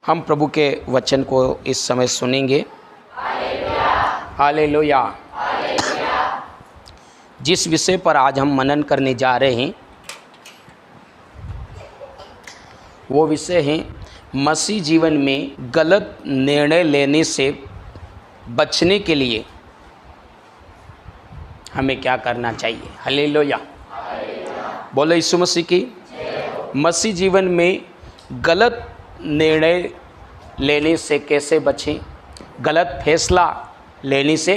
हम प्रभु के वचन को इस समय सुनेंगे। हालेलुया। जिस विषय पर आज हम मनन करने जा रहे हैं वो विषय है मसीह जीवन में गलत निर्णय लेने से बचने के लिए हमें क्या करना चाहिए। हालेलुया। बोलो यीशु मसीह की। मसीह जीवन में गलत निर्णय लेने से कैसे बचें, गलत फैसला लेने से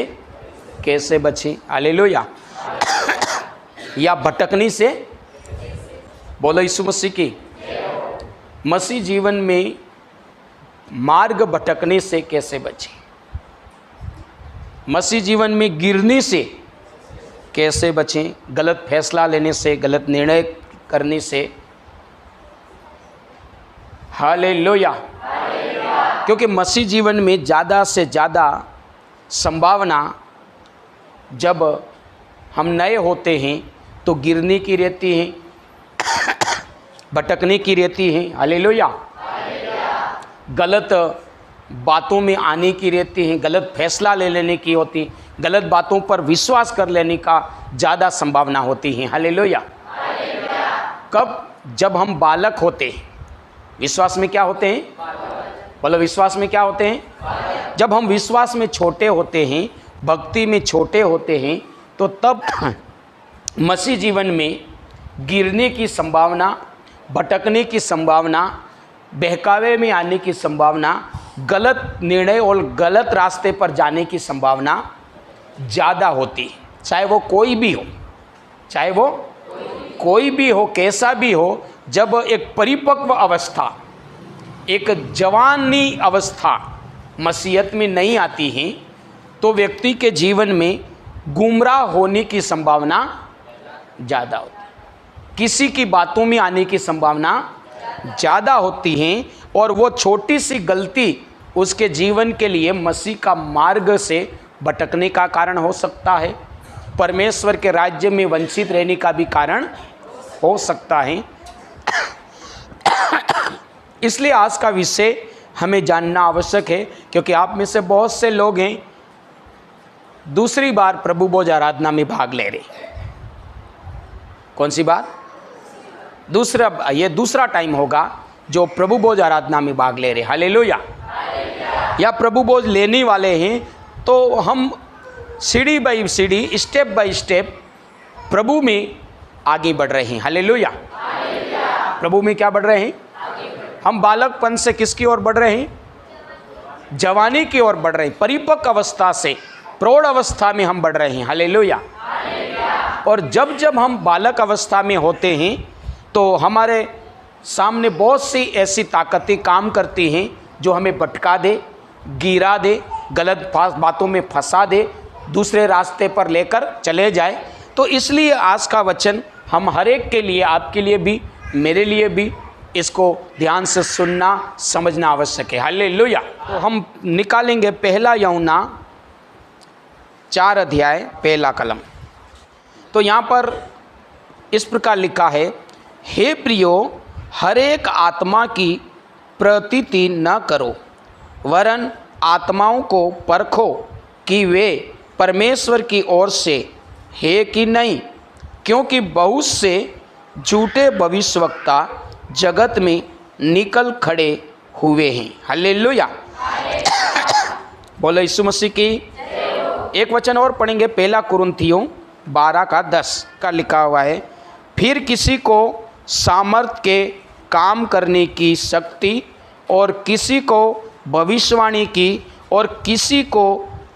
कैसे बचें। हालेलुया। या भटकने से, बोलो यीशु मसीह की। मसीह जीवन में मार्ग भटकने से कैसे बचें, मसीह जीवन में गिरने से कैसे बचें, गलत फैसला लेने से, गलत निर्णय करने से। हालेलुया। क्योंकि मसीह जीवन में ज़्यादा से ज़्यादा संभावना जब हम नए होते हैं तो गिरने की रहती है, भटकने की रहती है। हालेलुया। गलत बातों में आने की रहती है, गलत फैसला ले लेने की होती, गलत बातों पर विश्वास कर लेने का ज़्यादा संभावना होती है। हालेलुया। कब? जब हम बालक होते हैं। विश्वास में क्या होते हैं? बोलो, विश्वास में क्या होते हैं? जब हम विश्वास में छोटे होते हैं, भक्ति में छोटे होते हैं, तो तब मसीह जीवन में गिरने की संभावना, भटकने की संभावना, बहकावे में आने की संभावना, गलत निर्णय और गलत रास्ते पर जाने की संभावना ज़्यादा होती है। चाहे वो कोई भी हो, चाहे वो कोई भी हो, कैसा भी हो। जब एक परिपक्व अवस्था, एक जवानी अवस्था मसीहत में नहीं आती है तो व्यक्ति के जीवन में गुमराह होने की संभावना ज़्यादा होती है, किसी की बातों में आने की संभावना ज़्यादा होती है, और वो छोटी सी गलती उसके जीवन के लिए मसीह का मार्ग से भटकने का कारण हो सकता है, परमेश्वर के राज्य में वंचित रहने का भी कारण हो सकता है। इसलिए आज का विषय हमें जानना आवश्यक है, क्योंकि आप में से बहुत से लोग हैं दूसरी बार प्रभु भोज आराधना में भाग ले रहे। कौन सी बात? ये दूसरा टाइम होगा जो प्रभु भोज आराधना में भाग ले रहे। हालेलुया। या प्रभु भोज लेने वाले हैं, तो हम सीढ़ी बाई सीढ़ी, स्टेप बाई स्टेप प्रभु में आगे बढ़ रहे हैं। हालेलुया। प्रभु में क्या बढ़ रहे हैं? हम बालकपन से किसकी ओर बढ़ रहे हैं? जवानी की ओर बढ़ रहे हैं। परिपक्व अवस्था से प्रौढ़ अवस्था में हम बढ़ रहे हैं। हालेलुया। और जब जब हम बालक अवस्था में होते हैं तो हमारे सामने बहुत सी ऐसी ताकतें काम करती हैं जो हमें भटका दे, गिरा दे, गलत बातों में फंसा दे, दूसरे रास्ते पर लेकर चले जाए। तो इसलिए आज का वचन हम हर एक के लिए, आपके लिए भी, मेरे लिए भी, इसको ध्यान से सुनना, समझना आवश्यक है। हालेलुया। तो हम निकालेंगे पहला यूहन्ना 4 अध्याय पहला कलम। तो यहाँ पर इस प्रकार लिखा है, हे प्रियो, हर एक आत्मा की प्रतीति न करो, वरन आत्माओं को परखो कि वे परमेश्वर की ओर से है कि नहीं, क्योंकि बहुत से झूठे भविष्यवक्ता जगत में निकल खड़े हुए हैं। हालेलुया। बोलो यीशु मसीह की। एक वचन और पढ़ेंगे, पहला कुरिन्थियों 12:10 का लिखा हुआ है, फिर किसी को सामर्थ के काम करने की शक्ति, और किसी को भविष्यवाणी की, और किसी को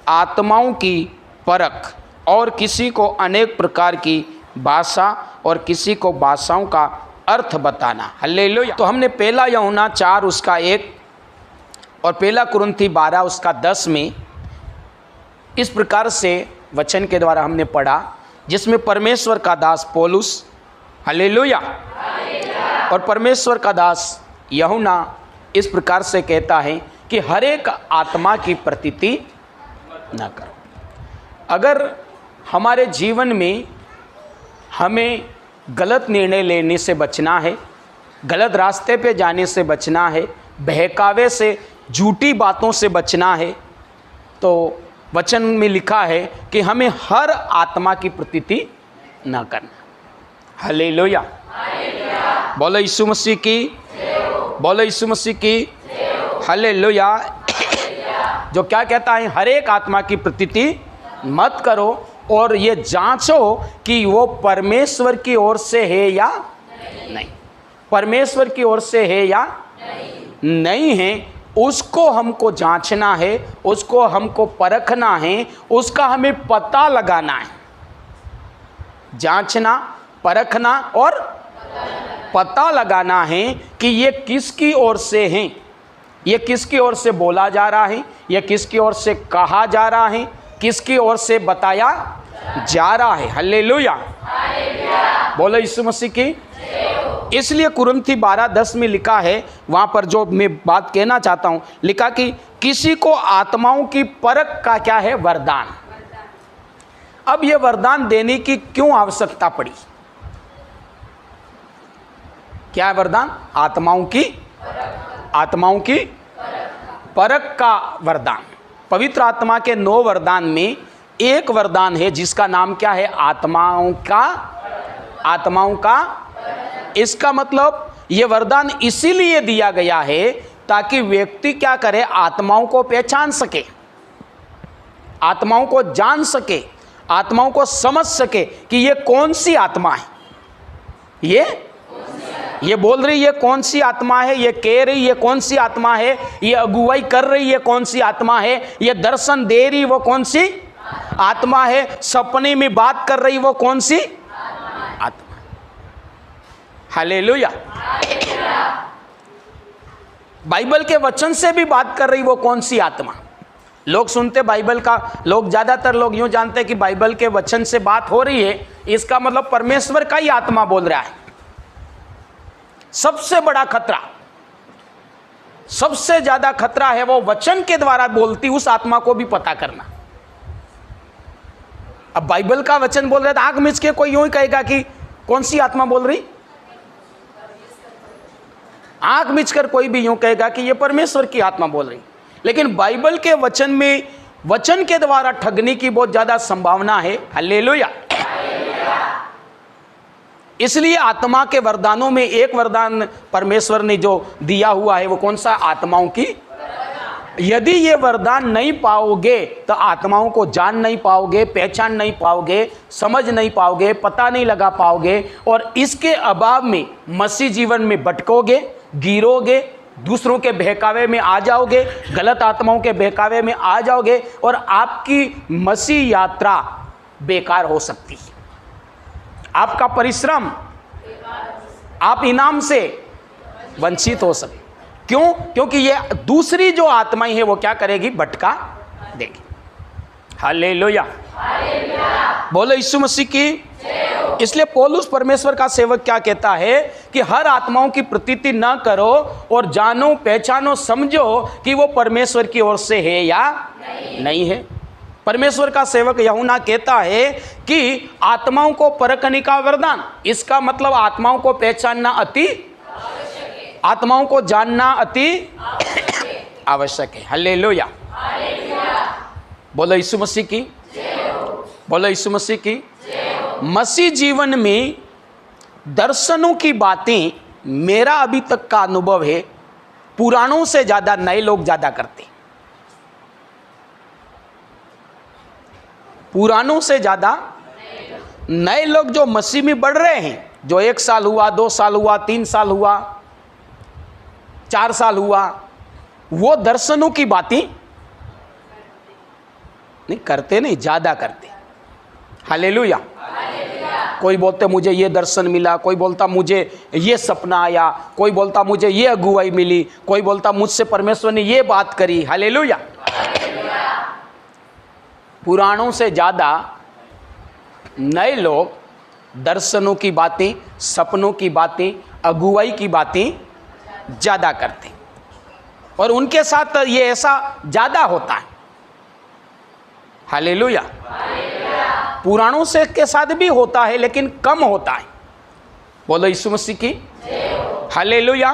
आत्माओं की परख, और किसी को अनेक प्रकार की भाषा, और किसी को भाषाओं का अर्थ बताना। हालेलुया। तो हमने पहला यूहन्ना 4 उसका 1 और पहला कुरिन्थी 12 उसका 10 में इस प्रकार से वचन के द्वारा हमने पढ़ा, जिसमें परमेश्वर का दास पौलुस, हालेलुया, और परमेश्वर का दास यूहन्ना इस प्रकार से कहता है कि हर एक आत्मा की प्रतीति न करो। अगर हमारे जीवन में हमें गलत निर्णय लेने से बचना है, गलत रास्ते पे जाने से बचना है, बहकावे से, झूठी बातों से बचना है। तो वचन में लिखा है कि हमें हर आत्मा की प्रतीति न करना। हालेलुया, बोलो यीशु मसीह की, बोलो यीशु मसीह की, हालेलुया। जो क्या कहता है, हर एक आत्मा की प्रतीति मत करो और ये जांचो कि वो परमेश्वर की ओर से है या नहीं, परमेश्वर की ओर से है या नहीं है, उसको हमको जांचना है, उसको हमको परखना है, उसका हमें पता लगाना है। जांचना, परखना और पता लगाना है कि ये किसकी ओर से हैं, ये किसकी ओर से बोला जा रहा है, ये किसकी ओर से कहा जा रहा है, किसकी ओर से बताया जा रहा है। हालेलुया, बोलो यीशु मसीह की। इसलिए कुरिन्थी 12:10 में लिखा है, वहाँ पर जो मैं बात कहना चाहता हूँ, लिखा कि किसी को आत्माओं की परख का क्या है, वरदान। अब ये वरदान देने की क्यों आवश्यकता पड़ी? क्या है वरदान? आत्माओं की परख का वरदान। पवित्र आत्मा के 9 वरदान में एक वरदान है जिसका नाम क्या है, आत्माओं का। इसका मतलब ये वरदान इसीलिए दिया गया है ताकि व्यक्ति क्या करे, आत्माओं को पहचान सके, आत्माओं को जान सके, आत्माओं को समझ सके कि ये कौन सी आत्मा है, ये बोल रही ये कौन सी आत्मा है, ये कह रही ये कौन सी आत्मा है, ये अगुवाई कर रही ये कौन सी आत्मा है, ये दर्शन दे रही वो कौन सी आत्मा है, सपने में बात कर रही वो कौन सी आत्मा। हालेलुया। बाइबल के वचन से भी बात कर रही वो कौन सी आत्मा। लोग सुनते बाइबल का, लोग ज़्यादातर लोग यूं जानते हैं कि बाइबल के वचन से बात हो रही है, इसका मतलब परमेश्वर का ही आत्मा बोल रहा है। सबसे बड़ा खतरा, सबसे ज्यादा खतरा है वो वचन के द्वारा बोलती उस आत्मा को भी पता करना। अब बाइबल का वचन बोल रहे तो आंख मिच के कोई यूं ही कहेगा कि कौन सी आत्मा बोल रही, आंख मिचकर कोई भी यूं कहेगा कि ये परमेश्वर की आत्मा बोल रही। लेकिन बाइबल के वचन में, वचन के द्वारा ठगने की बहुत ज्यादा संभावना है। हालेलुया। इसलिए आत्मा के वरदानों में एक वरदान परमेश्वर ने जो दिया हुआ है वो कौन सा, आत्माओं की। यदि ये वरदान नहीं पाओगे तो आत्माओं को जान नहीं पाओगे, पहचान नहीं पाओगे, समझ नहीं पाओगे, पता नहीं लगा पाओगे, और इसके अभाव में मसीह जीवन में भटकोगे, गिरोगे, दूसरों के बहकावे में आ जाओगे, गलत आत्माओं के बहकावे में आ जाओगे और आपकी मसीह यात्रा बेकार हो सकती है। आपका परिश्रम, आप इनाम से वंचित हो सकते। क्यों? क्योंकि ये दूसरी जो आत्माएं हैं वो क्या करेगी, भटका देगी। हालेलुया, बोलो यीशु मसीह की। इसलिए पौलुस परमेश्वर का सेवक क्या कहता है कि हर आत्माओं की प्रतीति न करो और जानो, पहचानो, समझो कि वो परमेश्वर की ओर से है या नहीं है। परमेश्वर का सेवक यूहन्ना कहता है कि आत्माओं को परखने का वरदान, इसका मतलब आत्माओं को पहचानना अति, आत्माओं को जानना अति आवश्यक है। हालेलुया, बोलो यीशु मसीह की, बोलो यीशु मसीह की। मसीह जीवन में दर्शनों की बातें, मेरा अभी तक का अनुभव है, पुराणों से ज्यादा नए लोग ज्यादा करते। पुरानों से ज्यादा नए लोग जो मसीह में बढ़ रहे हैं, जो 1 साल हुआ, 2 साल हुआ, 3 साल हुआ, 4 साल हुआ, वो दर्शनों की बातें नहीं करते, नहीं ज्यादा करते। हालेलुया। कोई बोलते मुझे ये दर्शन मिला, कोई बोलता मुझे ये सपना आया, कोई बोलता मुझे ये अगुवाई मिली, कोई बोलता मुझसे परमेश्वर ने ये बात करी। हालेलुया। पुराणों से ज़्यादा नए लोग दर्शनों की बातें, सपनों की बातें, अगुवाई की बातें ज़्यादा करते, और उनके साथ ये ऐसा ज़्यादा होता है। हालेलुया। पुराणों से के साथ भी होता है लेकिन कम होता है। बोलो यीशु मसीह की। हालेलुया।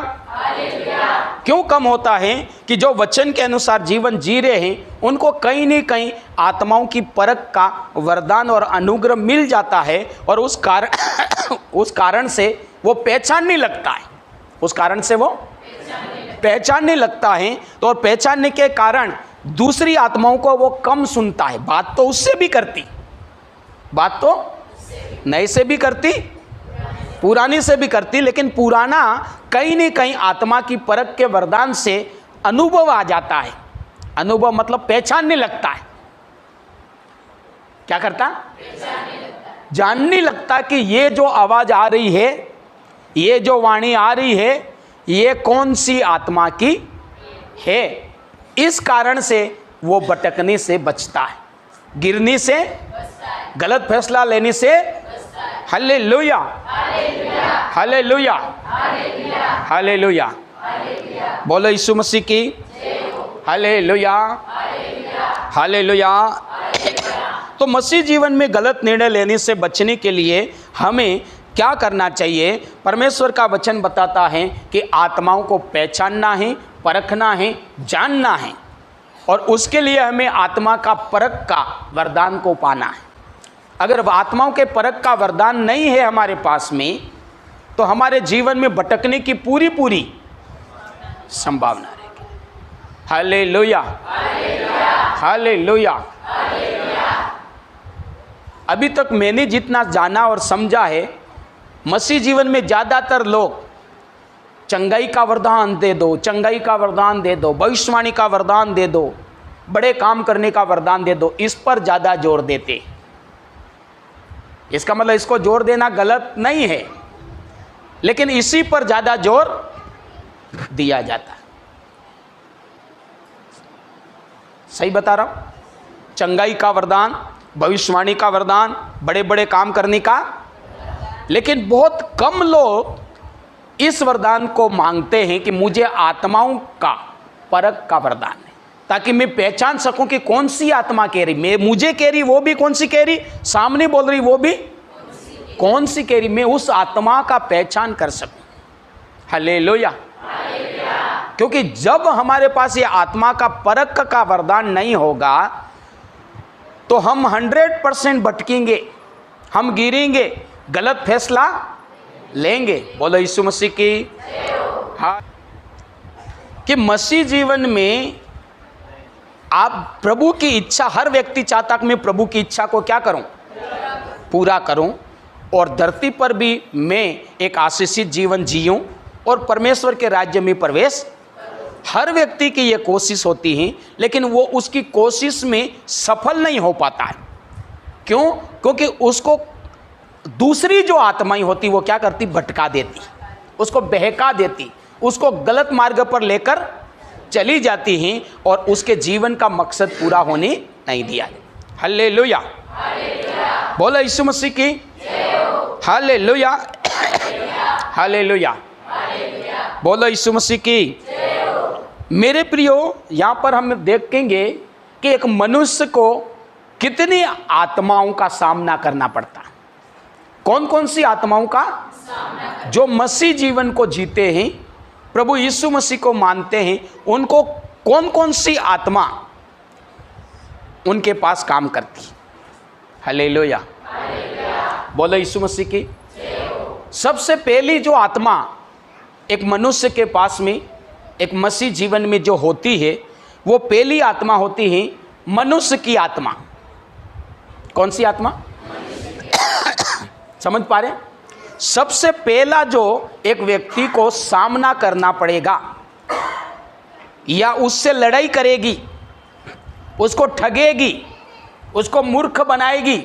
क्यों कम होता है कि जो वचन के अनुसार जीवन जी रहे हैं उनको कहीं न कहीं आत्माओं की परख का वरदान और अनुग्रह मिल जाता है, और उस कारण से वो पहचानने लगता है, उस कारण से वो पहचानने लगता है। तो और पहचानने के कारण दूसरी आत्माओं को वो कम सुनता है। बात तो उससे भी करती, बात तो नए से भी करती, पुरानी से भी करती, लेकिन पुराना कहीं न कहीं आत्मा की परख के वरदान से अनुभव आ जाता है। अनुभव मतलब पहचानने लगता है। क्या करता? जानने लगता कि ये जो आवाज आ रही है, ये जो वाणी आ रही है, ये कौन सी आत्मा की है। इस कारण से वो भटकने से बचता है, गिरने से, गलत फैसला लेने से। Hallelujah, hallelujah, hallelujah. बोलो यीशु मसीह की हालेलुया, हालेलुया। तो मसीह जीवन में गलत निर्णय लेने से बचने के लिए हमें क्या करना चाहिए? परमेश्वर का वचन बताता है कि आत्माओं को पहचानना है, परखना है, जानना है, और उसके लिए हमें आत्मा का परख का वरदान को पाना है। अगर आत्माओं के परख का वरदान नहीं है हमारे पास में, तो हमारे जीवन में भटकने की पूरी पूरी संभावना रहेगी। Hallelujah, hallelujah. अभी तक मैंने जितना जाना और समझा है, मसीह जीवन में ज़्यादातर लोग चंगाई का वरदान दे दो, चंगाई का वरदान दे दो, भविष्यवाणी का वरदान दे दो, बड़े काम करने का वरदान दे दो, इस पर ज़्यादा जोर देते। इसका मतलब इसको जोर देना गलत नहीं है, लेकिन इसी पर ज़्यादा जोर दिया जाता है। सही बता रहा हूं? चंगाई का वरदान, भविष्यवाणी का वरदान, बड़े बड़े काम करने का, लेकिन बहुत कम लोग इस वरदान को मांगते हैं कि मुझे आत्माओं का परख का वरदान है, ताकि मैं पहचान सकूं कि कौन सी आत्मा कह रही, मैं मुझे कह रही, वो भी कौन सी कह रही, सामने बोल रही वो भी कौन सी कह रही, मैं उस आत्मा का पहचान कर सकूं। हालेलुया। क्योंकि जब हमारे पास ये आत्मा का परख का वरदान नहीं होगा तो हम 100% भटकेंगे, हम गिरेंगे, गलत फैसला लेंगे। बोलो यीशु मसीह की हाँ। कि मसीह जीवन में आप प्रभु की इच्छा, हर व्यक्ति चाहता कि मैं प्रभु की इच्छा को क्या करूं? पूरा करूं, और धरती पर भी मैं एक आशीषित जीवन जीऊं और परमेश्वर के राज्य में प्रवेश। हर व्यक्ति की ये कोशिश होती है, लेकिन वो उसकी कोशिश में सफल नहीं हो पाता है। क्यों? क्योंकि उसको दूसरी जो आत्माएं होती वो क्या करती? भटका देती, उसको बहका देती, उसको गलत मार्ग पर लेकर चली जाती हैं, और उसके जीवन का मकसद पूरा होने नहीं दिया। हालेलुया, बोलो यीशु मसीह की हालेलुया, हालेलुया। बोलो यीशु मसीह की। मेरे प्रियो, यहाँ पर हम देखेंगे कि एक मनुष्य को कितनी आत्माओं का सामना करना पड़ता। कौन कौन सी आत्माओं का? जो मसीह जीवन को जीते हैं, प्रभु यीशु मसीह को मानते हैं, उनको कौन कौन सी आत्मा उनके पास काम करती। हालेलुया, बोलो यीशु मसीह की। सबसे पहली जो आत्मा एक मनुष्य के पास में, एक मसीह जीवन में जो होती है, वो पहली आत्मा होती है मनुष्य की आत्मा। कौन सी आत्मा? समझ पा रहे? सबसे पहला जो एक व्यक्ति को सामना करना पड़ेगा या उससे लड़ाई करेगी, उसको ठगेगी, उसको मूर्ख बनाएगी,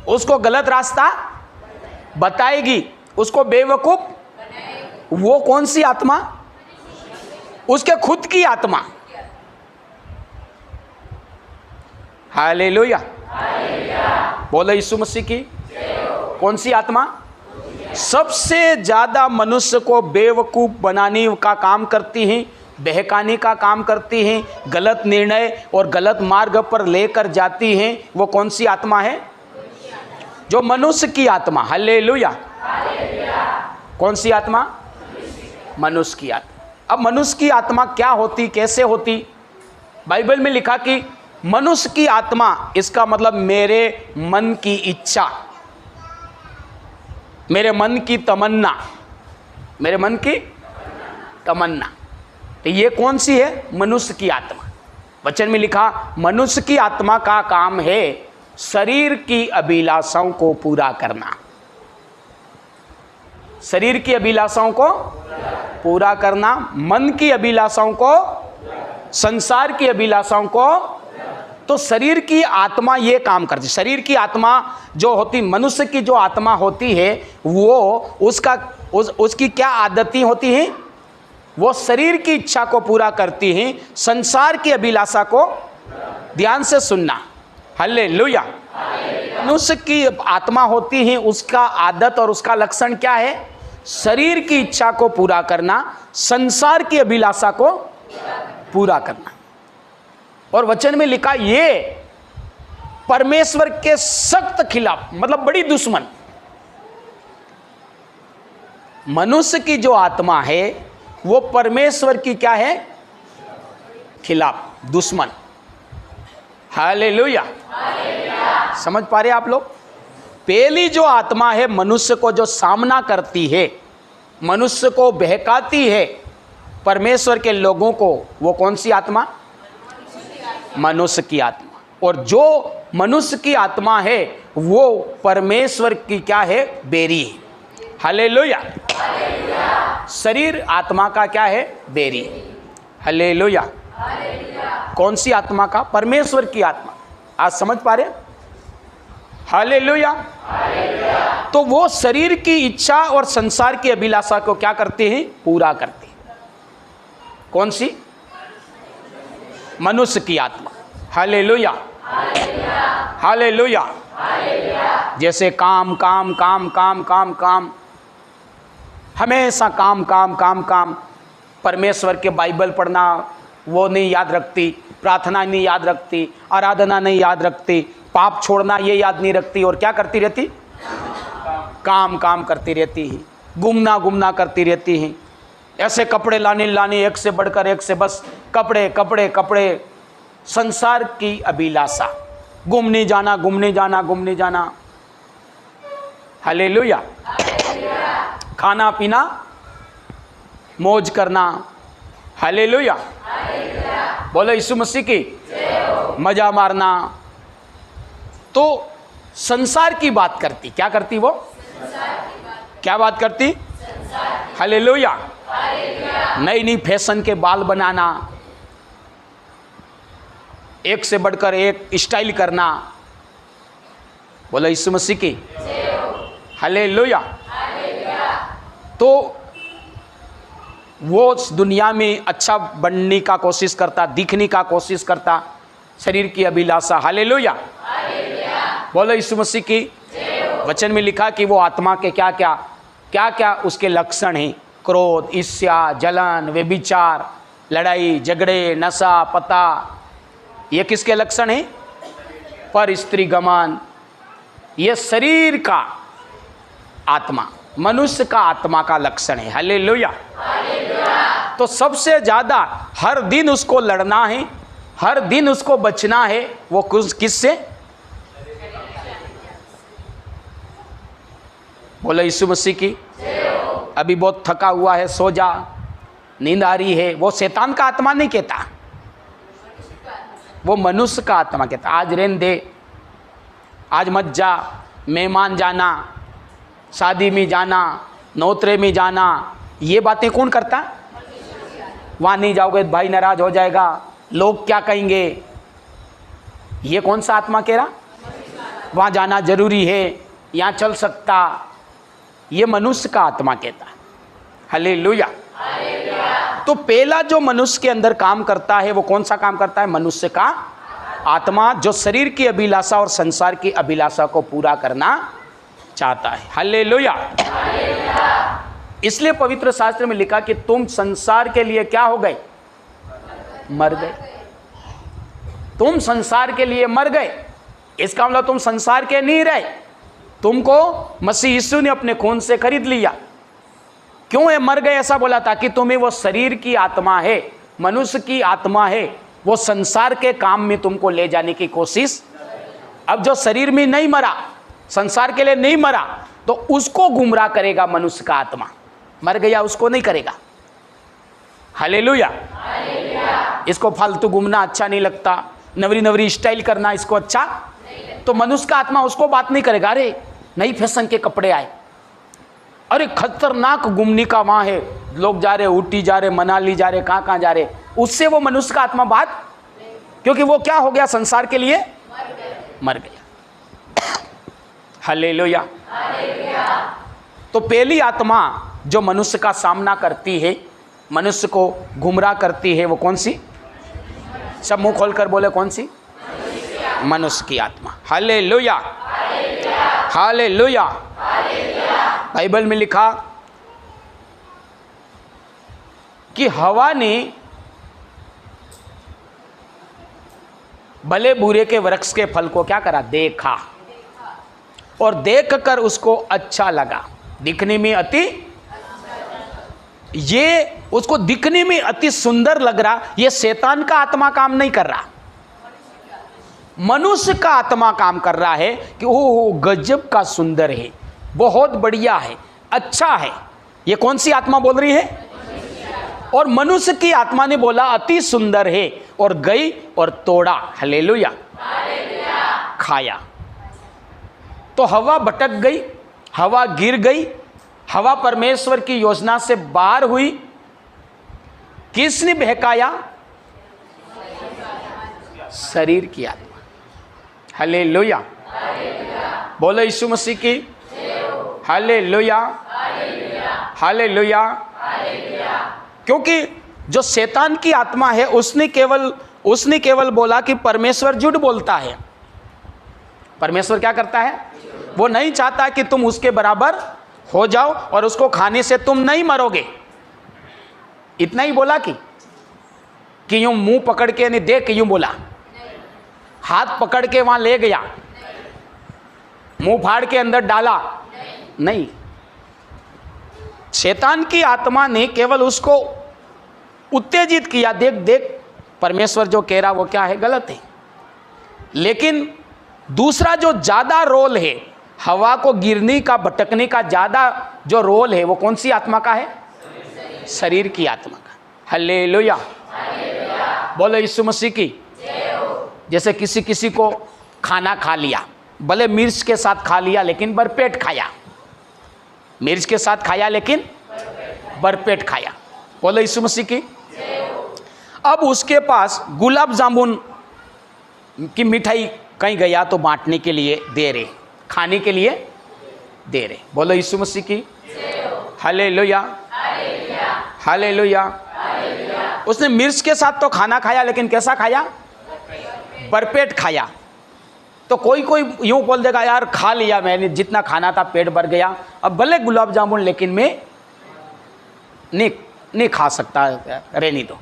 उसको गलत रास्ता बताएगी, उसको बेवकूफ, वो कौन सी आत्मा? उसके खुद की आत्मा। हालेलुया, बोलो यीशु मसीह की। कौन सी आत्मा? सबसे ज्यादा मनुष्य को बेवकूफ बनाने का काम करती हैं, बहकाने का काम करती हैं, गलत निर्णय और गलत मार्ग पर लेकर जाती हैं। वो कौन सी आत्मा है? जो मनुष्य की आत्मा। हालेलुया। कौन सी आत्मा? मनुष्य की आत्मा। अब मनुष्य की आत्मा क्या होती, कैसे होती? बाइबल में लिखा कि मनुष्य की आत्मा, इसका मतलब मेरे मन की इच्छा, मेरे मन की तमन्ना, मेरे मन की तमन्ना। तो ये कौन सी है? मनुष्य की आत्मा। वचन में लिखा मनुष्य की आत्मा का काम है शरीर की अभिलाषाओं को पूरा करना। शरीर की अभिलाषाओं को पूरा करना, मन की अभिलाषाओं को, संसार की अभिलाषाओं को। तो शरीर की आत्मा ये काम करती। शरीर की आत्मा जो होती, मनुष्य की जो आत्मा होती है, वो उसकी क्या आदतें होती हैं? वो शरीर की इच्छा को पूरा करती हैं, संसार की अभिलाषा को। ध्यान से सुनना, हालेलुया। मनुष्य की आत्मा होती है, उसका आदत और उसका लक्षण क्या है? शरीर की इच्छा को पूरा करना, संसार की अभिलाषा को पूरा करना। और वचन में लिखा ये परमेश्वर के सख्त खिलाफ, मतलब बड़ी दुश्मन। मनुष्य की जो आत्मा है वो परमेश्वर की क्या है? खिलाफ, दुश्मन। हालेलुया। समझ पा रहे आप लोग? पहली जो आत्मा है मनुष्य को जो सामना करती है, मनुष्य को बहकाती है परमेश्वर के लोगों को, वो कौन सी आत्मा? मनुष्य की आत्मा। और जो मनुष्य की आत्मा है वो परमेश्वर की क्या है? बैरी है। हालेलुया। शरीर आत्मा का क्या है? बैरी। हालेलुया। कौन सी आत्मा का? परमेश्वर की आत्मा। आज समझ पा रहे? हालेलुया। तो वो शरीर की इच्छा और संसार की अभिलाषा को क्या करते हैं? पूरा करते हैं। कौन सी? मनुष्य की आत्मा। Hallelujah, hallelujah. जैसे काम काम काम काम काम काम, हमेशा काम काम काम काम। परमेश्वर के बाइबल पढ़ना वो नहीं याद रखती, प्रार्थना नहीं याद रखती, आराधना नहीं याद रखती, पाप छोड़ना ये याद नहीं रखती। और क्या करती रहती? काम काम करती रहती है, घूमना घूमना करती रहती हैं। ऐसे कपड़े लाने एक से बढ़कर एक से, बस कपड़े कपड़े कपड़े। संसार की अभिलाषा, घूमने जाना घूमने जाना घूमने जाना। हालेलुया। खाना पीना, मौज करना। हालेलुया। बोलो यीशु मसीह की, मजा मारना। तो संसार की बात करती। क्या करती वो? क्या बात करती? हालेलुया। नई नई फैशन के बाल बनाना, एक से बढ़कर एक स्टाइल करना। बोलो यीशु मसीह की, हालेलुया। तो वो दुनिया में अच्छा बनने का कोशिश करता, दिखने का कोशिश करता, शरीर की अभिलाषा। हालेलुया। बोलो यीशु मसीह की। वचन में लिखा कि वो आत्मा के क्या क्या क्या क्या उसके लक्षण हैं? क्रोध, ईर्ष्या, जलन, व्यभिचार, लड़ाई झगड़े, नशा पता। ये किसके लक्षण हैं? पर स्त्री गमन। ये शरीर का आत्मा, मनुष्य का आत्मा का लक्षण है। हालेलुया। तो सबसे ज्यादा हर दिन उसको लड़ना है, हर दिन उसको बचना है। वो किससे? बोलो यीशु मसीह की। अभी बहुत थका हुआ है, सो जा, नींद आ रही है। वो शैतान का आत्मा नहीं कहता, वो मनुष्य का आत्मा कहता। आज रहने दे, आज मत जा, मेहमान जाना, शादी में जाना, नौतरे में जाना। ये बातें कौन करता? वहाँ नहीं जाओगे तो भाई नाराज हो जाएगा, लोग क्या कहेंगे। ये कौन सा आत्मा कह रहा? वहाँ जाना जरूरी है, यहाँ चल सकता। ये मनुष्य का आत्मा कहता है। हालेलुया। तो पहला जो मनुष्य के अंदर काम करता है वो कौन सा काम करता है? मनुष्य का आत्मा, जो शरीर की अभिलाषा और संसार की अभिलाषा को पूरा करना चाहता है। हालेलुया। इसलिए पवित्र शास्त्र में लिखा कि तुम संसार के लिए क्या हो गए? मर गए। तुम संसार के लिए मर गए। इसका मतलब तुम संसार के नहीं रहे, तुमको मसीह यीशु ने अपने खून से खरीद लिया। क्यों ये मर गए ऐसा बोला? ताकि तुम्हें वो शरीर की आत्मा है, मनुष्य की आत्मा है, वो संसार के काम में तुमको ले जाने की कोशिश। अब जो शरीर में नहीं मरा, संसार के लिए नहीं मरा, तो उसको गुमराह करेगा मनुष्य का आत्मा। मर गया उसको नहीं करेगा। हालेलुया। इसको फालतू घूमना अच्छा नहीं लगता, नवरी नवरी स्टाइल करना इसको अच्छा, तो मनुष्य का आत्मा उसको बात नहीं करेगा। अरे नई फैशन के कपड़े आए, अरे खतरनाक घूमने का वहाँ है, लोग जा रहे, ऊटी जा रहे, मनाली जा रहे, कहाँ कहाँ जा रहे, उससे वो मनुष्य का आत्मा बात, क्योंकि वो क्या हो गया? संसार के लिए मर गया। हालेलुया। तो पहली आत्मा जो मनुष्य का सामना करती है, मनुष्य को गुमराह करती है, वो कौन सी? सब मुंह खोलकर बोले, कौन सी? मनुष्य की आत्मा। Hallelujah, hallelujah. बाइबल में लिखा कि हवा ने भले बुरे के वृक्ष के फल को क्या करा? देखा, और देखकर उसको अच्छा लगा, दिखने में अति, ये उसको दिखने में अति सुंदर लग रहा। ये शैतान का आत्मा काम नहीं कर रहा, मनुष्य का आत्मा काम कर रहा है कि ओह गजब का सुंदर है, बहुत बढ़िया है, अच्छा है। ये कौन सी आत्मा बोल रही है? और मनुष्य की आत्मा ने बोला अति सुंदर है, और गई और तोड़ा। हालेलुया, खाया। तो हवा भटक गई, हवा गिर गई, हवा परमेश्वर की योजना से बाहर हुई। किसने बहकाया? शरीर की आत्मा। हालेलुया, बोलो यीशु मसीह की हालेलुया, हालेलुया। क्योंकि जो शैतान की आत्मा है उसने केवल बोला कि परमेश्वर झूठ बोलता है। परमेश्वर क्या करता है? वो नहीं चाहता कि तुम उसके बराबर हो जाओ और उसको खाने से तुम नहीं मरोगे। इतना ही बोला कि यूं मुंह पकड़ के नहीं, देख यूं बोला, हाथ पकड़ के वहां ले गया, मुंह फाड़ के अंदर डाला नहीं। शैतान की आत्मा ने केवल उसको उत्तेजित किया, देख देख परमेश्वर जो कह रहा वो क्या है? गलत है। लेकिन दूसरा जो ज्यादा रोल है, हवा को गिरने का, भटकने का ज्यादा जो रोल है, वो कौन सी आत्मा का है? शरीर की आत्मा का। हालेलुया, बोलो यीशु मसीह की। जैसे किसी को खाना खा लिया, भले मिर्च के साथ खा लिया लेकिन भरपेट खाया, मिर्च के साथ खाया लेकिन भरपेट खाया। बोलो यीशु मसीह की। अब उसके पास गुलाब जामुन की मिठाई कहीं गया तो बांटने के लिए दे रहे, खाने के लिए दे रहे। बोलो यीशु मसीह की हालेलुया, हालेलुया। उसने मिर्च के साथ तो खाना खाया लेकिन कैसा खाया? भरपेट खाया। तो कोई यूं बोल देगा यार खा लिया मैंने, जितना खाना था पेट भर गया, अब भले गुलाब जामुन लेकिन मैं नहीं खा सकता, रहने दो।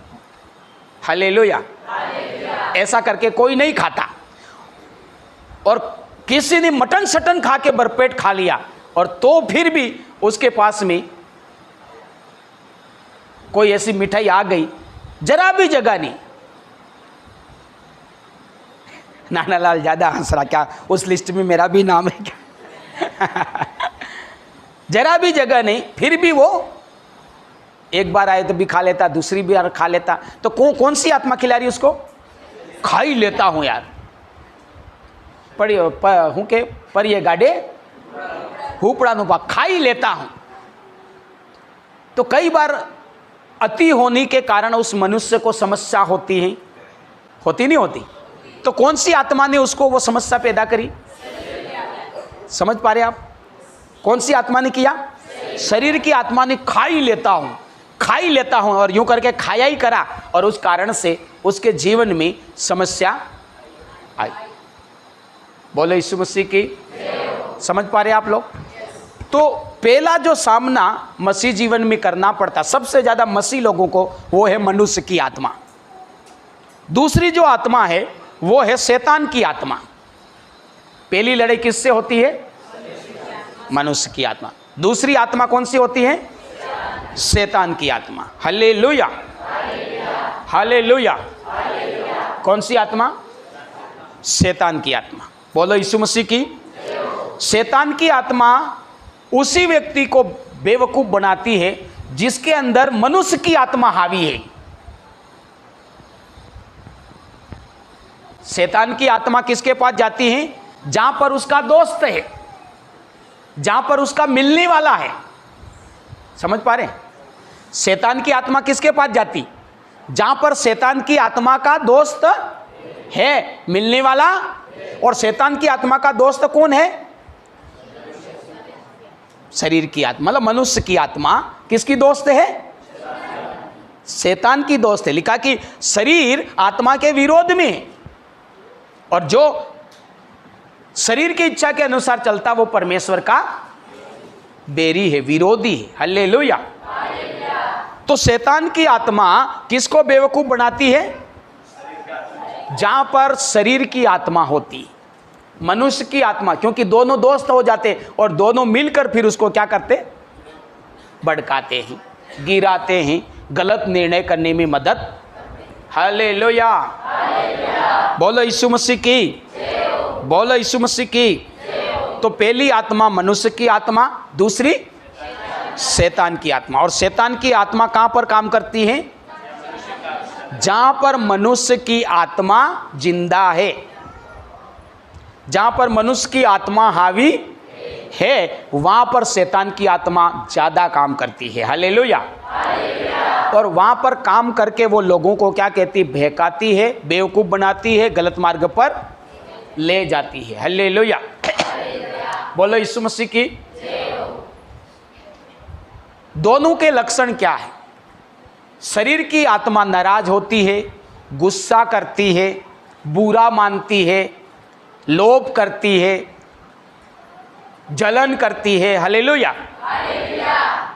हालेलुया, ऐसा करके कोई नहीं खाता। और किसी ने मटन सटन खा के भरपेट खा लिया, और तो फिर भी उसके पास में कोई ऐसी मिठाई आ गई, जरा भी जगह नहीं। नानालाल ज्यादा हंस रहा, क्या उस लिस्ट में मेरा भी नाम है क्या? जरा भी जगह नहीं, फिर भी वो एक बार आए तो भी खा लेता, दूसरी बार खा लेता। तो कौन सी आत्मा खिला रही उसको? खा ही लेता हूं यार, पर ये गाड़े हुपड़ा नुपा, खा ही लेता हूं। तो कई बार अति होने के कारण उस मनुष्य को समस्या होती है, होती नहीं होती? तो कौन सी आत्मा ने उसको वो समस्या पैदा करी? समझ पा रहे आप? कौन सी आत्मा ने किया? शरीर की आत्मा ने खा ही लेता हूं, और यूं करके खाया ही करा, और उस कारण से उसके जीवन में समस्या आई। बोले यीशु मसीह की। समझ पा रहे आप लोग? तो पहला जो सामना मसीह जीवन में करना पड़ता सबसे ज्यादा मसीह लोगों को, वो है मनुष्य की आत्मा। दूसरी जो आत्मा है वो है शैतान की आत्मा। पहली लड़ाई किससे होती है? मनुष्य की आत्मा। दूसरी आत्मा कौन सी होती है? शैतान की आत्मा। Hallelujah, hallelujah. कौन सी आत्मा? शैतान की आत्मा। बोलो यीशु मसीह की। शैतान की आत्मा उसी व्यक्ति को बेवकूफ बनाती है जिसके अंदर मनुष्य की आत्मा हावी है। शैतान की आत्मा किसके पास जाती है? जहां पर उसका दोस्त है, जहां पर उसका मिलने वाला है। समझ पा रहे हैं? शैतान की आत्मा किसके पास जाती? जहां पर शैतान की आत्मा का दोस्त है, मिलने वाला। और शैतान की आत्मा का दोस्त कौन है? शरीर की आत्मा, मतलब मनुष्य की आत्मा किसकी दोस्त है? शैतान की दोस्त है। लिखा कि शरीर आत्मा के विरोध में है, और जो शरीर की इच्छा के अनुसार चलता वो परमेश्वर का बैरी है, विरोधी है। हालेलुया। तो शैतान की आत्मा किसको बेवकूफ बनाती है? जहां पर शरीर की आत्मा होती, मनुष्य की आत्मा, क्योंकि दोनों दोस्त हो जाते और दोनों मिलकर फिर उसको क्या करते? भड़काते हैं, गिराते हैं, गलत निर्णय करने में मदद। हालेलुया। बोलो यीशु मसीह की, बोलो यीशु मसीह की। तो पहली आत्मा मनुष्य की आत्मा, दूसरी शैतान की आत्मा। और शैतान की आत्मा कहां पर काम करती है? जहां पर मनुष्य की आत्मा जिंदा है, जहां पर मनुष्य की आत्मा हावी है, वहां पर शैतान की आत्मा ज्यादा काम करती है। हालेलुया। और वहां पर काम करके वो लोगों को क्या कहती? बहकाती है, बेवकूफ बनाती है, गलत मार्ग पर ले जाती है। हालेलुया। बोलो यीशु मसीह की। दोनों के लक्षण क्या है? शरीर की आत्मा नाराज होती है, गुस्सा करती है, बुरा मानती है, लोभ करती है, जलन करती है। हालेलुया।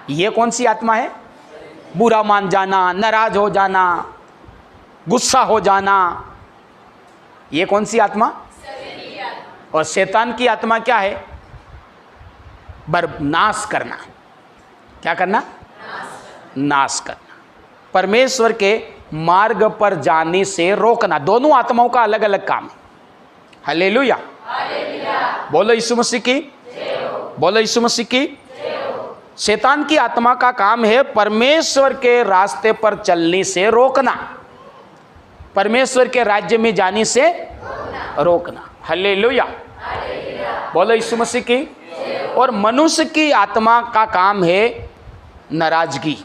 ये कौन सी आत्मा है? बुरा मान जाना, नाराज हो जाना, गुस्सा हो जाना, ये कौन सी आत्मा? और शैतान की आत्मा क्या है? नाश करना। क्या करना? नाश करना, परमेश्वर के मार्ग पर जाने से रोकना। दोनों आत्माओं का अलग अलग काम है। हालेलुया। बोलो यीशु मसीह की, बोलो यीशु मसीह की। शैतान की आत्मा का काम है परमेश्वर के रास्ते पर चलने से रोकना, परमेश्वर के राज्य में जाने से रोकना। हालेलुया। बोलो यीशु मसीह की। और मनुष्य की आत्मा का काम है नाराजगी,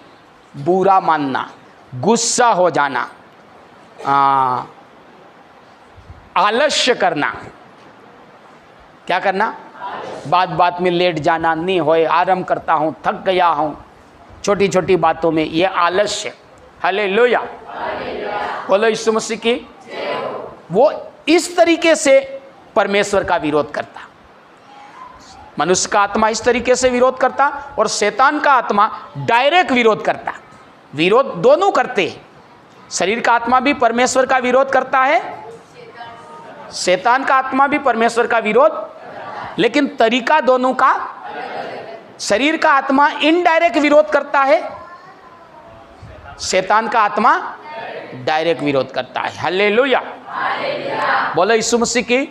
बुरा मानना, गुस्सा हो जाना, आलस्य करना। क्या करना? बात बात में लेट जाना, नहीं होए आराम करता हूँ, थक गया हूँ, छोटी छोटी बातों में, ये आलस्य। हालेलुया। बोलो यीशु मसीह की। वो इस तरीके से परमेश्वर का विरोध करता, मनुष्य का आत्मा इस तरीके से विरोध करता, और शैतान का आत्मा डायरेक्ट विरोध करता। विरोध दोनों करते हैं। शरीर का आत्मा भी परमेश्वर का विरोध करता है, शैतान का आत्मा भी परमेश्वर का विरोध, लेकिन तरीका दोनों का। शरीर का आत्मा इनडायरेक्ट विरोध करता है, शैतान का आत्मा डायरेक्ट विरोध करता है। हालेलुया। बोलो यीशु मसीह की।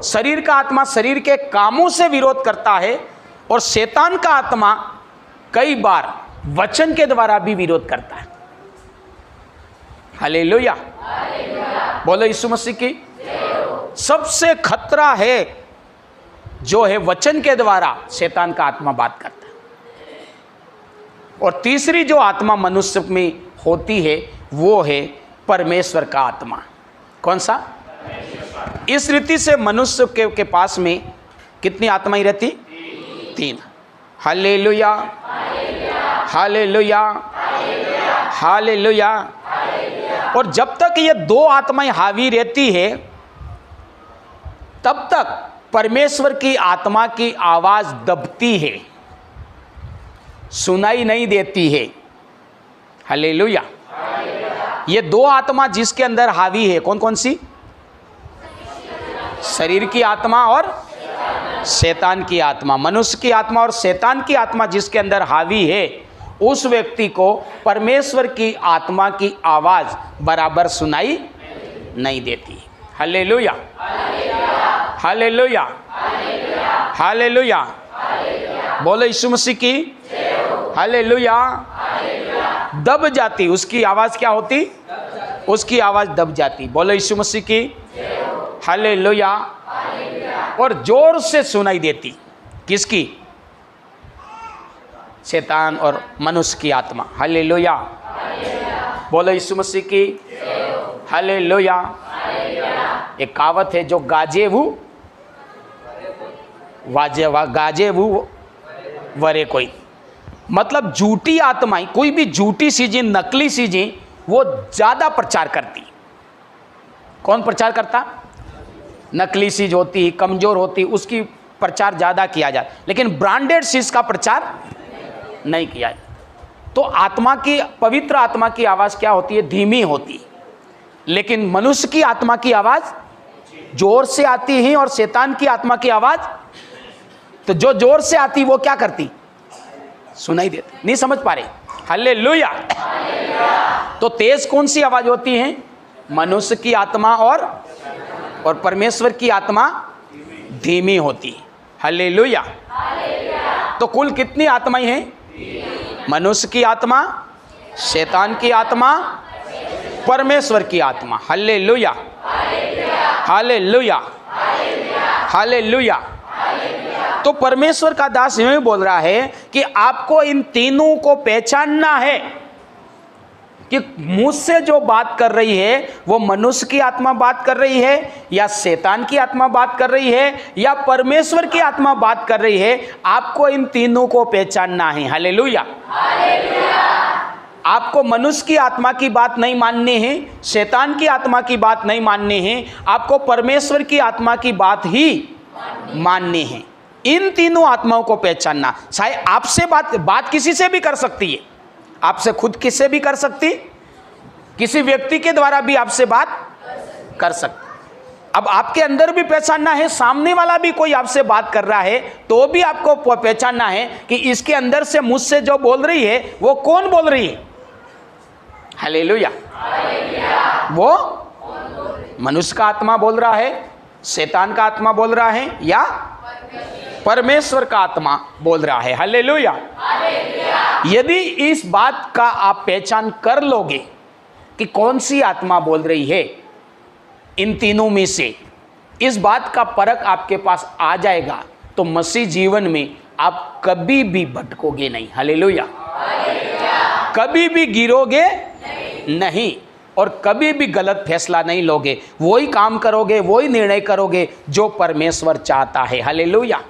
शरीर का आत्मा शरीर के कामों से विरोध करता है, और शैतान का आत्मा कई बार वचन के द्वारा भी विरोध करता है। हालेलुया। बोलो यीशु मसीह की। सबसे खतरा है जो है वचन के द्वारा शैतान का आत्मा बात करता है। और तीसरी जो आत्मा मनुष्य में होती है वो है परमेश्वर का आत्मा। कौन सा? इस रीति से मनुष्य के पास में कितनी आत्माएं रहती? 3। Hallelujah, hallelujah, hallelujah. और जब तक ये 2 आत्माएं हावी रहती है तब तक परमेश्वर की आत्मा की आवाज दबती है, सुनाई नहीं देती है। हालेलुया। ये 2 आत्मा जिसके अंदर हावी है, कौन कौन सी? शरीर की आत्मा और शैतान की आत्मा। मनुष्य की आत्मा और शैतान की आत्मा जिसके अंदर हावी है उस व्यक्ति को परमेश्वर की आत्मा की आवाज़ बराबर सुनाई नहीं देती। Hallelujah, hallelujah, hallelujah. बोलो यीशु मसीह की हालेलुया। दब जाती, उसकी आवाज़ क्या होती? उसकी आवाज़ दब जाती। बोलो यीशु मसीह की हालेलुया। और जोर से सुनाई देती। किसकी? शैतान और मनुष्य की आत्मा। हालेलुया। बोलो यीशु मसीह की हालेलुया। एक कहावत है, जो गाजे वो गाजे वो वरे कोई। मतलब झूठी आत्माएं, कोई भी झूठी चीजें, नकली चीजें वो ज़्यादा प्रचार करती। कौन प्रचार करता? नकली चीज होती, कमज़ोर होती, उसकी प्रचार ज़्यादा किया जाए, लेकिन ब्रांडेड चीज़ का प्रचार नहीं किया जाए। तो आत्मा की, पवित्र आत्मा की आवाज़ क्या होती है? धीमी होती। लेकिन मनुष्य की आत्मा की आवाज़ जोर से आती है, और शैतान की आत्मा की आवाज़, तो जो जोर से आती वो क्या करती? सुनाई देती। नहीं समझ पा रहे? हालेलुया। तो तेज कौन सी आवाज होती है? मनुष्य की आत्मा और परमेश्वर की आत्मा धीमी होती। हालेलुया। तो कुल कितनी आत्माएं हैं? मनुष्य की आत्मा, शैतान की आत्मा, परमेश्वर की आत्मा। Hallelujah, hallelujah, hallelujah. तो परमेश्वर का दास यूं ही बोल रहा है कि आपको इन तीनों को पहचानना है कि मुझसे जो बात कर रही है वो मनुष्य की आत्मा बात कर रही है, या शैतान की आत्मा बात कर रही है, या परमेश्वर की आत्मा बात कर रही है। आपको इन तीनों को पहचानना है। हालेलुया। आपको मनुष्य की आत्मा की बात नहीं माननी है, शैतान की आत्मा की बात नहीं माननी है, आपको परमेश्वर की आत्मा की बात ही माननी है। इन तीनों आत्माओं को पहचानना। चाहे आपसे बात किसी से भी कर सकती है, आपसे खुद किससे भी कर सकती, किसी व्यक्ति के द्वारा भी आपसे बात कर सकती। अब आपके अंदर भी पहचानना है, सामने वाला भी कोई आपसे बात कर रहा है तो भी आपको पहचानना है कि इसके अंदर से मुझसे जो बोल रही है वो कौन बोल रही है। हालेलुया। वो मनुष्य का आत्मा बोल रहा है, शैतान का आत्मा बोल रहा है, या परमेश्वर का आत्मा बोल रहा है। हालेलुया। यदि इस बात का आप पहचान कर लोगे कि कौन सी आत्मा बोल रही है इन तीनों में से, इस बात का परख आपके पास आ जाएगा, तो मसीह जीवन में आप कभी भी भटकोगे नहीं। हालेलुया। कभी भी गिरोगे नहीं, और कभी भी गलत फैसला नहीं लोगे। वही काम करोगे, वही निर्णय करोगे जो परमेश्वर चाहता है। हालेलुया।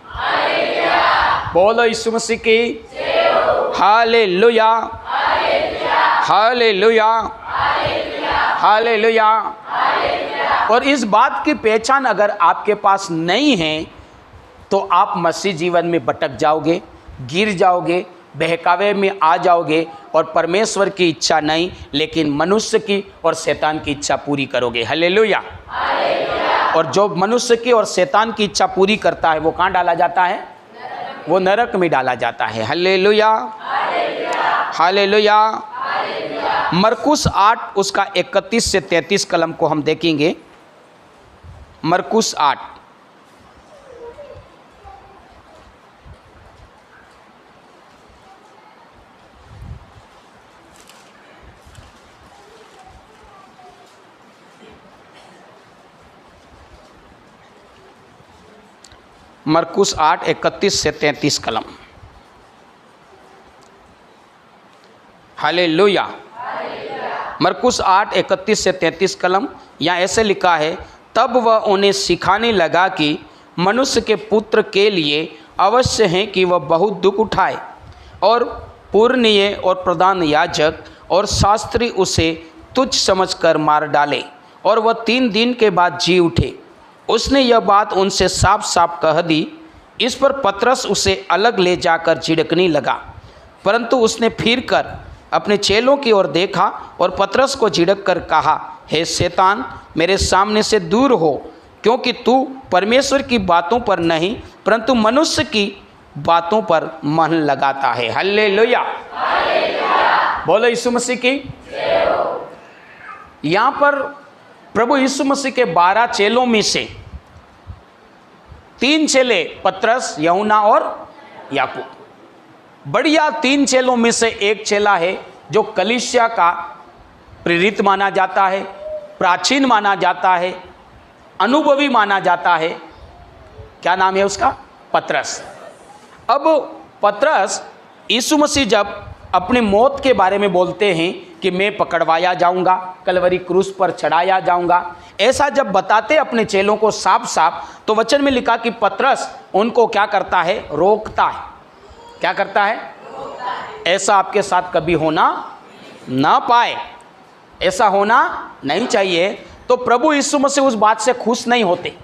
बोलो यीशु मसीह की हालेलुया, हालेलुया, हालेलुया। और इस बात की पहचान अगर आपके पास नहीं है तो आप मसीह जीवन में भटक जाओगे, गिर जाओगे, बहकावे में आ जाओगे, और परमेश्वर की इच्छा नहीं लेकिन मनुष्य की और शैतान की इच्छा पूरी करोगे। हालेलुया। और जो मनुष्य की और शैतान की इच्छा पूरी करता है वो कहाँ डाला जाता है? वो नरक में डाला जाता है। Hallelujah, hallelujah. मरकुस 8 उसका 31 से 33 कलम को हम देखेंगे। मरकुस 8। मरकुस 8 31 से 33 कलम। हालेलुया। मरकुस 8 31 से 33 कलम। यहाँ ऐसे लिखा है, तब वह उन्हें सिखाने लगा कि मनुष्य के पुत्र के लिए अवश्य है कि वह बहुत दुख उठाए, और पूर्णीय और प्रधान याजक और शास्त्री उसे तुच्छ समझकर मार डाले, और वह 3 दिन के बाद जी उठे। उसने यह बात उनसे साफ साफ कह दी। इस पर पतरस उसे अलग ले जाकर झिड़कने लगा, परंतु उसने फिर कर अपने चेलों की ओर देखा और पतरस को झिड़क कर कहा, हे शैतान, मेरे सामने से दूर हो, क्योंकि तू परमेश्वर की बातों पर नहीं परंतु मनुष्य की बातों पर मन लगाता है। हालेलुया। बोलो यीशु मसीह की। यहां पर प्रभु यीशु मसीह के 12 चेलों में से 3 चेले पतरस, यूहन्ना और याकूब। बढ़िया 3 चेलों में से एक चेला है जो कलीसिया का प्रेरित माना जाता है, प्राचीन माना जाता है, अनुभवी माना जाता है। क्या नाम है उसका? पतरस। अब पतरस यीशु मसीह जब अपने मौत के बारे में बोलते हैं कि मैं पकड़वाया जाऊंगा, कलवरी क्रूस पर चढ़ाया जाऊंगा, ऐसा जब बताते अपने चेलों को साफ साफ, तो वचन में लिखा कि पतरस उनको क्या करता है? रोकता है। क्या करता है? ऐसा आपके साथ कभी होना ना पाए, ऐसा होना नहीं चाहिए। तो प्रभु यीशु मसीह उस बात से खुश नहीं होते,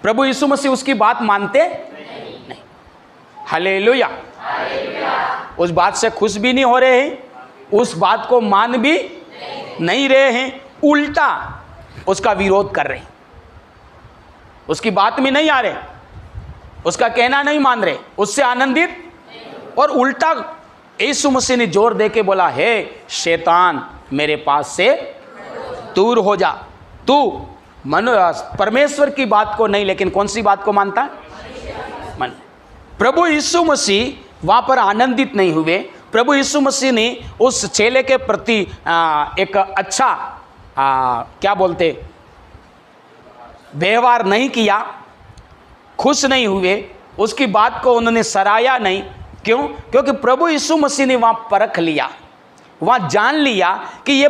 प्रभु यीशु मसीह उसकी बात मानते नहीं। हालेलुया। उस बात से खुश भी नहीं हो रहे हैं, उस बात को मान भी नहीं रहे हैं, उल्टा उसका विरोध कर रहे हैं, उसकी बात में नहीं आ रहे, उसका कहना नहीं मान रहे, उससे आनंदित। और उल्टा यीशु मसीह ने जोर दे के बोला, हे शैतान मेरे पास से दूर हो जा, तू परमेश्वर की बात को नहीं लेकिन कौन सी बात को मानता है? मन। प्रभु यीशु मसीह वहां पर आनंदित नहीं हुए। प्रभु यीशु मसीह ने उस चेले के प्रति एक अच्छा क्या बोलते व्यवहार नहीं किया, खुश नहीं हुए, उसकी बात को उन्होंने सराहा नहीं। क्यों? क्योंकि प्रभु यीशु मसीह ने वहां परख लिया, वहां जान लिया कि ये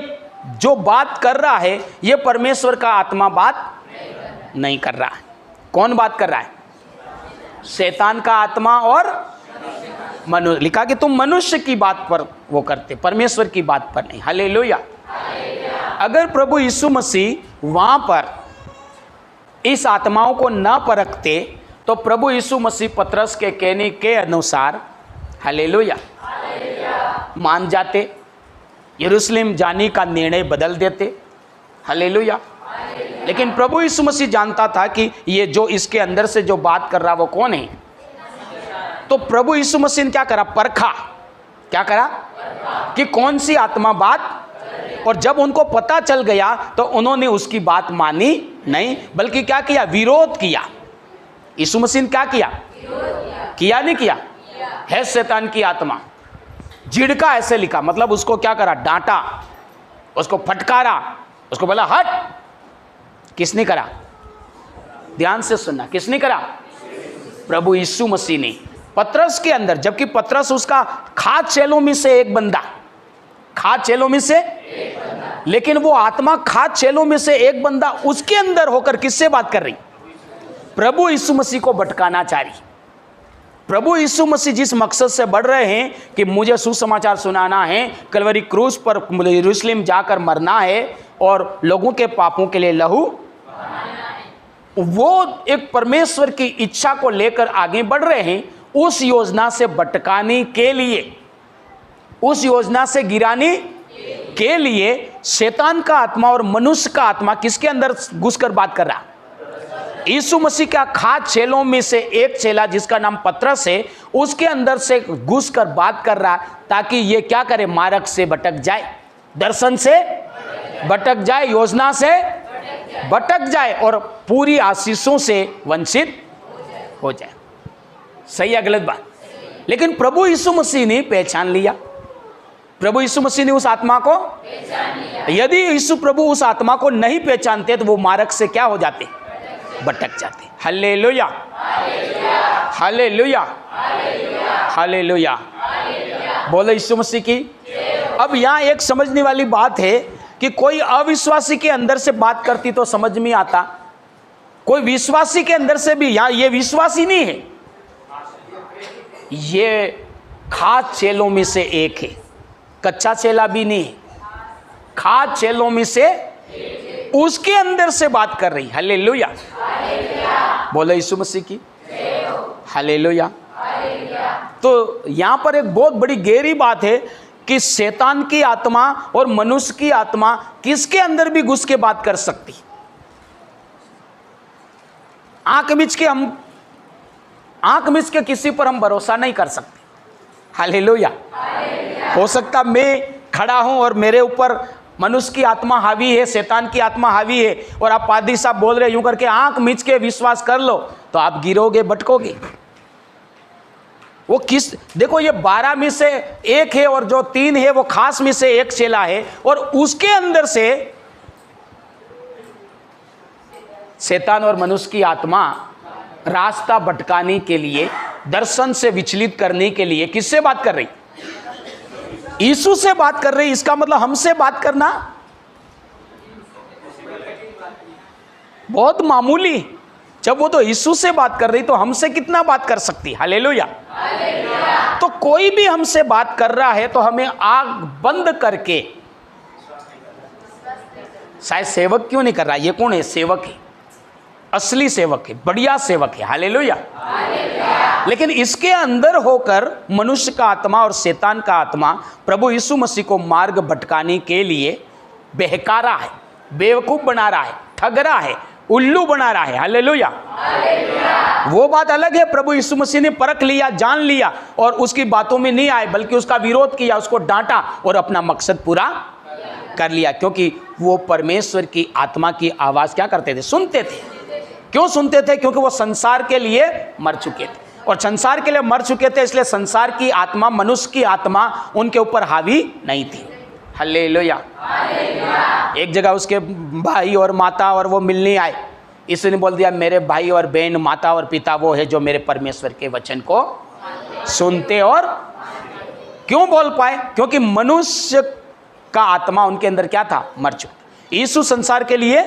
जो बात कर रहा है ये परमेश्वर का आत्मा बात नहीं कर रहा है। कौन बात कर रहा है? शैतान का आत्मा और मनुष्य। लिखा कि तुम मनुष्य की बात पर वो करते, परमेश्वर की बात पर नहीं। हालेलुया। अगर प्रभु यीशु मसीह वहां पर इस आत्माओं को न परखते तो प्रभु यीशु मसीह पतरस के कहने के अनुसार, हालेलुया, मान जाते, यरूशलेम जाने का निर्णय बदल देते। हालेलुया। लेकिन प्रभु यीशु मसीह जानता था कि ये जो इसके अंदर से जो बात कर रहा वो कौन है। तो प्रभु यीशु मसीह ने क्या करा? परखा। क्या करा? कि कौन सी आत्मा बात। और जब उनको पता चल गया तो उन्होंने उसकी बात मानी नहीं, बल्कि क्या किया? विरोध किया। यीशु मसीह ने क्या किया? किया नहीं किया? है शैतान की आत्मा, झिड़का ऐसे लिखा, मतलब उसको क्या करा? डांटा, उसको फटकारा, उसको बोला हट। किसने करा? ध्यान से सुनना, किसने करा? प्रभु यीशु मसीह ने पतरस के अंदर, जबकि पतरस उसका खास चेलों में से एक बंदा, खास चेलों में से, लेकिन वो आत्मा खास चेलों में से एक बंदा उसके अंदर होकर किससे बात कर रही? प्रभु यीशु मसीह को भटकाना चाह रही। प्रभु यीशु मसीह जिस मकसद से बढ़ रहे हैं कि मुझे सुसमाचार सुनाना है, कलवरी क्रूस पर यरूशलेम जाकर मरना है और लोगों के पापों के लिए लहू, वो एक परमेश्वर की इच्छा को लेकर आगे बढ़ रहे हैं। उस योजना से भटकाने के लिए, उस योजना से गिराने के लिए शैतान का आत्मा और मनुष्य का आत्मा किसके अंदर घुसकर बात कर रहा? यीशु मसीह का खास चेलों में से एक चेला जिसका नाम पतरस है, उसके अंदर से घुसकर बात कर रहा, ताकि ये क्या करे? मार्ग से भटक जाए, दर्शन से भटक जाए, योजना से भटक जाए और पूरी आशीषों से वंचित हो जाए। सही है गलत बात? लेकिन प्रभु यीशु मसीह ने पहचान लिया, प्रभु यीशु मसीह ने उस आत्मा को पहचान लिया। यदि यीशु प्रभु उस आत्मा को नहीं पहचानते तो वो मार्ग से क्या हो जाते? भटक जाते। Hallelujah, hallelujah, hallelujah. बोलो यीशु मसीह की। अब यहाँ एक समझने वाली बात है कि कोई अविश्वासी के अंदर से बात करती तो समझ में आता, कोई विश्वासी के अंदर से भी। यहाँ ये विश्वासी नहीं है, ये खास चेलों में से एक है, कच्चा चेला भी नहीं है, खास चेलों में से उसके अंदर से बात कर रही। हालेलुया, बोलो यीशु मसीह की। हालेलुया। तो यहां पर एक बहुत बड़ी गहरी बात है कि शैतान की आत्मा और मनुष्य की आत्मा किसके अंदर भी घुस के बात कर सकती। आंख मिच के किसी पर हम भरोसा नहीं कर सकते। हालेलुया। हो सकता मैं खड़ा हूं और मेरे ऊपर मनुष्य की आत्मा हावी है, शैतान की आत्मा हावी है, और आप पादरी साहब बोल रहे यूं करके आंख मीच के विश्वास कर लो, तो आप गिरोगे, भटकोगे। वो किस, देखो ये 12 में से एक है, और जो 3 है वो खास में से एक चेला है, और उसके अंदर से शैतान और मनुष्य की आत्मा रास्ता भटकाने के लिए, दर्शन से विचलित करने के लिए किससे बात कर रही? यीशु से बात कर रही। इसका मतलब हमसे बात करना बहुत मामूली। जब वो तो यीशु से बात कर रही, तो हमसे कितना बात कर सकती? हालेलुया। तो कोई भी हमसे बात कर रहा है तो हमें आंख बंद करके, शायद सेवक क्यों नहीं कर रहा, ये कौन है? सेवक है, असली सेवक है, बढ़िया सेवक है। हालेलुया। लेकिन इसके अंदर होकर मनुष्य का आत्मा और शैतान का आत्मा प्रभु यीशु मसीह को मार्ग भटकाने के लिए बहका रहा है, बेवकूफ बना रहा है, ठग रहा है, उल्लू बना रहा है। हालेलुया। वो बात अलग है, प्रभु यीशु मसीह ने परख लिया, जान लिया, और उसकी बातों में नहीं आए, बल्कि उसका विरोध किया, उसको डांटा और अपना मकसद पूरा कर लिया। क्योंकि वो परमेश्वर की आत्मा की आवाज क्या करते थे? सुनते थे। क्यों सुनते थे? क्योंकि वो संसार के लिए मर चुके थे, और संसार के लिए मर चुके थे, इसलिए संसार की आत्मा, मनुष्य की आत्मा उनके ऊपर हावी नहीं थी। हालेलुया। एक जगह उसके भाई और माता और वो मिलने आए, इसने बोल दिया मेरे भाई और बहन, माता और पिता वो है जो मेरे परमेश्वर के वचन को सुनते। और क्यों बोल पाए? क्योंकि मनुष्य का आत्मा उनके अंदर क्या था? मर चुका। यीशु संसार के लिए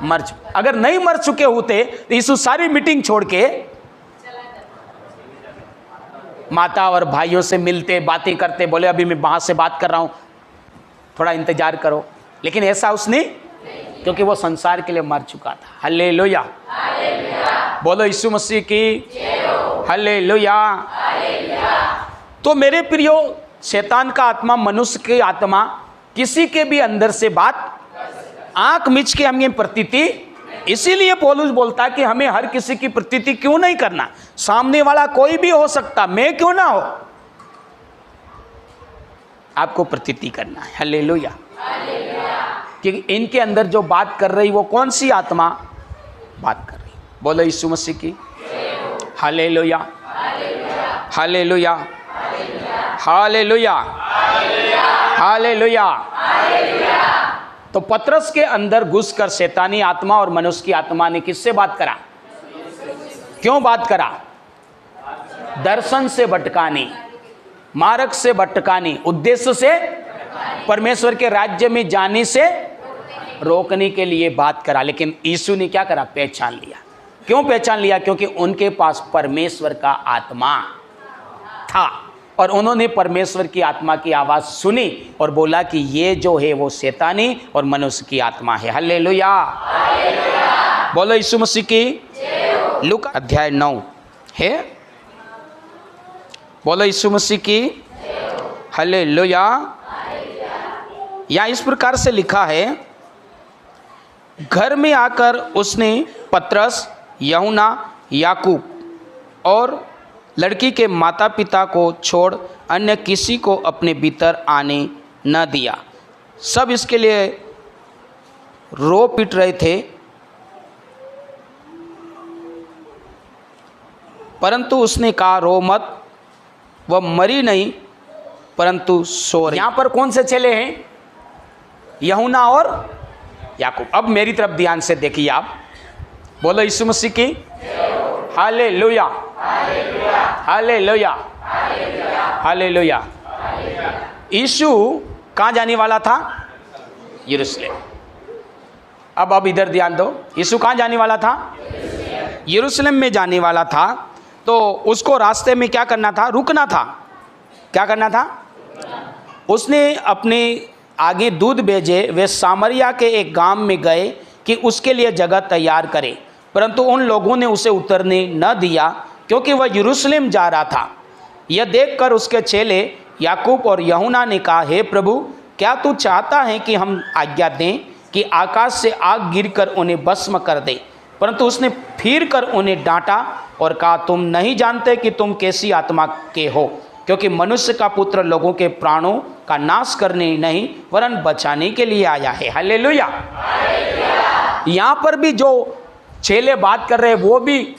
मर चुके। अगर नहीं मर चुके होते तो यीशु सारी मीटिंग छोड़ के माता और भाइयों से मिलते, बातें करते, बोले अभी मैं वहां से बात कर रहा हूं, थोड़ा इंतजार करो। लेकिन ऐसा उसने, क्योंकि वो संसार के लिए मर चुका था। हालेलुया। बोलो यीशु मसीह की हालेलुया। तो मेरे प्रियो, शैतान का आत्मा, मनुष्य की आत्मा किसी के भी अंदर से बात आंख मिच के हमें प्रतीति, इसीलिए पौलुस बोलता है कि हमें हर किसी की प्रतीति क्यों नहीं करना। सामने वाला कोई भी हो सकता, मैं क्यों ना हो, आपको प्रतीति करना है। हालेलुया। क्योंकि इनके अंदर जो बात कर रही, वो कौन सी आत्मा बात कर रही? बोलो यीशु मसीह की हालेलुया। हालेलुया। हालेलुया। हालेलुया। तो पतरस के अंदर घुसकर शैतानी आत्मा और मनुष्य की आत्मा ने किससे बात करा? क्यों बात करा? दर्शन से भटकाने, मार्ग से भटकाने, उद्देश्य से परमेश्वर के राज्य में जाने से रोकने के लिए बात करा। लेकिन यीशु ने क्या करा? पहचान लिया। क्यों पहचान लिया? क्योंकि उनके पास परमेश्वर का आत्मा था, और उन्होंने परमेश्वर की आत्मा की आवाज सुनी और बोला कि ये जो है वो शैतानी और मनुष्य की आत्मा है। हालेलुया। बोलो यीशु मसीह की। लूका अध्याय 9 है। बोलो यीशु मसीह की हालेलुया। यहाँ इस प्रकार से लिखा है, घर में आकर उसने पतरस, यूहन्ना, याकूब और लड़की के माता पिता को छोड़ अन्य किसी को अपने भीतर आने न दिया। सब इसके लिए रो पिट रहे थे, परंतु उसने कहा रो मत, वह मरी नहीं परंतु सो रही। यहाँ पर कौन से चेले हैं? यूहन्ना और याकूब। अब मेरी तरफ ध्यान से देखिए आप। बोलो यीशु मसीह की हालेलुया। हालेलुया। हालेलुया। यीशु कहाँ जाने वाला था? यरूशलेम। अब इधर ध्यान दो। यीशु कहाँ जाने वाला था? यरूशलेम में जाने वाला था। तो उसको रास्ते में क्या करना था? रुकना था। क्या करना था? उसने अपने आगे दूत भेजे, वे सामरिया के एक गांव में गए कि उसके लिए जगह तैयार करे, परंतु उन लोगों ने उसे उतरने न दिया क्योंकि वह यरूशलेम जा रहा था। यह देखकर उसके चेले याकूब और यूहन्ना ने कहा, हे प्रभु, क्या तू चाहता है कि हम आज्ञा दें कि आकाश से आग गिरकर उन्हें भस्म कर दे? परंतु उसने फिर कर उन्हें डांटा और कहा, तुम नहीं जानते कि तुम कैसी आत्मा के हो क्योंकि मनुष्य का पुत्र लोगों के प्राणों का नाश करने नहीं वरन बचाने के लिए आया है। हालेलुया। यहाँ पर भी जो चेले बात कर रहे हैं वो भी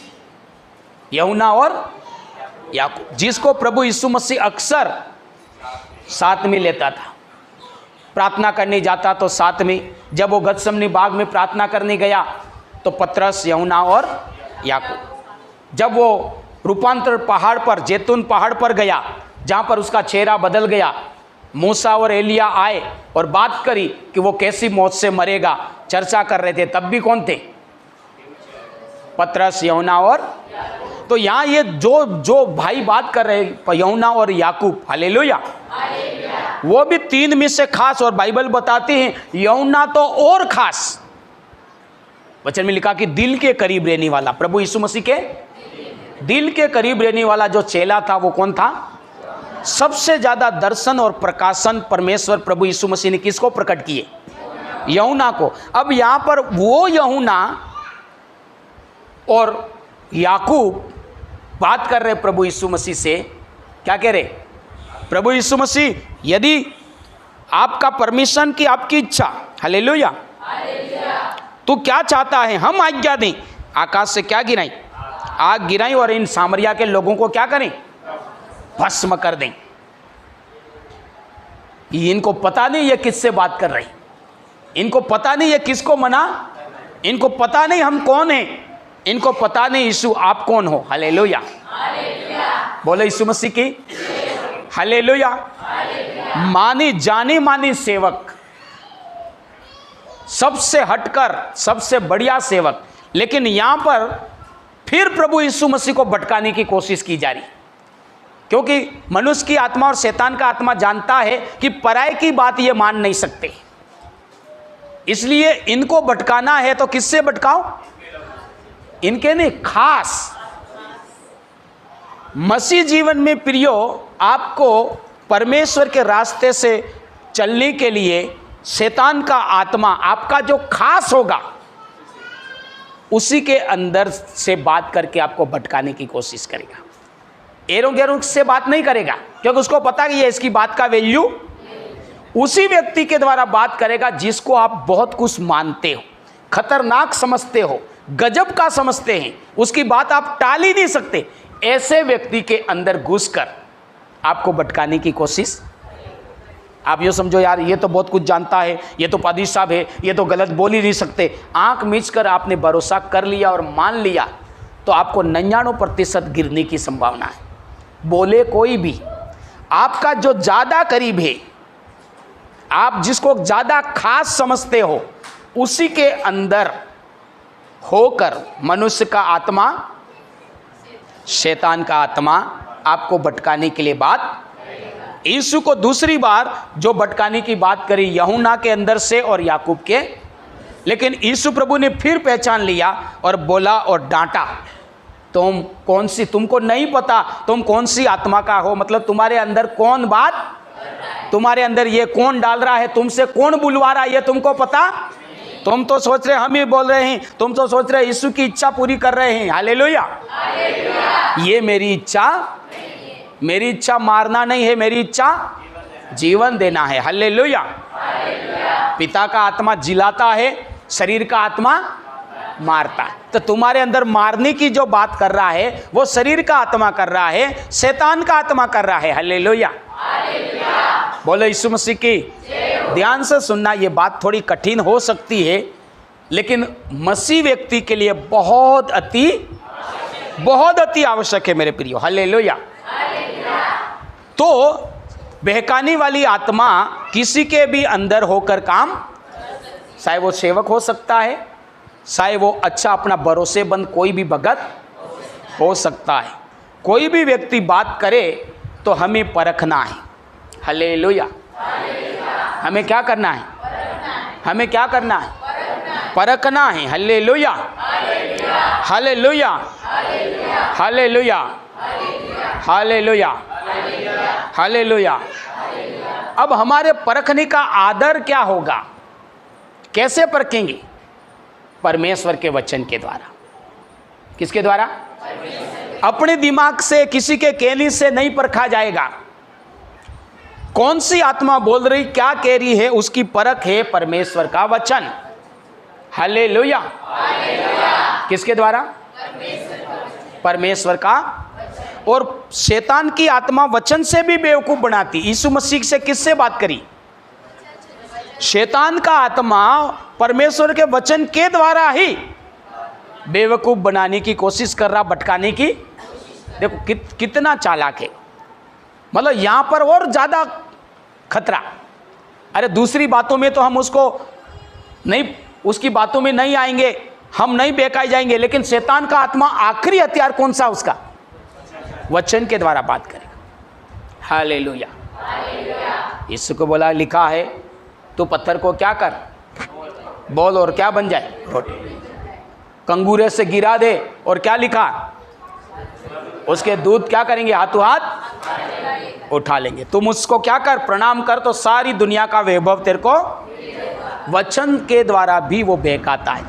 यूहन्ना और याकूब, जिसको प्रभु यीशु मसीह अक्सर साथ में लेता था। प्रार्थना करने जाता तो साथ में, जब वो गतसमनी बाग में प्रार्थना करने गया तो पतरस, यूहन्ना और याकूब। जब वो रूपांतर पहाड़ पर, जैतून पहाड़ पर गया जहाँ पर उसका चेहरा बदल गया, मूसा और एलिया आए और बात करी कि वो कैसी मौत से मरेगा, चर्चा कर रहे थे, तब भी कौन थे? पतरस, यूहन्ना और, तो यहाँ ये जो भाई बात कर रहे हैं यूहन्ना और याकूब, हालेलुया, वो भी तीन में से खास, और बाइबल बताती है यूहन्ना तो और खास। वचन में लिखा कि दिल के करीब रहने वाला, प्रभु यीशु मसीह के दिल के करीब रहने वाला जो चेला था वो कौन था? सबसे ज्यादा दर्शन और प्रकाशन परमेश्वर प्रभु यीशु मसीह ने किसको प्रकट किए? यूहन्ना को। अब यहां पर वो यूहन्ना और याकूब बात कर रहे प्रभु यीशु मसीह से, क्या कह रहे? प्रभु यीशु मसीह, यदि आपका परमिशन की आपकी इच्छा, हालेलुया, तू क्या चाहता है हम आज्ञा दें, आकाश से क्या गिराएं? आग गिराएं और इन सामरिया के लोगों को क्या करें? भस्म कर दें। इनको पता नहीं ये किससे बात कर रही, इनको पता नहीं ये किसको मना, इनको पता नहीं हम कौन हैं, इनको पता नहीं यीशु आप कौन हो। हालेलुया, बोलो यीशु मसीह की हालेलुया। मानी जानी मानी सेवक, सबसे हटकर सबसे बढ़िया सेवक, लेकिन यहां पर फिर प्रभु यीशु मसीह को भटकाने की कोशिश की जा रही, क्योंकि मनुष्य की आत्मा और शैतान का आत्मा जानता है कि पराये की बात ये मान नहीं सकते, इसलिए इनको भटकाना है तो किससे भटकाओ? इनके नहीं, खास मसीह जीवन में प्रियो, आपको परमेश्वर के रास्ते से चलने के लिए शैतान का आत्मा आपका जो खास होगा उसी के अंदर से बात करके आपको भटकाने की कोशिश करेगा। एरों गैरों से बात नहीं करेगा, क्योंकि उसको पता है ये इसकी बात का वैल्यू उसी व्यक्ति के द्वारा बात करेगा जिसको आप बहुत कुछ मानते हो, खतरनाक समझते हो, गजब का समझते हैं, उसकी बात आप टाल ही नहीं सकते। ऐसे व्यक्ति के अंदर घुसकर आपको भटकाने की कोशिश। आप ये समझो यार ये तो बहुत कुछ जानता है, ये तो पादी साहब है, ये तो गलत बोल ही नहीं सकते, आंख मीच कर आपने भरोसा कर लिया और मान लिया तो आपको 99% गिरने की संभावना है। बोले कोई भी, आपका जो ज़्यादा करीब है, आप जिसको ज़्यादा खास समझते हो, उसी के अंदर होकर मनुष्य का आत्मा, शैतान का आत्मा आपको भटकाने के लिए बात। यीशु को दूसरी बार जो भटकाने की बात करी यूहन्ना के अंदर से और याकूब के, लेकिन यीशु प्रभु ने फिर पहचान लिया और बोला और डांटा, तुम कौन सी, तुमको नहीं पता तुम कौन सी आत्मा का हो, मतलब तुम्हारे अंदर कौन बात, तुम्हारे अंदर ये कौन डाल रहा है, तुमसे कौन बुलवा रहा है, ये तुमको पता? तुम तो सोच रहे हम ही बोल रहे हैं, तुम तो सोच रहे यीशु की इच्छा पूरी कर रहे हैं। हालेलुया। ये मेरी इच्छा मारना नहीं है, मेरी इच्छा जीवन देना है। हालेलुया। पिता का आत्मा जिलाता है, शरीर का आत्मा मारता है। तो तुम्हारे अंदर मारने की जो बात कर रहा है वो शरीर का आत्मा कर रहा है, शैतान का आत्मा कर रहा है। हालेलुया। बोलो यीशु मसीह की। ध्यान से सुनना, ये बात थोड़ी कठिन हो सकती है, लेकिन मसीह व्यक्ति के लिए बहुत अति आवश्यक है मेरे प्रियो। हालेलुया। तो बहकाने वाली आत्मा किसी के भी अंदर होकर काम, चाहे वो सेवक हो सकता है, चाहे वो अच्छा अपना भरोसेमंद कोई भी भगत हो सकता है। कोई भी व्यक्ति बात करे तो हमें परखना है। हालेलुया। हमें क्या करना है? हमें क्या करना है? परखना है। Hallelujah. Hallelujah. Hallelujah. Hallelujah. Hallelujah. अब हमारे परखने का आदर क्या होगा? कैसे परखेंगे? परमेश्वर के वचन के द्वारा। किसके द्वारा? अपने दिमाग से, किसी के कहने से नहीं परखा जाएगा। कौन सी आत्मा बोल रही, क्या कह रही है, उसकी परख है परमेश्वर का वचन। हालेलुया। किसके द्वारा? परमेश्वर का। और शैतान की आत्मा वचन से भी बेवकूफ बनाती। यीशु मसीह से किससे बात करी? शैतान का आत्मा परमेश्वर के वचन के द्वारा ही बेवकूफ बनाने की कोशिश कर रहा, भटकाने की। देखो कितना चालाक है। मतलब यहां पर और ज्यादा खतरा। अरे दूसरी बातों में तो हम उसको नहीं, उसकी बातों में नहीं आएंगे, हम नहीं बहकाए जाएंगे, लेकिन शैतान का आत्मा आखिरी हथियार कौन सा उसका? वचन के द्वारा बात करेगा। हालेलुया। यीशु को बोला, लिखा है तू पत्थर को क्या कर, बोल और क्या बन जाए? रोटी। कंगूरे से गिरा दे और क्या लिखा? उसके दूध क्या करेंगे? हाथों हाथ उठा लेंगे। तुम उसको क्या कर, प्रणाम कर, तो सारी दुनिया का वैभव तेरे को। वचन के द्वारा भी वो बहकाता है।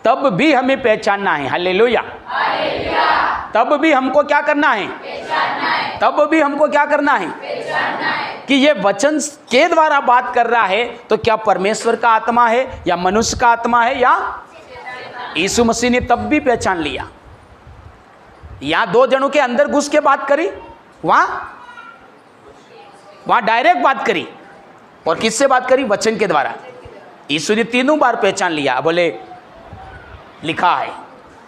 तब भी हमें पहचानना है। हालेलुया। तब भी हमको क्या करना है? तब भी हमको क्या करना है? कि ये वचन के द्वारा बात कर रहा है, तो क्या परमेश्वर का आत्मा है या मनुष्य का आत्मा है या? यीशु मसीह ने तब भी पहचान लिया। यहां दो जनों के अंदर घुस के बात करी, वहां डायरेक्ट बात करी। और किससे बात करी? वचन के द्वारा। यीशु ने तीनों बार पहचान लिया। बोले लिखा है,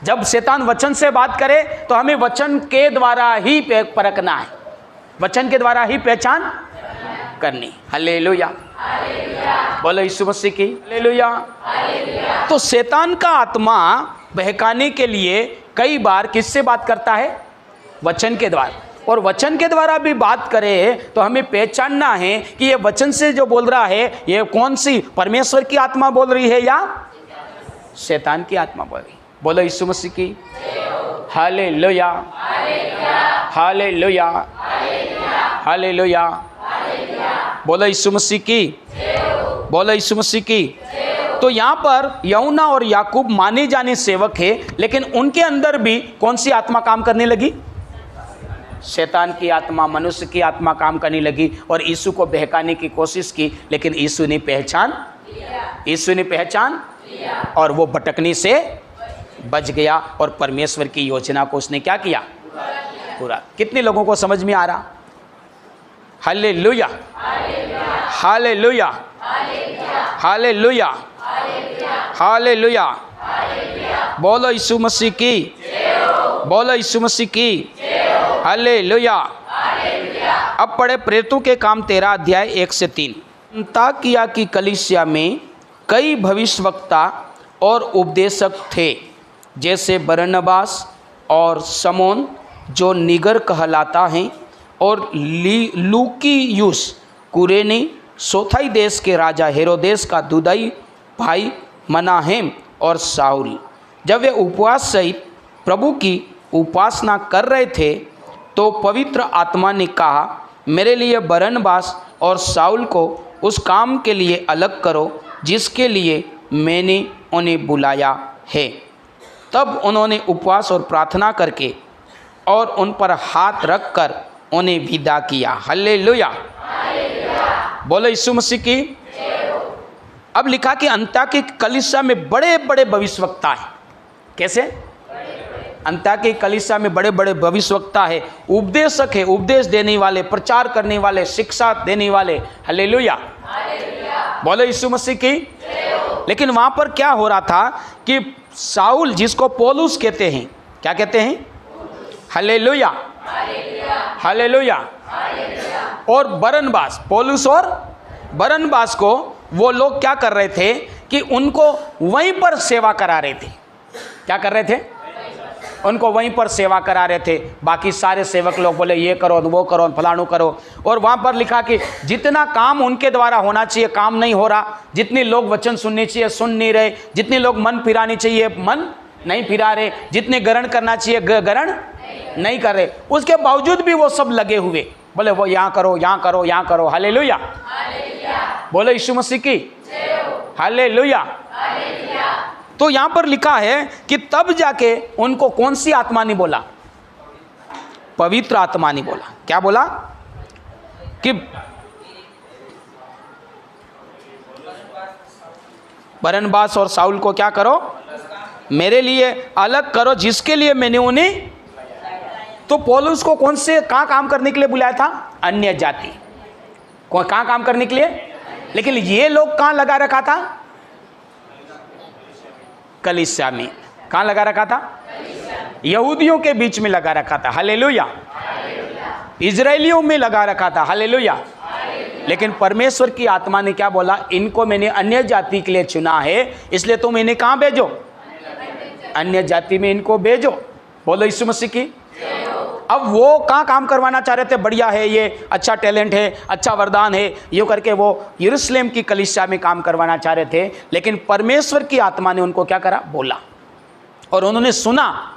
जब शैतान वचन से बात करे तो हमें वचन के द्वारा ही परखना है, वचन के द्वारा ही पहचान करनी। हालेलुया। बोलो यीशु मसीह की हालेलुया। तो शैतान का आत्मा बहकाने के लिए कई बार किससे बात करता है? वचन के द्वारा। और वचन के द्वारा भी बात करे तो हमें पहचानना है कि ये वचन से जो बोल रहा है, ये कौन सी परमेश्वर की आत्मा बोल रही है या शैतान की आत्मा बोल रही। बोलो यीशु मसीह की हालेलुया। हालेलुया। हालेलुया। बोलो यीशु मसीह की। बोलो यीशु मसीह की। तो यहाँ पर यूहन्ना और याकूब माने जाने सेवक है, लेकिन उनके अंदर भी कौन सी आत्मा काम करने लगी? शैतान की आत्मा, मनुष्य की आत्मा काम करने लगी और यीशु को बहकाने की कोशिश की, लेकिन यीशु ने पहचान और वो भटकने से बच गया और परमेश्वर की योजना को उसने क्या किया? पूरा। कितने लोगों को समझ में आ रहा? हालेलुया। हालेलुया। हालेलुया। हालेलुया। बोलो यीशु मसीह की। बोलो यीशु मसीह की हालेलुया। अब पढ़े प्रेरितों के काम 13 अध्याय 1 से 3। अन्ताकिया की कलीसिया में कई भविष्यवक्ता और उपदेशक थे, जैसे बरनबास और समोन जो निगर कहलाता है, और लूकियुस कुरेनी, सोथाई देश के राजा हेरोदेस का दुदाई भाई मनाहेम और साउल। जब वे उपवास सहित प्रभु की उपासना कर रहे थे तो पवित्र आत्मा ने कहा, मेरे लिए बरनबास और साउल को उस काम के लिए अलग करो जिसके लिए मैंने उन्हें बुलाया है। तब उन्होंने उपवास और प्रार्थना करके और उन पर हाथ रख कर उन्हें विदा किया। हालेलुया। बोलो यीशु मसीह की। अब लिखा कि अन्ताकिया की कलीसिया में बड़े बड़े भविष्यवक्ता हैं। कैसे? अन्ताकिया की कलीसिया में बड़े बड़े भविष्यवक्ता है, उपदेशक है, उपदेश देने वाले, प्रचार करने वाले, शिक्षा देने वाले। हालेलुया। बोलो यीशु मसीह की। लेकिन वहां पर क्या हो रहा था कि साउल, जिसको पौलुस कहते हैं, क्या कहते हैं? हालेलुया। हालेलुया। और बरनबास, पौलुस और बरनबास को वो लोग क्या कर रहे थे कि उनको वहीं पर सेवा करा रहे थे। क्या कर रहे थे? उनको वहीं पर सेवा करा रहे थे। बाकी सारे सेवक लोग बोले ये करो, वो करो, फलाणु करो। और वहाँ पर लिखा कि जितना काम उनके द्वारा होना चाहिए काम नहीं हो रहा, जितने लोग वचन सुनने चाहिए सुन नहीं रहे, जितने लोग मन फिराने चाहिए मन नहीं फिरा रहे, जितने ग्रहण करना चाहिए ग्रहण नहीं कर रहे। उसके बावजूद भी वो सब लगे हुए, बोले वो यहाँ करो, यहाँ करो, यहाँ करो। हालेलुया। बोलो यीशु मसीह की हालेलुया। तो यहां पर लिखा है कि तब जाके उनको कौन सी आत्मा ने बोला? पवित्र आत्मा ने बोला। क्या बोला? कि बरनबास और शाऊल को क्या करो? मेरे लिए अलग करो, जिसके लिए मैंने उन्हें। तो पौलुस को कौन से कहां काम करने के लिए बुलाया था? अन्य जाति। कहां काम करने के लिए? लेकिन ये लोग कहां लगा रखा था? कलीसिया में। कहां लगा रखा था? यहूदियों के बीच में लगा रखा था। हालेलुया। इजराइलियों में लगा रखा था। हालेलुया। लेकिन परमेश्वर की आत्मा ने क्या बोला? इनको मैंने अन्य जाति के लिए चुना है, इसलिए तुम इन्हें कहां भेजो? अन्य जाति में इनको भेजो। बोलो यीशु मसीह की। अब वो कहाँ काम करवाना चाह रहे थे? बढ़िया है, ये अच्छा टैलेंट है, अच्छा वरदान है, ये करके वो यरूशलेम की कलीसिया में काम करवाना चाह रहे थे। लेकिन परमेश्वर की आत्मा ने उनको क्या करा? बोला। और उन्होंने सुना।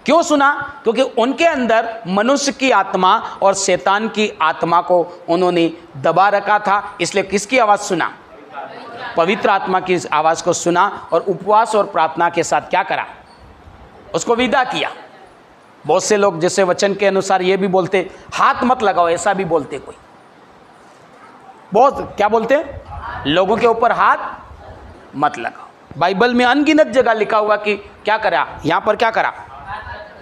क्यों सुना? क्योंकि उनके अंदर मनुष्य की आत्मा और शैतान की आत्मा को उन्होंने दबा रखा था। इसलिए किसकी आवाज़ सुना? पवित्र आत्मा की आवाज़ को सुना और उपवास और प्रार्थना के साथ क्या करा? उसको विदा किया। बहुत से लोग जैसे वचन के अनुसार ये भी बोलते, हाथ मत लगाओ, ऐसा भी बोलते कोई। बहुत क्या बोलते? लोगों के ऊपर हाथ मत लगाओ। बाइबल में अनगिनत जगह लिखा हुआ कि क्या करा? यहां पर क्या करा?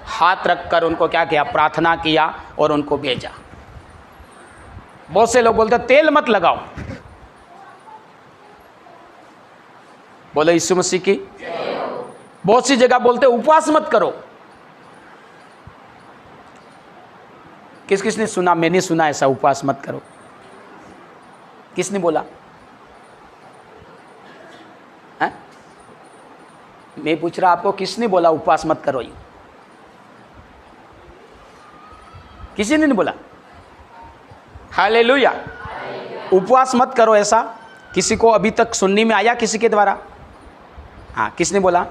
हाथ रखकर उनको क्या किया? प्रार्थना किया और उनको भेजा। बहुत से लोग बोलते तेल मत लगाओ। बोले यीशु मसीह की। बहुत सी जगह बोलते उपवास मत करो। किस किसने सुना? मैंने सुना ऐसा, उपवास मत करो। किसने बोला? है? मैं पूछ रहा आपको, किसने बोला उपवास मत करो? ये किसी ने नहीं बोला। हालेलुया। उपवास मत करो ऐसा किसी को अभी तक सुनने में आया किसी के द्वारा? हाँ, किसने बोला?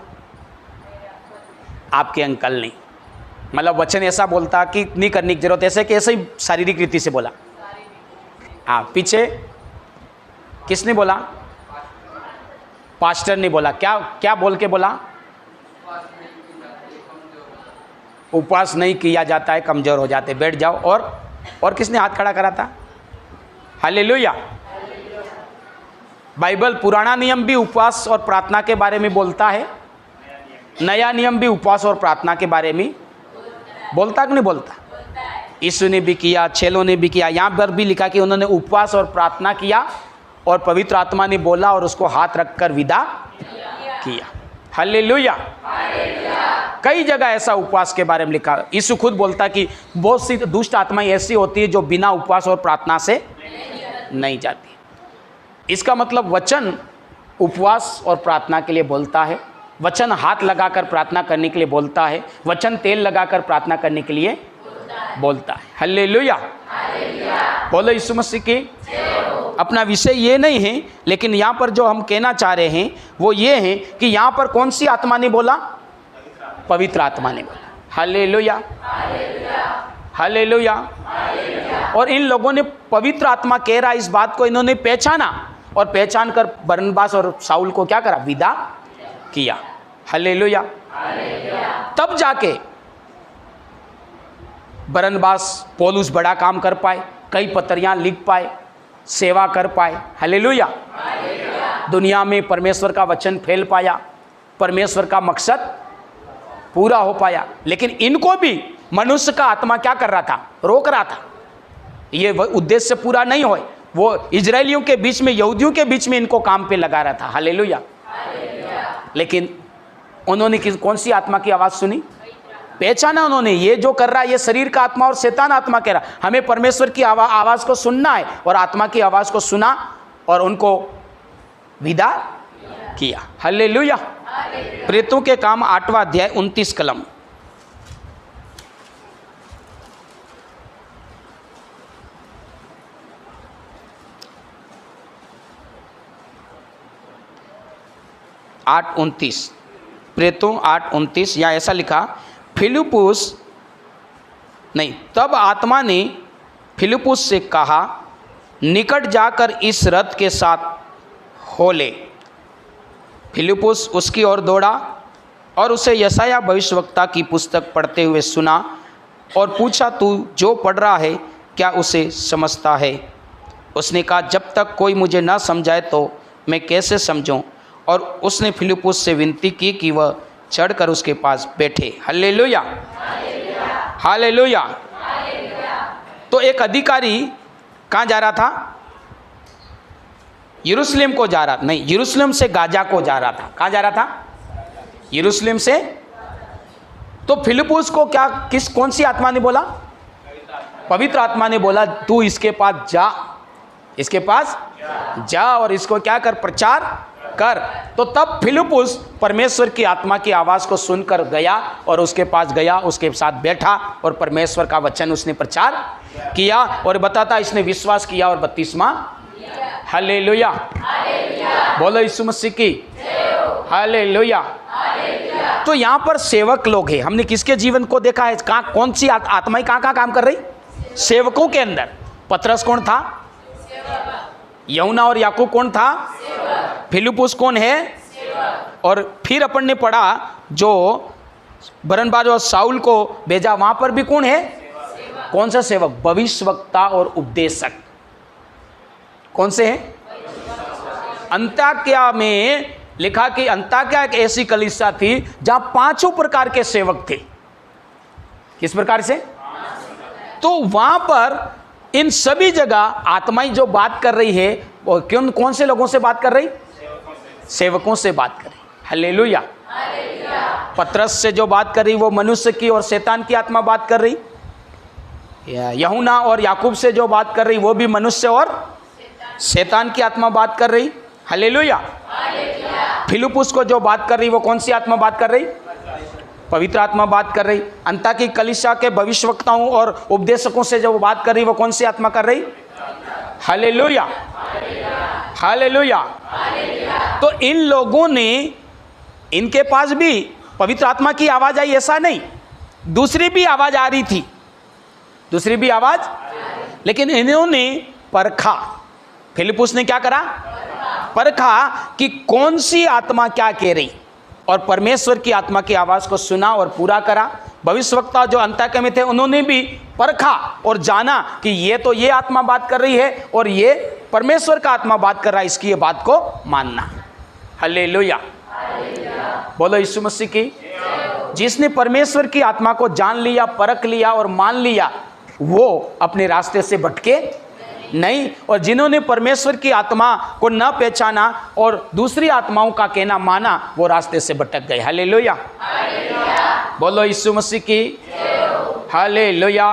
आपके अंकल ने। मतलब वचन ऐसा बोलता कि नहीं करने की जरूरत, ऐसे कि ऐसे ही शारीरिक रीति से बोला। हाँ, पीछे किसने बोला? पास्टर ने बोला। क्या क्या बोल के बोला? उपवास नहीं किया जाता है, कमजोर हो जाते, बैठ जाओ। और किसने हाथ खड़ा करा था? हालेलुया। बाइबल पुराना नियम भी उपवास और प्रार्थना के बारे में बोलता है, नया नियम भी उपवास और प्रार्थना के बारे में बोलता कि नहीं बोलता? यीशु ने भी किया, चेलों ने भी किया। यहाँ पर भी लिखा कि उन्होंने उपवास और प्रार्थना किया और पवित्र आत्मा ने बोला और उसको हाथ रखकर विदा किया। हालेलुया। कई जगह ऐसा उपवास के बारे में लिखा। यीशु खुद बोलता कि बहुत सी दुष्ट आत्माएं ऐसी होती है जो बिना उपवास और प्रार्थना से नहीं जाती। इसका मतलब वचन उपवास और प्रार्थना के लिए बोलता है, वचन हाथ लगाकर प्रार्थना करने के लिए बोलता है, वचन तेल लगाकर प्रार्थना करने के लिए बोलता है। हालेलुया। बोलो यीशु मसीह की। अपना विषय ये नहीं है, लेकिन यहाँ पर जो हम कहना चाह रहे हैं वो ये है कि यहाँ पर कौन सी आत्मा ने बोला? पवित्र आत्मा ने बोला। हालेलुया। हालेलुया। और इन लोगों ने पवित्र आत्मा कह रहा इस बात को इन्होंने पहचाना और पहचान कर बरनबास और शाऊल को क्या करा? विदा किया। हालेलुया। तब जाके बरनबास पौलुस बड़ा काम कर पाए, कई पत्रियां लिख पाए, सेवा कर पाए। हालेलुया। दुनिया में परमेश्वर का वचन फैल पाया, परमेश्वर का मकसद पूरा हो पाया। लेकिन इनको भी मनुष्य का आत्मा क्या कर रहा था? रोक रहा था। ये उद्देश्य पूरा नहीं हो। वो इजरायलियों के बीच में, यहूदियों के बीच में इनको काम पे लगा रहा था। हालेलुया। लेकिन उन्होंने कौन सी आत्मा की आवाज़ सुनी? पहचाना उन्होंने, ये जो कर रहा है ये शरीर का आत्मा और शैतान आत्मा कह रहा। हमें परमेश्वर की आवाज़ को सुनना है और आत्मा की आवाज़ को सुना और उनको विदा किया। हालेलुया। प्रेतों के काम 8वां अध्याय 29 कलम। आठ 29 प्रेतों 8:29 या ऐसा लिखा, फिलिप्पुस नहीं, तब आत्मा ने फिलिप्पुस से कहा, निकट जाकर इस रथ के साथ हो ले। फिलिप्पुस उसकी ओर दौड़ा और उसे यशायाह भविष्यवक्ता की पुस्तक पढ़ते हुए सुना और पूछा, तू जो पढ़ रहा है क्या उसे समझता है? उसने कहा, जब तक कोई मुझे न समझाए तो मैं कैसे समझूं? और उसने फिलिप्पुस से विनती की कि वह चढ़कर उसके पास बैठे। Hallelujah, hallelujah. तो एक अधिकारी कहाँ जा रहा था? यरूशलेम को जा रहा था, नहीं, यरूशलेम से गाजा को जा रहा था। कहाँ जा रहा था? यरूशलेम से। तो फिलिप्पुस को क्या कौन सी आत्मा ने बोला? पवित्र आत्मा ने बोला, तू इसके पास जा, इसके पास जा और इसको क्या कर? प्रचार कर। तो तब फिलिप्पुस परमेश्वर की आत्मा की आवाज़ को सुनकर गया और उसके पास गया, उसके साथ बैठा और परमेश्वर का वचन उसने प्रचार किया और बताता इसने विश्वास किया और बपतिस्मा। हालेलुया, बोलो यीशु मसीह की हालेलुया। तो यहाँ पर सेवक लोग हैं। हमने किसके जीवन को देखा है? कहाँ कौन सी आत्माएं कहाँ काम कर रही? सेवकों के अंदर। पतरस कौन था? यूहन्ना और याकूब कौन था? फिलिप्पुस कौन है? और फिर अपन ने पढ़ा जो बरनबास और शाऊल को भेजा, वहां पर भी कौन है? कौन सा सेवक? भविष्यवक्ता और उपदेशक। कौन से हैं? अंताक्या में लिखा कि अंताक्या एक ऐसी कलीसिया थी जहां 5 प्रकार के सेवक थे। किस प्रकार से? तो वहां पर इन सभी जगह आत्माएं जो बात कर रही है वो कौन से लोगों से बात कर रही? सेवकों से बात कर रही। हालेलुया। पतरस से जो बात कर रही वो मनुष्य की और शैतान की आत्मा बात कर रही। यूहन्ना और याकूब से जो बात कर रही वो भी मनुष्य और शैतान की आत्मा बात कर रही। हालेलुया। फिलिप्पुस को जो बात कर रही वो कौन सी आत्मा बात कर रही? पवित्र आत्मा बात कर रही। अंताकी कलीसिया के भविष्यवक्ताओं और उपदेशकों से जो बात कर रही वो कौन सी आत्मा कर रही? Hallelujah, hallelujah. तो इन लोगों ने, इनके पास भी पवित्र आत्मा की आवाज आई ऐसा नहीं, दूसरी भी आवाज आ रही थी, दूसरी भी आवाज, लेकिन इन्होंने परखा। फिलिप्पुस ने क्या करा? परखा कि कौन सी आत्मा क्या कह रही और परमेश्वर की आत्मा की आवाज को सुना और पूरा करा। भविष्यवक्ता जो अंताक्या में थे उन्होंने भी परखा और जाना कि ये तो ये आत्मा बात कर रही है और ये परमेश्वर का आत्मा बात कर रहा है, इसकी ये बात को मानना। हालेलुया, बोलो यीशु मसीह की। जिसने परमेश्वर की आत्मा को जान लिया, परख लिया और मान लिया, वो अपने रास्ते से भटके नहीं। और जिन्होंने परमेश्वर की आत्मा को न पहचाना और दूसरी आत्माओं का कहना माना, वो रास्ते से भटक गए। हालेलुया, बोलो यीशु मसीह की हालेलुया,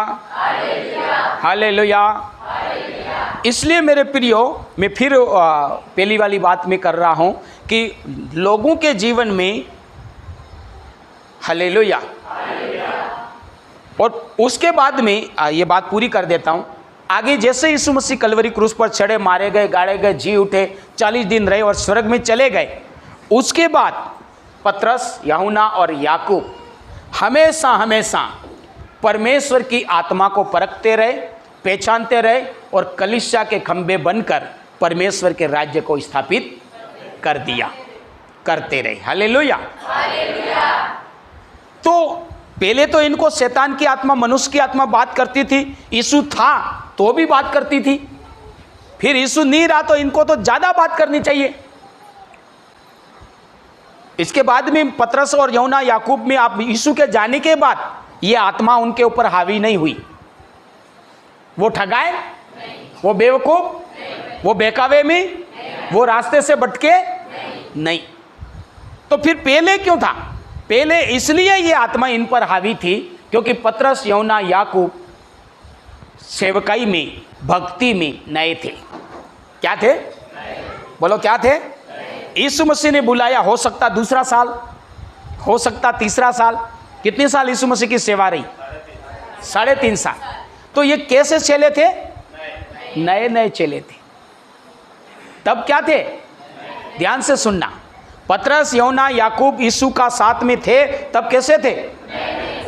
हालेलुया। इसलिए मेरे प्रियो, मैं फिर पहली वाली बात में कर रहा हूं कि लोगों के जीवन में हालेलुया, और उसके बाद में ये बात पूरी कर देता हूं। आगे जैसे यीशु मसीह कलवरी क्रूस पर चढ़े, मारे गए, गाड़े गए, जी उठे, 40 दिन रहे और स्वर्ग में चले गए, उसके बाद पतरस, यूहन्ना और याकूब हमेशा हमेशा परमेश्वर की आत्मा को परखते रहे, पहचानते रहे और कलीसिया के खंभे बनकर परमेश्वर के राज्य को स्थापित कर दिया, करते रहे। हालेलुया। तो पहले तो इनको शैतान की आत्मा, मनुष्य की आत्मा बात करती थी। यीशु था तो भी बात करती थी, फिर यीशु नहीं रहा तो इनको तो ज्यादा बात करनी चाहिए। इसके बाद में पतरस और यूहन्ना, याकूब में आप यीशु के जाने के बाद ये आत्मा उनके ऊपर हावी नहीं हुई। वो ठगाए, वो बेवकूफ, वो बेकावे में, वो रास्ते से भटके नहीं। तो फिर पहले क्यों था? पहले इसलिए ये आत्मा इन पर हावी थी क्योंकि पतरस, यूहन्ना, याकूब सेवकाई में, भक्ति में नए थे। क्या थे? बोलो क्या थे? यीशु मसीह ने बुलाया, हो सकता दूसरा साल, हो सकता तीसरा साल। कितने साल यीशु मसीह की सेवा रही? 3.5 साल। तो ये कैसे चेले थे? नए नए चेले थे। तब क्या थे? ध्यान से सुनना। पतरस, यूहन्ना, याकूब यीशु का साथ में थे, तब कैसे थे?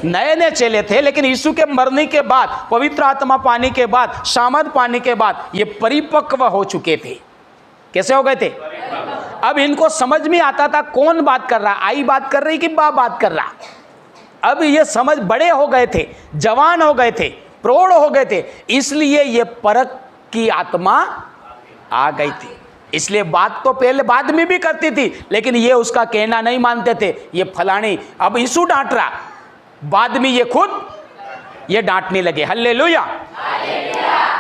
नए नए चेले थे। लेकिन यीशु के मरने के बाद, पवित्र आत्मा पाने के बाद, सामर्थ पाने के बाद ये परिपक्व हो चुके थे। कैसे हो गए थे? अब इनको समझ में आता था कौन बात कर रहा, आई बात कर रही कि बाप बात कर रहा। अब ये समझ, बड़े हो गए थे, जवान हो गए थे, प्रौढ़ हो गए थे, इसलिए ये परख की आत्मा आ गई थी। इसलिए बात तो पहले बाद में भी करती थी, लेकिन ये उसका कहना नहीं मानते थे। ये फलानी, अब यीशु डांट रहा, बाद में ये खुद ये डांटने लगे। हल्लेलुया।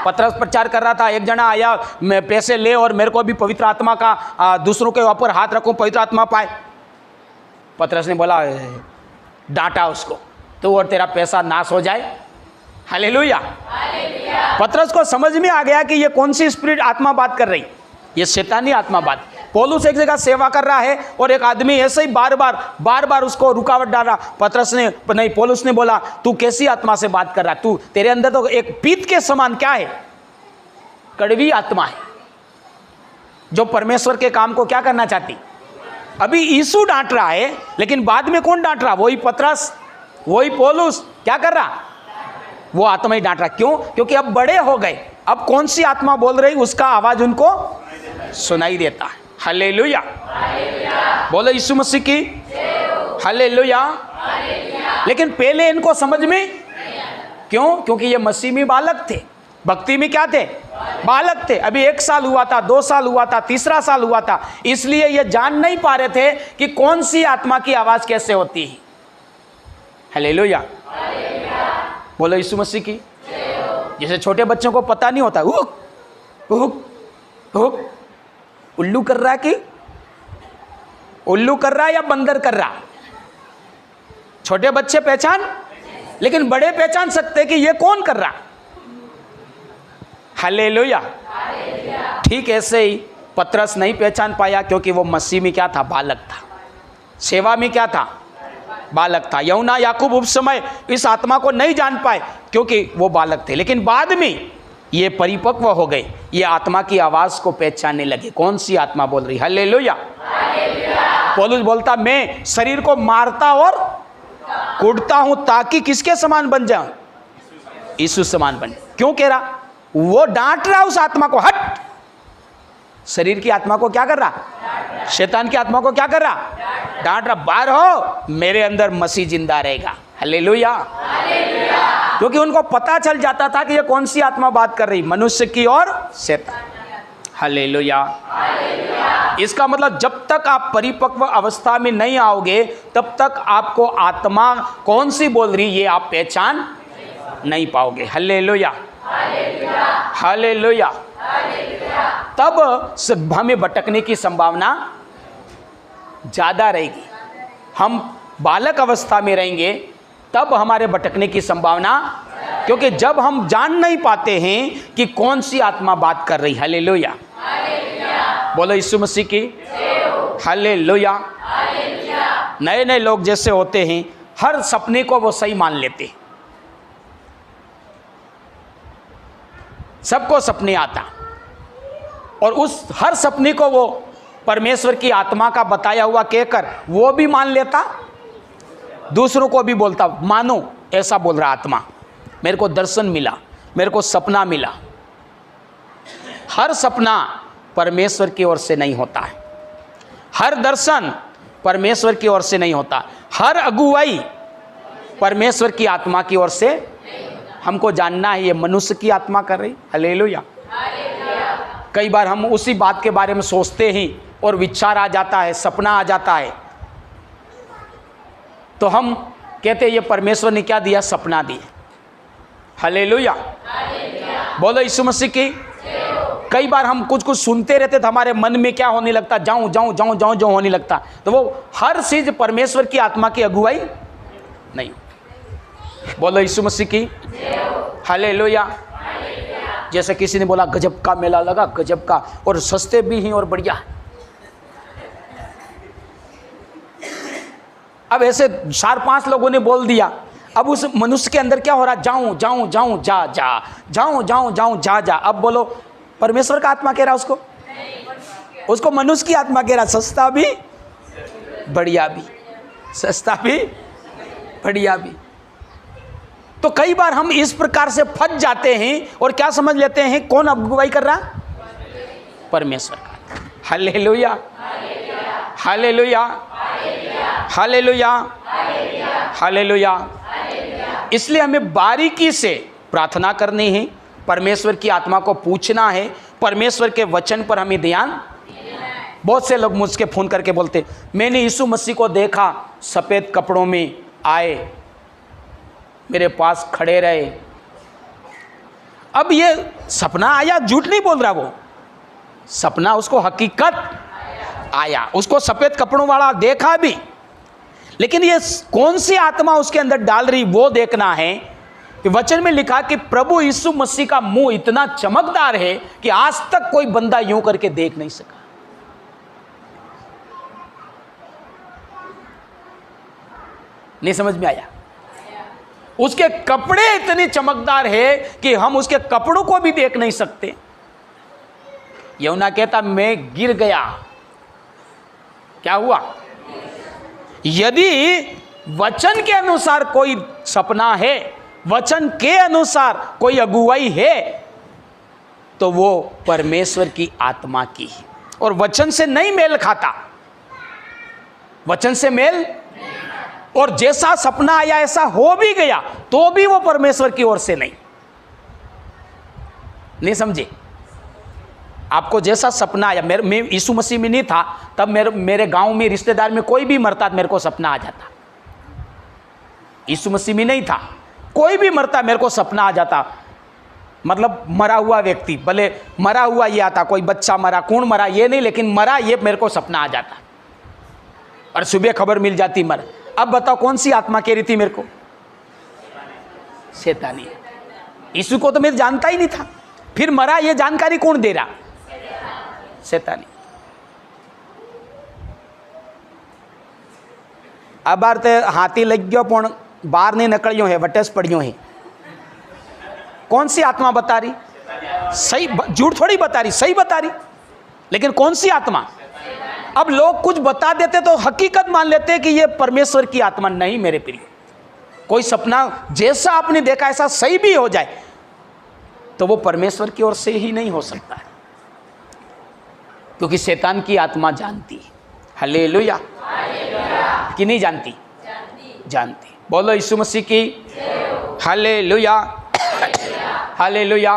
पतरस प्रचार कर रहा था, एक जना आया, मैं पैसे ले और मेरे को भी पवित्र आत्मा का दूसरों के ऊपर हाथ रखूं, पवित्र आत्मा पाए। पतरस ने बोला, डांटा उसको, तो और तेरा पैसा नाश हो जाए। हालेलुया। पतरस को समझ में आ गया कि ये कौन सी स्पिरिट आत्मा बात कर रही, ये शैतानी आत्मा बात। पौलुस एक जगह सेवा कर रहा है और एक आदमी ऐसे ही बार बार उसको रुकावट डाल रहा। पतरस ने नहीं, पौलुस ने बोला, तू कैसी आत्मा से बात कर रहा, तू, तेरे अंदर तो एक पीत के समान क्या है, कड़वी आत्मा है, जो परमेश्वर के काम को क्या करना चाहती। अभी यीशु डांट रहा है, लेकिन बाद में कौन डांट रहा, वही पतरस, वही पौलुस क्या कर रहा, वो आत्मा ही डांट रहा। क्यों? क्योंकि अब बड़े हो गए, अब कौन सी आत्मा बोल रही उसका आवाज उनको सुनाई देता है। हालेलुया। बोलो यीशु मसीह की हालेलुया। लेकिन पहले इनको समझ में क्यों? क्योंकि ये मसीह में बालक थे, भक्ति में क्या थे, बालक थे। अभी 1 साल हुआ था, 2 साल हुआ था, 3रा साल हुआ था, इसलिए ये जान नहीं पा रहे थे कि कौन सी आत्मा की आवाज कैसे होती है। हालेलुया। बोलो यीशु मसीह की। जैसे छोटे बच्चों को पता नहीं होता, हुक हुक हुक, उल्लू कर रहा है कि उल्लू कर रहा है या बंदर कर रहा, छोटे बच्चे पहचान, लेकिन बड़े पहचान सकते कि ये कौन कर रहा। हालेलुया। ठीक ऐसे ही पतरस नहीं पहचान पाया, क्योंकि वो मसीह में क्या था, बालक था, सेवा में क्या था, बालक था। यूहन्ना याकूब उस समय इस आत्मा को नहीं जान पाए, क्योंकि वो बालक थे, लेकिन बाद में ये परिपक्व हो गए, ये आत्मा की आवाज को पहचानने लगे, कौन सी आत्मा बोल रही। हालेलुया। पौलुस बोलता, मैं शरीर को मारता और कूटता हूं ताकि किसके समान बन जाऊं, यीशु समान बन। क्यों कह रहा, वो डांट रहा उस आत्मा को, हट, शरीर की आत्मा को क्या कर रहा, शैतान की आत्मा को क्या कर रहा, डांट रहा, बाहर हो, मेरे अंदर मसीह जिंदा रहेगा। हालेलुया। क्योंकि उनको पता चल जाता था कि ये कौन सी आत्मा बात कर रही, मनुष्य की और शैतान। हालेलुया। इसका मतलब जब तक आप परिपक्व अवस्था में नहीं आओगे, तब तक आपको आत्मा कौन सी बोल रही ये आप पहचान नहीं पाओगे। हालेलुया। हालेलुया। तब सभा में भटकने की संभावना ज़्यादा रहेगी। हम बालक अवस्था में रहेंगे तब हमारे भटकने की संभावना, क्योंकि जब हम जान नहीं पाते हैं कि कौन सी आत्मा बात कर रही। हालेलुया। बोलो यीशु मसीह की हालेलुया। नए नए लोग जैसे होते हैं, हर सपने को वो सही मान लेते हैं, सबको सपने आता, और उस हर सपने को वो परमेश्वर की आत्मा का बताया हुआ कहकर वो भी मान लेता, दूसरों को भी बोलता, मानो ऐसा बोल रहा आत्मा, मेरे को दर्शन मिला, मेरे को सपना मिला। हर सपना परमेश्वर की ओर से नहीं होता है, हर दर्शन परमेश्वर की ओर से नहीं होता, हर अगुवाई परमेश्वर की आत्मा की ओर से। हमको जानना है ये मनुष्य की आत्मा कर रही। हालेलुया। कई बार हम उसी बात के बारे में सोचते हैं और विचार आ जाता है, सपना आ जाता है, तो हम कहते हैं ये परमेश्वर ने क्या दिया, सपना दिया। हालेलुया। बोलो यीशु मसीह की। कई बार हम कुछ कुछ सुनते रहते तो हमारे मन में क्या होने लगता, जाऊं जाऊं जाऊं जाऊं जाऊं होने लगता। तो वो हर चीज परमेश्वर की आत्मा की अगुवाई नहीं। बोलो यीशु मसीह की हालेलुया। जैसे किसी ने बोला गजब का मेला लगा, गजब का, और सस्ते भी हैं और बढ़िया। अब ऐसे 4-5 लोगों ने बोल दिया, अब उस मनुष्य के अंदर क्या हो रहा, जाऊं जाऊं जाऊं जा जा, जाऊं जाऊं जाऊं जा जा। अब बोलो परमेश्वर का आत्मा कह रहा उसको, उसको मनुष्य की आत्मा कह रहा, सस्ता भी बढ़िया भी, सस्ता भी बढ़िया भी। तो कई बार हम इस प्रकार से फंस जाते हैं और क्या समझ लेते हैं, कौन अगुवाई कर रहा, परमेश्वर का। हालेलुया। Hallelujah, hallelujah, hallelujah. इसलिए हमें बारीकी से प्रार्थना करनी है, परमेश्वर की आत्मा को पूछना है, परमेश्वर के वचन पर हमें ध्यान। बहुत से लोग मुझसे फ़ोन करके बोलते, मैंने यीशु मसीह को देखा, सफ़ेद कपड़ों में आए, मेरे पास खड़े रहे। अब ये सपना आया, झूठ नहीं बोल रहा वो, सपना उसको हकीकत आया, उसको सफ़ेद कपड़ों वाला देखा भी, लेकिन ये कौन सी आत्मा उसके अंदर डाल रही वो देखना है। कि वचन में लिखा कि प्रभु यीशु मसीह का मुंह इतना चमकदार है कि आज तक कोई बंदा यूं करके देख नहीं सका। नहीं समझ में आया? उसके कपड़े इतने चमकदार है कि हम उसके कपड़ों को भी देख नहीं सकते। यूहन्ना कहता मैं गिर गया। क्या हुआ? यदि वचन के अनुसार कोई सपना है, वचन के अनुसार कोई अगुवाई है, तो वो परमेश्वर की आत्मा की है और वचन से नहीं मेल खाता, वचन से मेल। और जैसा सपना आया ऐसा हो भी गया तो भी वो परमेश्वर की ओर से नहीं समझे? आपको जैसा सपना आया, मैं यीशु मसीह में नहीं था तब मेरे गांव में रिश्तेदार में कोई भी मरता मेरे को सपना आ जाता। यीशु मसीह में नहीं था, कोई भी मरता मेरे को सपना आ जाता। मतलब मरा हुआ व्यक्ति, भले मरा हुआ ये आता, कोई बच्चा मरा, कौन मरा ये नहीं, लेकिन मरा ये मेरे को सपना आ जाता और सुबह खबर मिल जाती मर। अब बताओ कौन सी आत्मा कह रही थी मेरे को? शैतानी। यीशु को तो मैं जानता ही नहीं था, फिर मरा ये जानकारी कौन दे रहा? शैतानी। अब अर्थ हाथी लग गयो पण बाहर नहीं निकलियो है, वटस पड़ियो है। कौन सी आत्मा बता रही? सही, झूठ थोड़ी बता रही, सही बता रही, लेकिन कौन सी आत्मा? अब लोग कुछ बता देते तो हकीकत मान लेते कि ये परमेश्वर की आत्मा। नहीं मेरे प्रिय, कोई सपना जैसा आपने देखा ऐसा सही भी हो जाए तो वो परमेश्वर की ओर से ही नहीं हो सकता है, क्योंकि शैतान की आत्मा जानती है। हालेलुया। कि नहीं जानती? जानती। बोलो यीशु मसीह की हालेलुया, हालेलुया।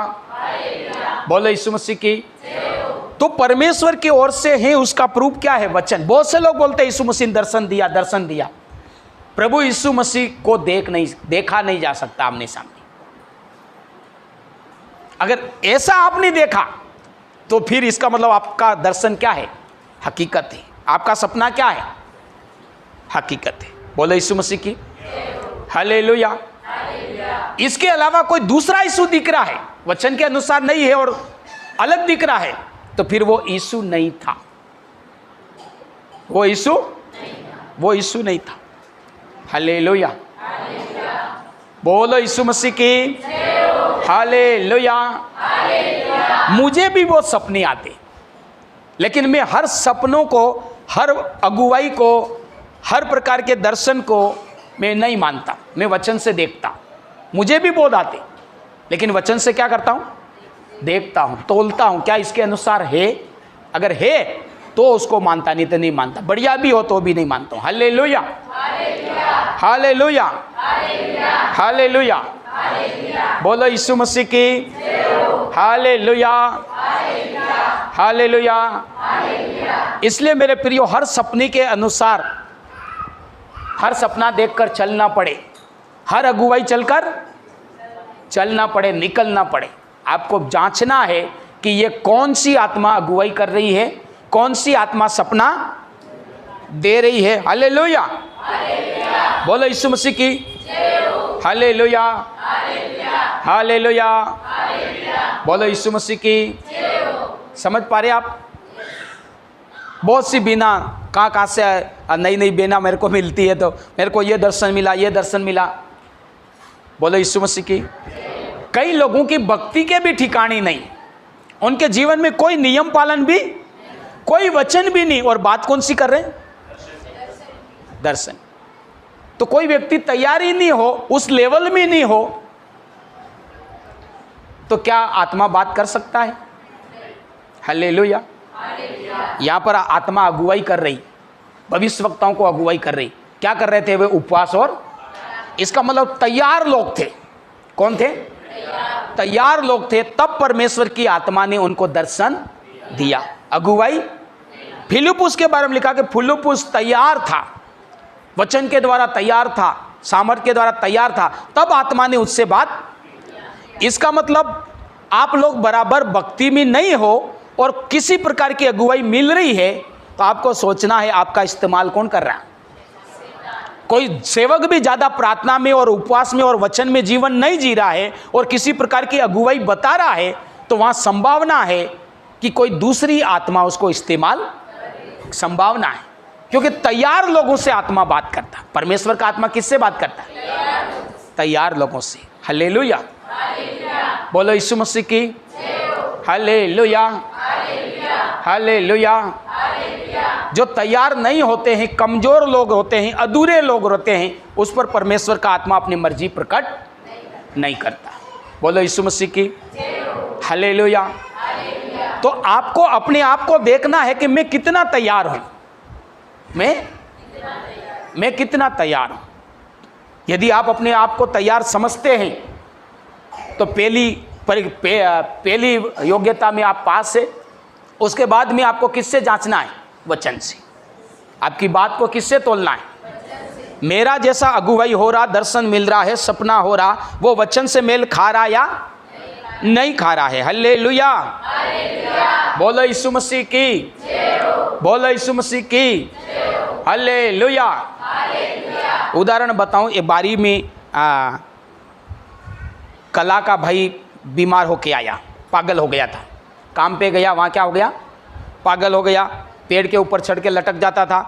बोलो यीशु मसीह की। तो परमेश्वर की ओर से है, उसका प्रूफ क्या है? वचन। बहुत से लोग बोलते हैं यीशु मसीह ने दर्शन दिया, दर्शन दिया। प्रभु यीशु मसीह को देखा नहीं जा सकता आमने सामने। अगर ऐसा आपने देखा तो फिर इसका मतलब आपका दर्शन क्या है? हकीकत है। आपका सपना क्या है? हकीकत है। बोलो यीशु मसीह की हालेलुया। इसके अलावा कोई दूसरा यीशु दिख रहा है, वचन के अनुसार नहीं है और अलग दिख रहा है, तो फिर वो यीशु नहीं था। वो यीशु नहीं था। हालेलुया। बोलो यीशु मसीह की हालेलुया। मुझे भी वो सपने आते, लेकिन मैं हर सपनों को, हर अगुवाई को, हर प्रकार के दर्शन को मैं नहीं मानता। मैं वचन से देखता। मुझे भी बोध आते, लेकिन वचन से क्या करता हूँ? देखता हूँ, तोलता हूँ, क्या इसके अनुसार है? अगर है तो उसको मानता, नहीं तो नहीं मानता। बढ़िया भी हो तो भी नहीं मानता हूँ। Hallelujah, hallelujah, hallelujah. बोलो यीशु मसीह की हालेलुया, हालेलुया। इसलिए मेरे प्रियो, हर सपने के अनुसार, हर सपना देखकर चलना पड़े, हर अगुवाई चलकर चलना पड़े, निकलना पड़े। आपको जांचना है कि ये कौन सी आत्मा अगुवाई कर रही है, कौन सी आत्मा सपना दे रही है। हालेलुया। बोलो यीशु मसीह की हालेलुया, हालेलुया। बोलो यीशु मसीह की। समझ पा रहे आप? बहुत सी बिना कहाँ से नई नई बिना मेरे को मिलती है, तो मेरे को ये दर्शन मिला, ये दर्शन मिला। बोलो यीशु मसीह की। कई लोगों की भक्ति के भी ठिकाने नहीं, उनके जीवन में कोई नियम पालन भी, कोई वचन भी नहीं, और बात कौन सी कर रहे हैं? दर्शन। तो कोई व्यक्ति तैयार ही नहीं हो, उस लेवल में नहीं हो, तो क्या आत्मा बात कर सकता है? हालेलुया। यहाँ पर आत्मा अगुवाई कर रही, भविष्यवक्ताओं को अगुवाई कर रही। क्या कर रहे थे वे? उपवास। और इसका मतलब तैयार लोग थे। कौन थे? तैयार लोग थे। तब परमेश्वर की आत्मा ने उनको दर्शन दिया। अगुवाई फिलिप्पुस के बारे में लिखा कि फिलिप्पुस तैयार था, वचन के द्वारा तैयार था, सामर्थ के द्वारा तैयार था, तब आत्मा ने उससे बात। इसका मतलब आप लोग बराबर भक्ति में नहीं हो और किसी प्रकार की अगुवाई मिल रही है तो आपको सोचना है आपका इस्तेमाल कौन कर रहा है। कोई सेवक भी ज़्यादा प्रार्थना में और उपवास में और वचन में जीवन नहीं जी रहा है और किसी प्रकार की अगुवाई बता रहा है तो वहाँ संभावना है कि कोई दूसरी आत्मा उसको इस्तेमाल, संभावना है, क्योंकि तैयार लोगों से आत्मा बात करता। परमेश्वर का आत्मा किससे बात करता है? तैयार लोगों से। हालेलुया, बोलो यीशु मसीह की हालेलुया, हालेलुया। जो तैयार नहीं होते हैं, कमजोर लोग होते हैं, अधूरे लोग होते हैं, उस पर परमेश्वर का आत्मा अपनी मर्जी प्रकट नहीं करता। बोलो यीशु मसीह की हालेलुया। तो आपको अपने आप को देखना है कि मैं कितना तैयार हूं, मैं कितना तैयार हूं। यदि आप अपने आप को तैयार समझते हैं तो पहली योग्यता में आप पास है। उसके बाद में आपको किससे जांचना है? वचन से। आपकी बात को किससे तोलना है? मेरा जैसा अगुवाई हो रहा, दर्शन मिल रहा है, सपना हो रहा, वो वचन से मेल खा रहा या नहीं खा रहा है? हालेलुया, बोलो यीशु मसीह की, बोलो यीशु मसीह की हालेलुया। उदाहरण बताऊं, एक बारी में कला का भाई बीमार होके आया, पागल हो गया था। काम पे गया, वहाँ क्या हो गया? पागल हो गया। पेड़ के ऊपर चढ़ के लटक जाता था।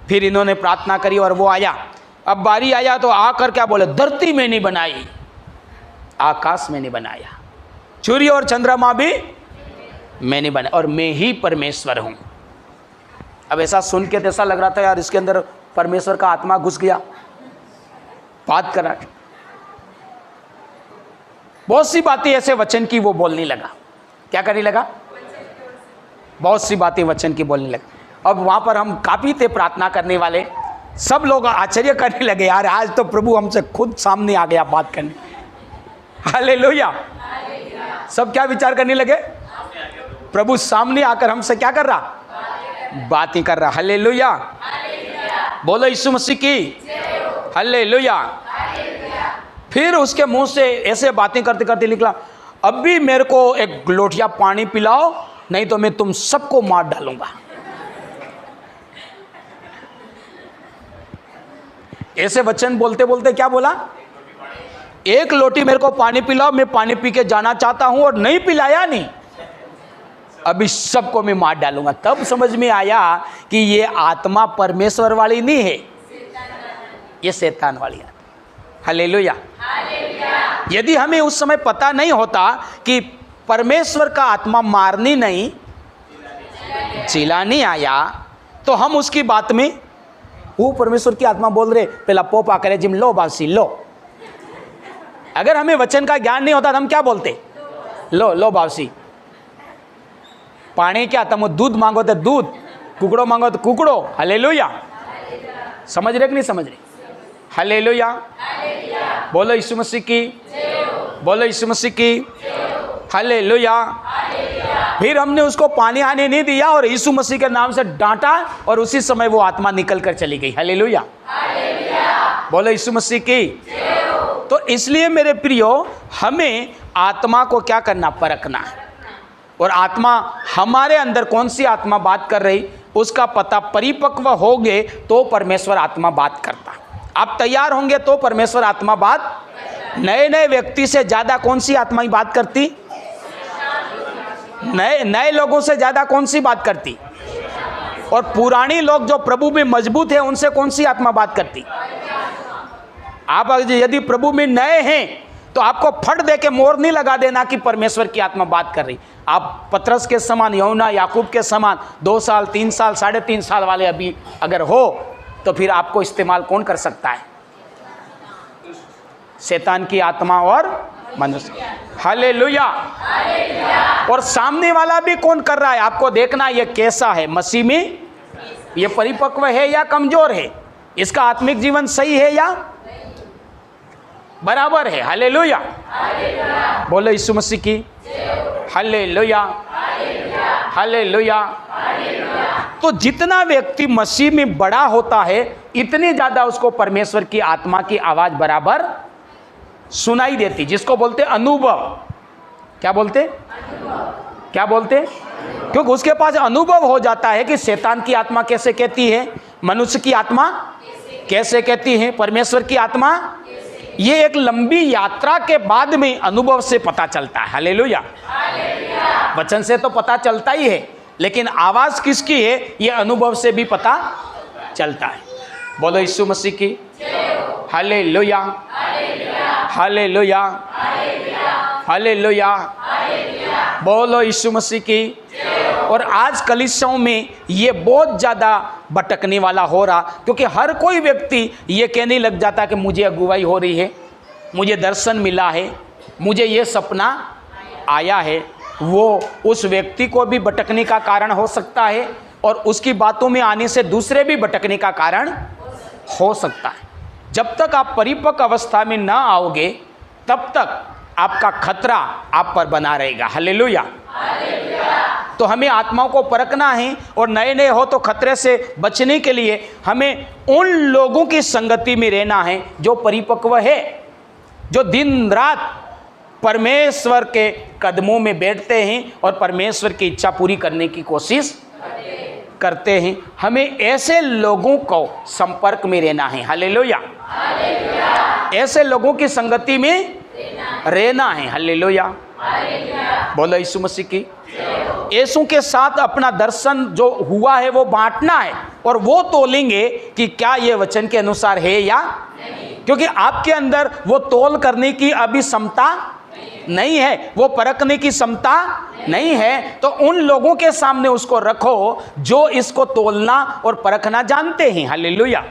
फिर इन्होंने प्रार्थना करी और वो आया। अब बारी आया तो आकर क्या बोले? धरती में नहीं बनाई, आकाश में नहीं बनाया, सूर्य और चंद्रमा भी मैंने बनाया, और मैं ही परमेश्वर हूँ। अब ऐसा सुन के ऐसा लग रहा था यार इसके अंदर परमेश्वर का आत्मा घुस गया, बात करा। बहुत सी बातें ऐसे वचन की वो बोलने लगा। क्या करने लगा? बहुत सी बातें वचन की बोलने लगा। अब वहाँ पर हम काफ़ी थे प्रार्थना करने वाले, सब लोग आश्चर्य करने लगे, यार आज तो प्रभु हमसे खुद सामने आ गया बात करने। हालेलुया। सब क्या विचार करने लगे? प्रभु सामने आकर हमसे क्या कर रहा? बातें कर रहा। हालेलुया, बोलो यीशु मसीह की हालेलुया। फिर उसके मुंह से ऐसे बातें करते करते निकला, अब भी मेरे को एक लोटिया पानी पिलाओ, नहीं तो मैं तुम सबको मार डालूंगा। ऐसे वचन बोलते बोलते क्या बोला? एक लोटी मेरे को पानी पिलाओ, मैं पानी पी के जाना चाहता हूं, और नहीं पिलाया नहीं, अभी सबको मैं मार डालूंगा। तब समझ में आया कि ये आत्मा परमेश्वर वाली नहीं है, ये शैतान वाली आत्मा। हालेलुया। यदि हमें उस समय पता नहीं होता कि परमेश्वर का आत्मा मारनी नहीं, जिलानी आया, तो हम उसकी बात में, वो परमेश्वर की आत्मा बोल रहे, पहला पोपा करे जिम लो बांसी लो। अगर हमें वचन का ज्ञान नहीं होता तो हम क्या बोलते? लो लो बांसी। पानी क्या? तुम दूध मांगो तो दूध, कुकड़ो मांगो तो कुकड़ो। हालेलुया। समझ रहे कि नहीं समझ रहे? हालेलुया, बोलो यीशु मसीह की, बोलो यीशु मसीह की हालेलुया। फिर हमने उसको पानी आने नहीं दिया और यीशु मसीह के नाम से डांटा, और उसी समय वो आत्मा निकल कर चली गई। हालेलुया, बोलो यीशु मसीह की। तो इसलिए मेरे प्रियो, हमें आत्मा को क्या करना? परखना है। और आत्मा हमारे अंदर कौन सी आत्मा बात कर रही, उसका पता परिपक्व होगे तो परमेश्वर आत्मा बात करता। आप तैयार होंगे तो परमेश्वर आत्मा बात। नए नए व्यक्ति से ज़्यादा कौन सी आत्मा ही बात करती? नए लोगों से ज़्यादा कौन सी बात करती? और पुरानी लोग जो प्रभु में मजबूत है, उनसे कौन सी आत्मा बात करती? आप यदि प्रभु में नए हैं तो आपको फट दे के मोर नहीं लगा देना कि परमेश्वर की आत्मा बात कर रही। आप पतरस के समान, यूहन्ना, याकूब के समान 2 साल 3 साल 3.5 साल वाले अभी अगर हो तो फिर आपको इस्तेमाल कौन कर सकता है? शैतान की आत्मा और मनुष्य। हालेलुया। और सामने वाला भी कौन कर रहा है आपको देखना, ये कैसा है, मसीह में ये परिपक्व है या कमजोर है, इसका आत्मिक जीवन सही है या बराबर है। हालेलुया, बोलो यीशु मसीह की हालेलुया, हालेलुया। तो जितना व्यक्ति मसीह में बड़ा होता है, इतनी ज्यादा उसको परमेश्वर की आत्मा की आवाज बराबर सुनाई देती, जिसको बोलते अनुभव। क्या बोलते, क्या बोलते? क्योंकि उसके पास अनुभव हो जाता है कि शैतान की आत्मा कैसे कहती है, मनुष्य की आत्मा कैसे कहती है, परमेश्वर की आत्मा। ये एक लंबी यात्रा के बाद में अनुभव से पता चलता है। हालेलुया, वचन से तो पता चलता ही है, लेकिन आवाज किसकी है ये अनुभव से भी पता चलता है। बोलो यीशु मसीह की हालेलुया, हालेलुया, हालेलुया। बोलो यीशु मसीह की। और आज कलीसियाओं में ये बहुत ज़्यादा भटकने वाला हो रहा, क्योंकि हर कोई व्यक्ति ये कहने लग जाता है कि मुझे अगुवाई हो रही है, मुझे दर्शन मिला है, मुझे ये सपना आया है। वो उस व्यक्ति को भी भटकने का कारण हो सकता है, और उसकी बातों में आने से दूसरे भी भटकने का कारण हो सकता है। जब तक आप परिपक्व अवस्था में ना आओगे, तब तक आपका खतरा आप पर बना रहेगा। हालेलुया। तो हमें आत्माओं को परखना है, और नए नए हो तो खतरे से बचने के लिए हमें उन लोगों की संगति में रहना है जो परिपक्व है, जो दिन रात परमेश्वर के कदमों में बैठते हैं और परमेश्वर की इच्छा पूरी करने की कोशिश करते हैं। हमें ऐसे लोगों को संपर्क में रहना है। हालेलुया, ऐसे लोगों की संगति में रहना है। हालेलुया, बोलो यीशु मसीह की। यीशु के साथ अपना दर्शन जो हुआ है वो बांटना है, और वो तोलेंगे कि क्या ये वचन के अनुसार है या नहीं। क्योंकि आपके अंदर वो तोल करने की अभी क्षमता नहीं है, वो परखने की क्षमता नहीं है, तो उन लोगों के सामने उसको रखो जो इसको तोलना और परखना जानते हैं। हालेलुया,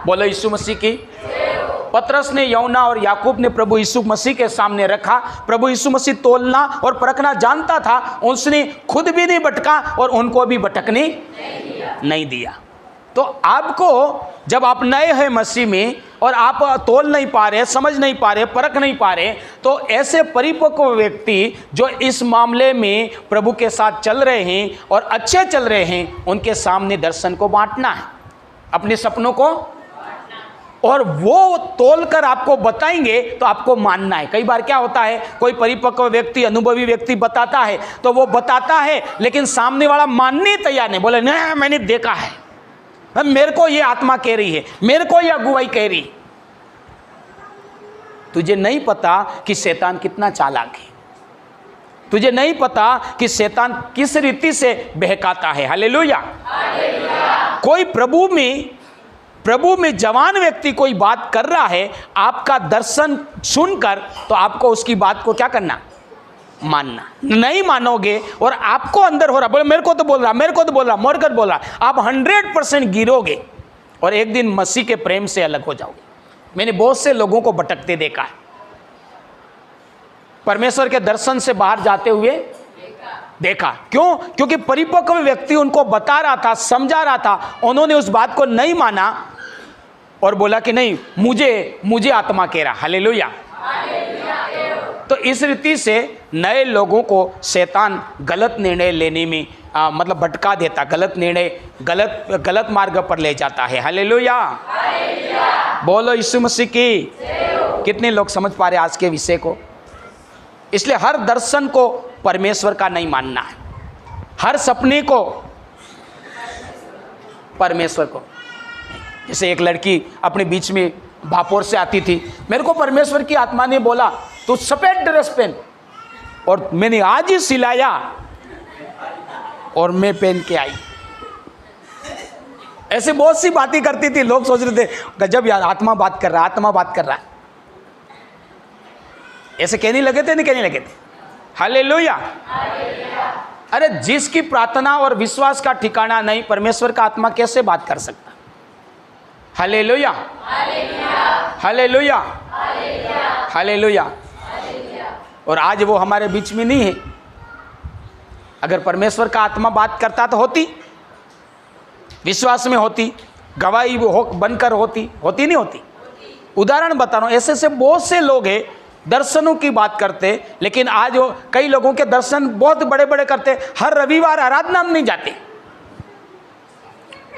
बोलो यीशु मसीह की। पतरस ने, यूहन्ना और याकूब ने प्रभु यीशु मसीह के सामने रखा। प्रभु यीशु मसीह तोलना और परखना जानता था, उसने खुद भी नहीं भटका और उनको भी भटकने नहीं दिया। तो आपको, जब आप नए हैं मसीह में और आप तोल नहीं पा रहे, समझ नहीं पा रहे, परख नहीं पा रहे, तो ऐसे परिपक्व व्यक्ति जो इस मामले में प्रभु के साथ चल रहे हैं और अच्छे चल रहे हैं, उनके सामने दर्शन को बांटना है, अपने सपनों को, और वो तोल कर आपको बताएंगे तो आपको मानना है। कई बार क्या होता है, कोई परिपक्व व्यक्ति, अनुभवी व्यक्ति बताता है तो वो बताता है, लेकिन सामने वाला मानने तैयार नहीं, बोले नहीं मैंने देखा है, मेरे को ये आत्मा कह रही है, मेरे को ये अगुवाई कह रही। तुझे नहीं पता कि शैतान कितना चालाक है, तुझे नहीं पता कि शैतान किस रीति से बहकाता है। हालेलुया। कोई प्रभु में जवान व्यक्ति कोई बात कर रहा है, आपका दर्शन सुनकर, तो आपको उसकी बात को क्या करना, मानना। नहीं मानोगे और आपको अंदर हो रहा, बोले मेरे को तो बोल रहा, मेरे को तो बोल रहा, मोरकर बोल रहा, आप 100% गिरोगे और एक दिन मसीह के प्रेम से अलग हो जाओगे। मैंने बहुत से लोगों को भटकते देखा है, परमेश्वर के दर्शन से बाहर जाते हुए देखा। क्यों? क्योंकि परिपक्व व्यक्ति उनको बता रहा था, समझा रहा था, उन्होंने उस बात को नहीं माना और बोला कि नहीं, मुझे आत्मा कह रहा। हालेलुया। तो इस रीति से नए लोगों को शैतान गलत निर्णय लेने में मतलब भटका देता, गलत निर्णय, गलत मार्ग पर ले जाता है। हालेलुया, बोलो यीशु मसीह की। कितने लोग समझ पा रहे आज के विषय को? इसलिए हर दर्शन को परमेश्वर का नहीं मानना है, हर सपने को परमेश्वर को। जैसे एक लड़की अपने बीच में भापोर से आती थी, मेरे को परमेश्वर की आत्मा ने बोला तो सफेद ड्रेस पहन, और मैंने आज ही सिलाया और मैं पहन के आई। ऐसे बहुत सी बातें करती थी, लोग सोच रहे थे गजब यार, आत्मा बात कर रहा है, आत्मा बात कर रहा है। ऐसे कहने लगे थे, नहीं कहने लगे थे? हालेलुया। अरे जिसकी प्रार्थना और विश्वास का ठिकाना नहीं, परमेश्वर का आत्मा कैसे बात कर सकता? Hallelujah, hallelujah, hallelujah. और आज वो हमारे बीच में नहीं है। अगर परमेश्वर का आत्मा बात करता तो होती, विश्वास में होती, गवाही हो बनकर होती नहीं होती। उदाहरण बता रहा हूँ, ऐसे ऐसे बहुत से लोग हैं दर्शनों की बात करते, लेकिन आज वो कई लोगों के दर्शन बहुत बड़े बड़े करते, हर रविवार आराधना में नहीं जाते।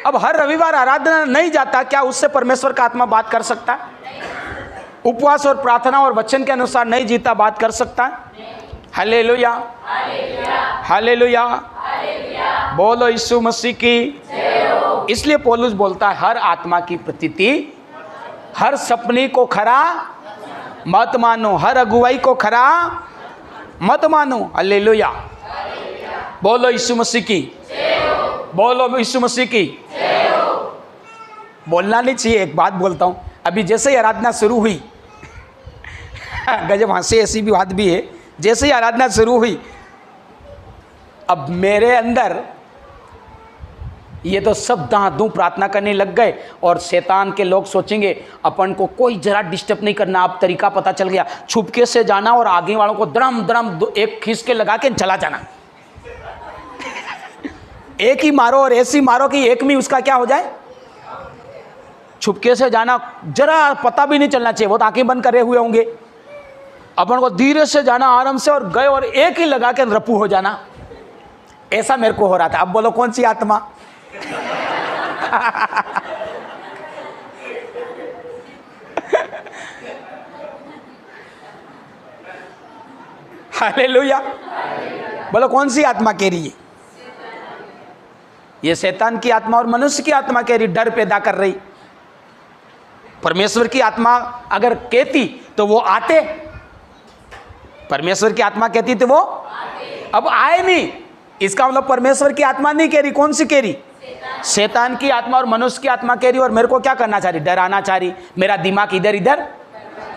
अब हर रविवार आराधना नहीं जाता, क्या उससे परमेश्वर का आत्मा बात कर सकता है? उपवास और प्रार्थना और वचन के अनुसार नहीं जीता, बात कर सकता है? हालेलुया, हालेलुया, बोलो यीशु मसीह की। इसलिए पौलुस बोलता है हर आत्मा की प्रतीति, हर सपने को खरा मत मानो, हर अगुवाई को खरा मत मानो। हालेलुया, बोलो यीशु मसीह की, बोलो यीशु मसीह की। बोलना नहीं चाहिए। एक बात बोलता हूँ, अभी जैसे ही आराधना शुरू हुई गजब हंसी ऐसी भी बात भी है, जैसे ही आराधना शुरू हुई, अब मेरे अंदर ये तो सब दां प्रार्थना करने लग गए, और शैतान के लोग सोचेंगे अपन को कोई जरा डिस्टर्ब नहीं करना। अब तरीका पता चल गया, छुपके से जाना और आगे वालों को दरम दरम एक खींच के लगा के चला जाना। एक ही मारो और ऐसी मारो कि एक में उसका क्या हो जाए, छुपके से जाना, जरा पता भी नहीं चलना चाहिए, बहुत आंखें बंद करे हुए होंगे। अपन को धीरे से जाना आराम से, और गए और एक ही लगा के रपू हो जाना। ऐसा मेरे को हो रहा था। अब बोलो कौन सी आत्मा? हालेलुया, बोलो कौन सी आत्मा कह रही है? ये शैतान की आत्मा और मनुष्य की आत्मा कह रही, डर पैदा कर रही। परमेश्वर की आत्मा अगर कहती तो वो आते, परमेश्वर की आत्मा कहती तो वो अब आए नहीं। इसका मतलब परमेश्वर की आत्मा नहीं कह रही, कौन सी कह रही? शैतान की आत्मा और मनुष्य की आत्मा कह रही। और मेरे को क्या करना चाह रही? डराना चाह रही, मेरा दिमाग इधर इधर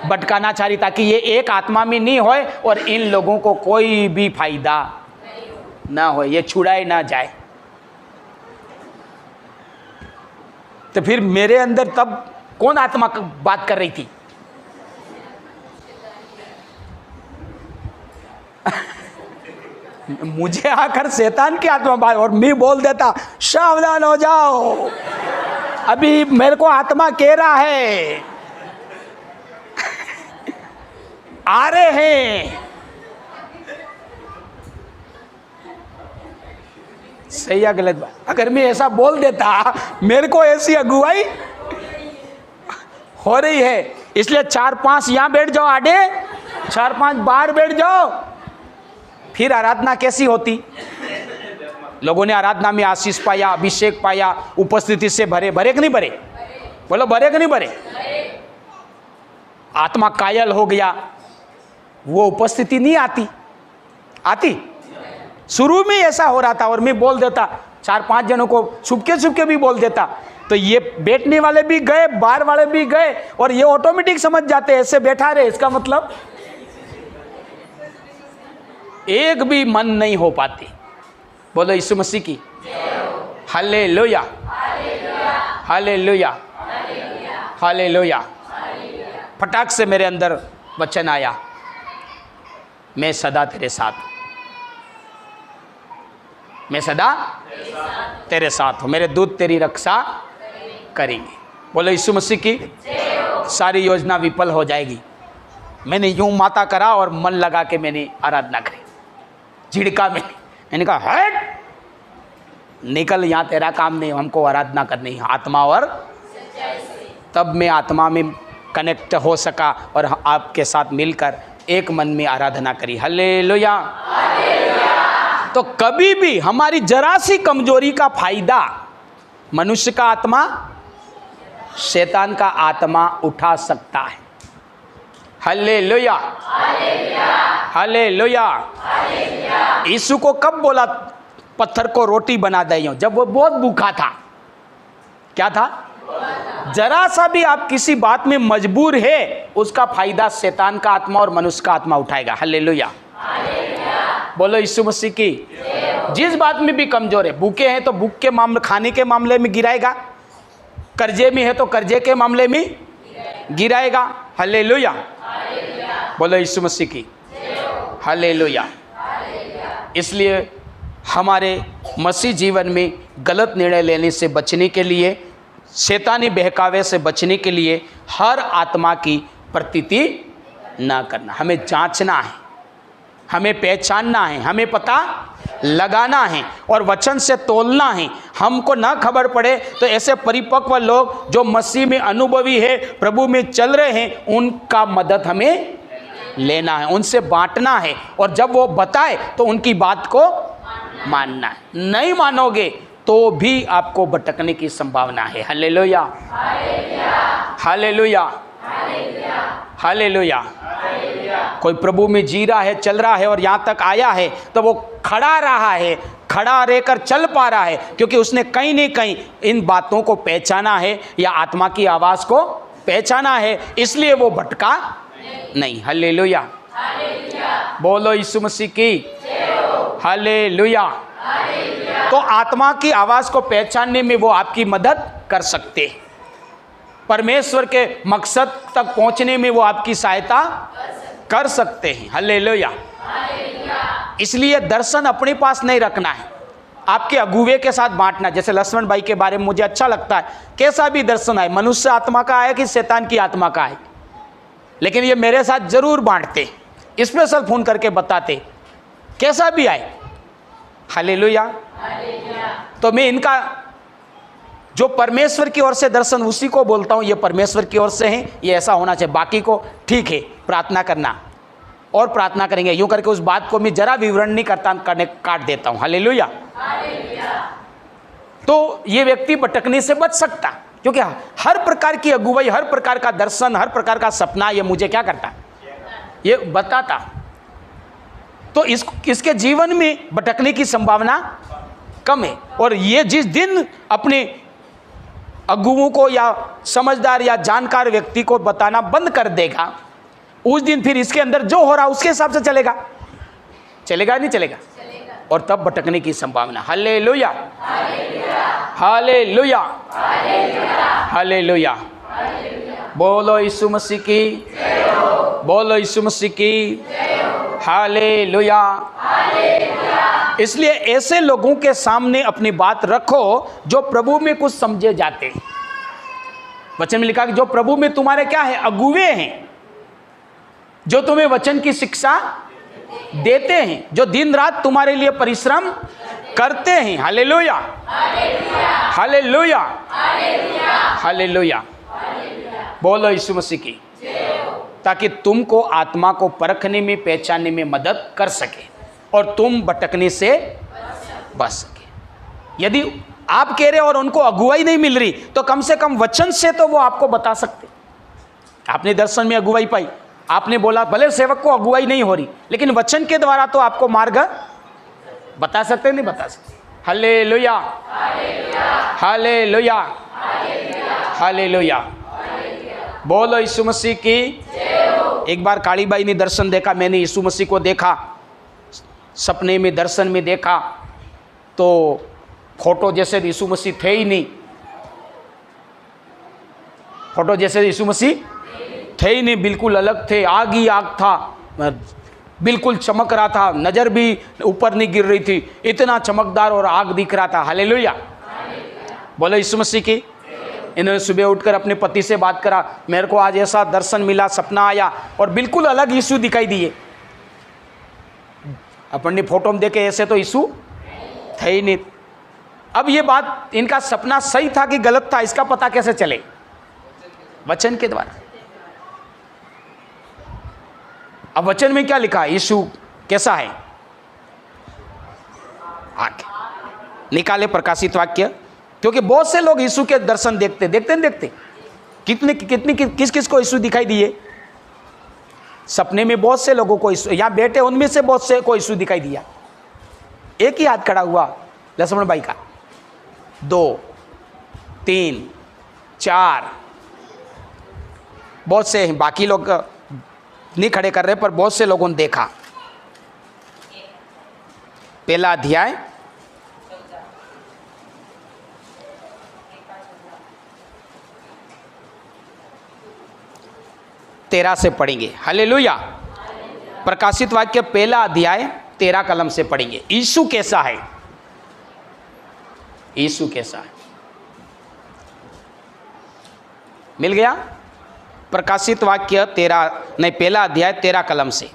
भटकाना चाह रही, ताकि ये एक आत्मा में नहीं होए और इन लोगों को कोई भी फायदा ना हो, ये छुड़ाए ना जाए। तो फिर मेरे अंदर तब कौन आत्मा बात कर रही थी? मुझे आकर शैतान की आत्मा बात, और मैं बोल देता सावधान हो जाओ, अभी मेरे को आत्मा कह रहा है आ रहे हैं। सही या गलत बात? अगर मैं ऐसा बोल देता, मेरे को ऐसी अगुवाई हो रही है, इसलिए 4-5 यहां बैठ जाओ, आडे 4-5 बाहर बैठ जाओ। फिर आराधना कैसी होती? लोगों ने आराधना में आशीष पाया, अभिषेक पाया, उपस्थिति से भरे। भरे कि नहीं भरे? बोलो भरे कि नहीं भरे? आत्मा कायल हो गया, वो उपस्थिति नहीं आती। शुरू में ऐसा हो रहा था, और मैं बोल देता 4-5 जनों को छुपके भी बोल देता, तो ये बैठने वाले भी गए, बाहर वाले भी गए, और ये ऑटोमेटिक समझ जाते ऐसे बैठा रहे, इसका मतलब एक भी मन नहीं हो पाती। बोलो यीशु मसीह की हालेलुया, हालेलुया, हालेलुया। फटाक से मेरे अंदर वचन आया, मैं सदा तेरे साथ, मैं सदा तेरे साथ हूं, मेरे दूत तेरी रक्षा करेंगे। बोलो यीशु मसीह की सारी योजना विफल हो जाएगी। मैंने यूं माता करा और मन लगा के मैंने आराधना करी, झिड़का में मैंने कहा हट निकल, यहाँ तेरा काम नहीं, हमको आराधना करनी है आत्मा और। तब मैं आत्मा में कनेक्ट हो सका और आपके साथ मिलकर एक मन में आराधना करी। हालेलुया। तो कभी भी हमारी जरा सी कमजोरी का फायदा मनुष्य का आत्मा, शैतान का आत्मा उठा सकता है। Hallelujah, hallelujah. यीशु को कब बोला पत्थर को रोटी बना दे? जब वो बहुत भूखा था। क्या था? जरा सा भी आप किसी बात में मजबूर है, उसका फायदा शैतान का आत्मा और मनुष्य का आत्मा उठाएगा। हालेलुया, बोलो यीशु मसीह की। जिस बात में भी कमजोर है, भूखे हैं तो भूख के मामले, खाने के मामले में गिराएगा, कर्जे में है तो कर्जे के मामले में गिराएगा। हालेलुया, बोलो यीशु मसीह की हालेलुया। इसलिए हमारे मसीह जीवन में गलत निर्णय लेने से बचने के लिए, शैतानी बहकावे से बचने के लिए हर आत्मा की प्रतीति ना करना। हमें जांचना है, हमें पहचानना है, हमें पता लगाना है और वचन से तोलना है। हमको ना खबर पड़े तो ऐसे परिपक्व लोग जो मसीह में अनुभवी है, प्रभु में चल रहे हैं, उनका मदद हमें लेना है, उनसे बांटना है और जब वो बताए तो उनकी बात को मानना है। नहीं मानोगे तो भी आपको भटकने की संभावना है। Hallelujah, hallelujah, hallelujah. कोई प्रभु में जी रहा है, चल रहा है और यहाँ तक आया है तो वो खड़ा रहा है, खड़ा रहकर चल पा रहा है क्योंकि उसने कहीं न कहीं इन बातों को पहचाना है या आत्मा की आवाज़ को पहचाना है, इसलिए वो भटका नहीं। हालेलुया, बोलो यीशु मसीह की हालेलुया। तो आत्मा की आवाज़ को पहचानने में वो आपकी मदद कर सकते हैं, परमेश्वर के मकसद तक पहुंचने में वो आपकी सहायता कर सकते हैं। हालेलुया। इसलिए दर्शन अपने पास नहीं रखना है, आपके अगुवे के साथ बांटना। जैसे लक्ष्मण भाई के बारे में मुझे अच्छा लगता है, कैसा भी दर्शन आए, मनुष्य आत्मा का आए कि शैतान की आत्मा का आए, लेकिन ये मेरे साथ जरूर बांटते, स्पेशल फोन करके बताते, कैसा भी आए। हालेलुया। तो मैं इनका जो परमेश्वर की ओर से दर्शन उसी को बोलता हूँ, ये परमेश्वर की ओर से है, ये ऐसा होना चाहिए। बाकी को ठीक है, प्रार्थना करना और प्रार्थना करेंगे, यूं करके उस बात को मैं जरा विवरण नहीं करता, काट देता हूँ। हालेलुया। तो ये व्यक्ति भटकने से बच सकता, क्योंकि हर प्रकार की अगुवाई, हर प्रकार का दर्शन, हर प्रकार का सपना ये मुझे क्या करता, ये बताता। तो इसके जीवन में भटकने की संभावना कम है। और ये जिस दिन अपने अगुवों को या समझदार या जानकार व्यक्ति को बताना बंद कर देगा, उस दिन फिर इसके अंदर जो हो रहा उसके हिसाब से चलेगा, चलेगा नहीं चलेगा, और तब भटकने की संभावना। Hallelujah, hallelujah, hallelujah. बोलो यीशु मसीह की, बोलो यीशु मसीह की हालेलुया। इसलिए ऐसे लोगों के सामने अपनी बात रखो जो प्रभु में कुछ समझे जाते हैं। वचन में लिखा कि जो प्रभु में तुम्हारे क्या है, अगुवे हैं, जो तुम्हें वचन की शिक्षा देते हैं, जो दिन रात तुम्हारे लिए परिश्रम करते हैं। Hallelujah, hallelujah, hallelujah. बोलो यीशु मसीह की, ताकि तुमको आत्मा को परखने में, पहचानने में मदद कर सके और तुम भटकने से बच सके। यदि आप कह रहे और उनको अगुवाई नहीं मिल रही, तो कम से कम वचन से तो वो आपको बता सकते। आपने दर्शन में अगुवाई पाई, आपने बोला, भले सेवक को अगुवाई नहीं हो रही, लेकिन वचन के द्वारा तो आपको मार्ग बता सकते, नहीं बता सकते। Hallelujah, hallelujah, hallelujah. बोलो यीशु मसीह की। एक बार कालीबाई ने दर्शन देखा, मैंने यीशु मसीह को देखा, सपने में, दर्शन में देखा, तो फोटो जैसे यीशु मसीह थे ही नहीं, फोटो जैसे यीशु मसीह थे ही नहीं, बिल्कुल अलग थे, आग ही आग था, बिल्कुल चमक रहा था, नज़र भी ऊपर नहीं गिर रही थी, इतना चमकदार और आग दिख रहा था। हालेलुया, बोलो यीशु मसीह की। इन्होंने सुबह उठकर अपने पति से बात करा, मेरे को आज ऐसा दर्शन मिला, सपना आया और बिल्कुल अलग यीशु दिखाई दिए। अपन ने फोटो में देखे ऐसे तो यीशु थे ही नहीं। अब ये बात, इनका सपना सही था कि गलत था, इसका पता कैसे चले? वचन के द्वारा। अब वचन में क्या लिखा है, यीशु कैसा है? आगे निकाले प्रकाशित वाक्य, क्योंकि बहुत से लोग यीशु के दर्शन देखते देखते किस किस को यीशु दिखाई दिए सपने में। बहुत से लोगों को यीशु, यहाँ बैठे उनमें से बहुत से को यीशु दिखाई दिया। एक ही हाथ खड़ा हुआ लक्ष्मण भाई का, 2 3 4, बहुत से हैं, बाकी लोग नहीं खड़े कर रहे, पर बहुत से लोगों ने देखा। पहला अध्याय 13 से पढ़ेंगे। हालेलुया। प्रकाशित वाक्य पहला अध्याय 13 कलम से पढ़ेंगे। यीशु कैसा है? यीशु कैसा है। मिल गया। प्रकाशित वाक्य 1 अध्याय 13 कलम से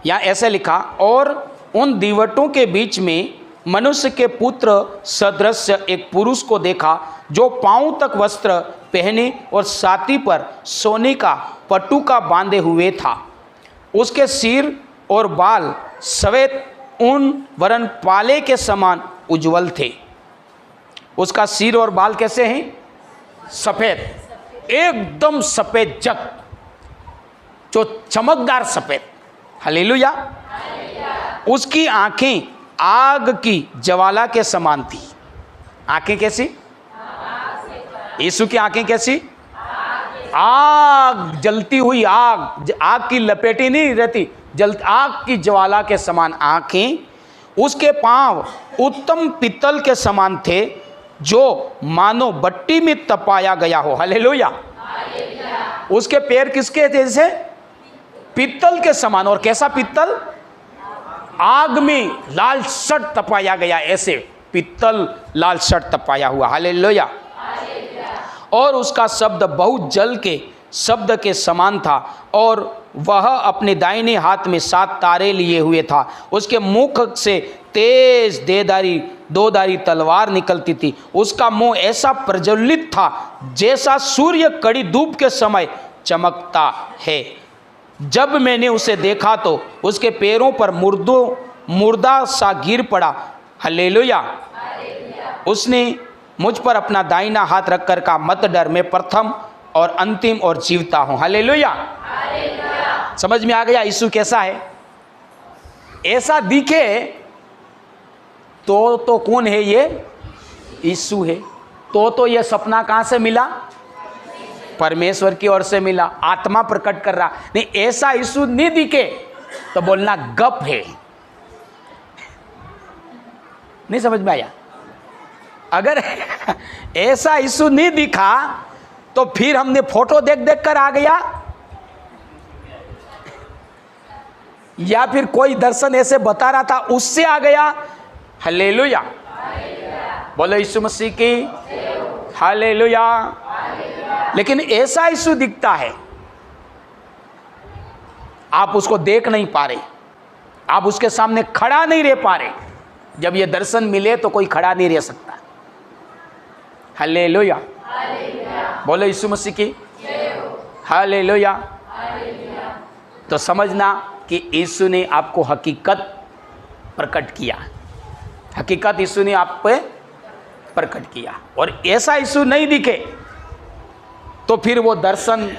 यहाँ ऐसे लिखा, और उन दीवटों के बीच में मनुष्य के पुत्र सदृश एक पुरुष को देखा, जो पांव तक वस्त्र पहने और छाती पर सोने का पटुका बांधे हुए था। उसके सिर और बाल सफेद ऊन वरन पाले के समान उज्जवल थे। उसका सिर और बाल कैसे हैं? सफेद, एकदम सफेद जग, जो चमकदार सफेद। हालेलुया। उसकी आंखें आग की ज्वाला के समान थी। आंखें कैसी? यीशु की आंखें कैसी? आग, जलती हुई आग, आग की लपेटी नहीं रहती, आग की ज्वाला के समान आंखें। उसके पांव उत्तम पीतल के समान थे, जो मानो भट्टी में तपाया गया हो। हालेलुया। उसके पैर किसके थे? जैसे पीतल के समान। और कैसा पीतल? आग में लाल सट तपाया गया, ऐसे पीतल लाल सट तपाया हुआ। हालेलुया। और उसका शब्द बहुत जल के शब्द के समान था, और वह अपने दाहिने हाथ में 7 तारे लिए हुए था। उसके मुख से तेज दोधारी तलवार निकलती थी। उसका मुंह ऐसा प्रज्वलित था जैसा सूर्य कड़ी धूप के समय चमकता है। जब मैंने उसे देखा तो उसके पैरों पर मुर्दा सा गिर पड़ा। हालेलुया। उसने मुझ पर अपना दाहिना हाथ रखकर कहा, मत डर, मैं प्रथम और अंतिम और जीवता हूं। हालेलुया। समझ में आ गया यीशु कैसा है? ऐसा दिखे तो कौन है ये? यीशु है। तो ये सपना कहां से मिला? परमेश्वर की ओर से मिला। आत्मा प्रकट कर रहा। नहीं, ऐसा यीशु नहीं दिखे तो बोलना गप है। नहीं समझ में आया? अगर ऐसा यीशु नहीं दिखा तो फिर हमने फोटो देख देख कर आ गया, या फिर कोई दर्शन ऐसे बता रहा था उससे आ गया। हालेलुया। बोलो यीशु मसीह की हालेलुया। लेकिन ऐसा यीशु दिखता है, आप उसको देख नहीं पा रहे, आप उसके सामने खड़ा नहीं रह पा रहे। जब ये दर्शन मिले तो कोई खड़ा नहीं रह सकता। हालेलुया। बोलो यीशु मसीह की हालेलुया। तो समझना कि यीशु ने आपको हकीकत प्रकट किया। हकीकत यीशु ने आप पे प्रकट किया। और ऐसा यीशु नहीं दिखे तो फिर वो दर्शन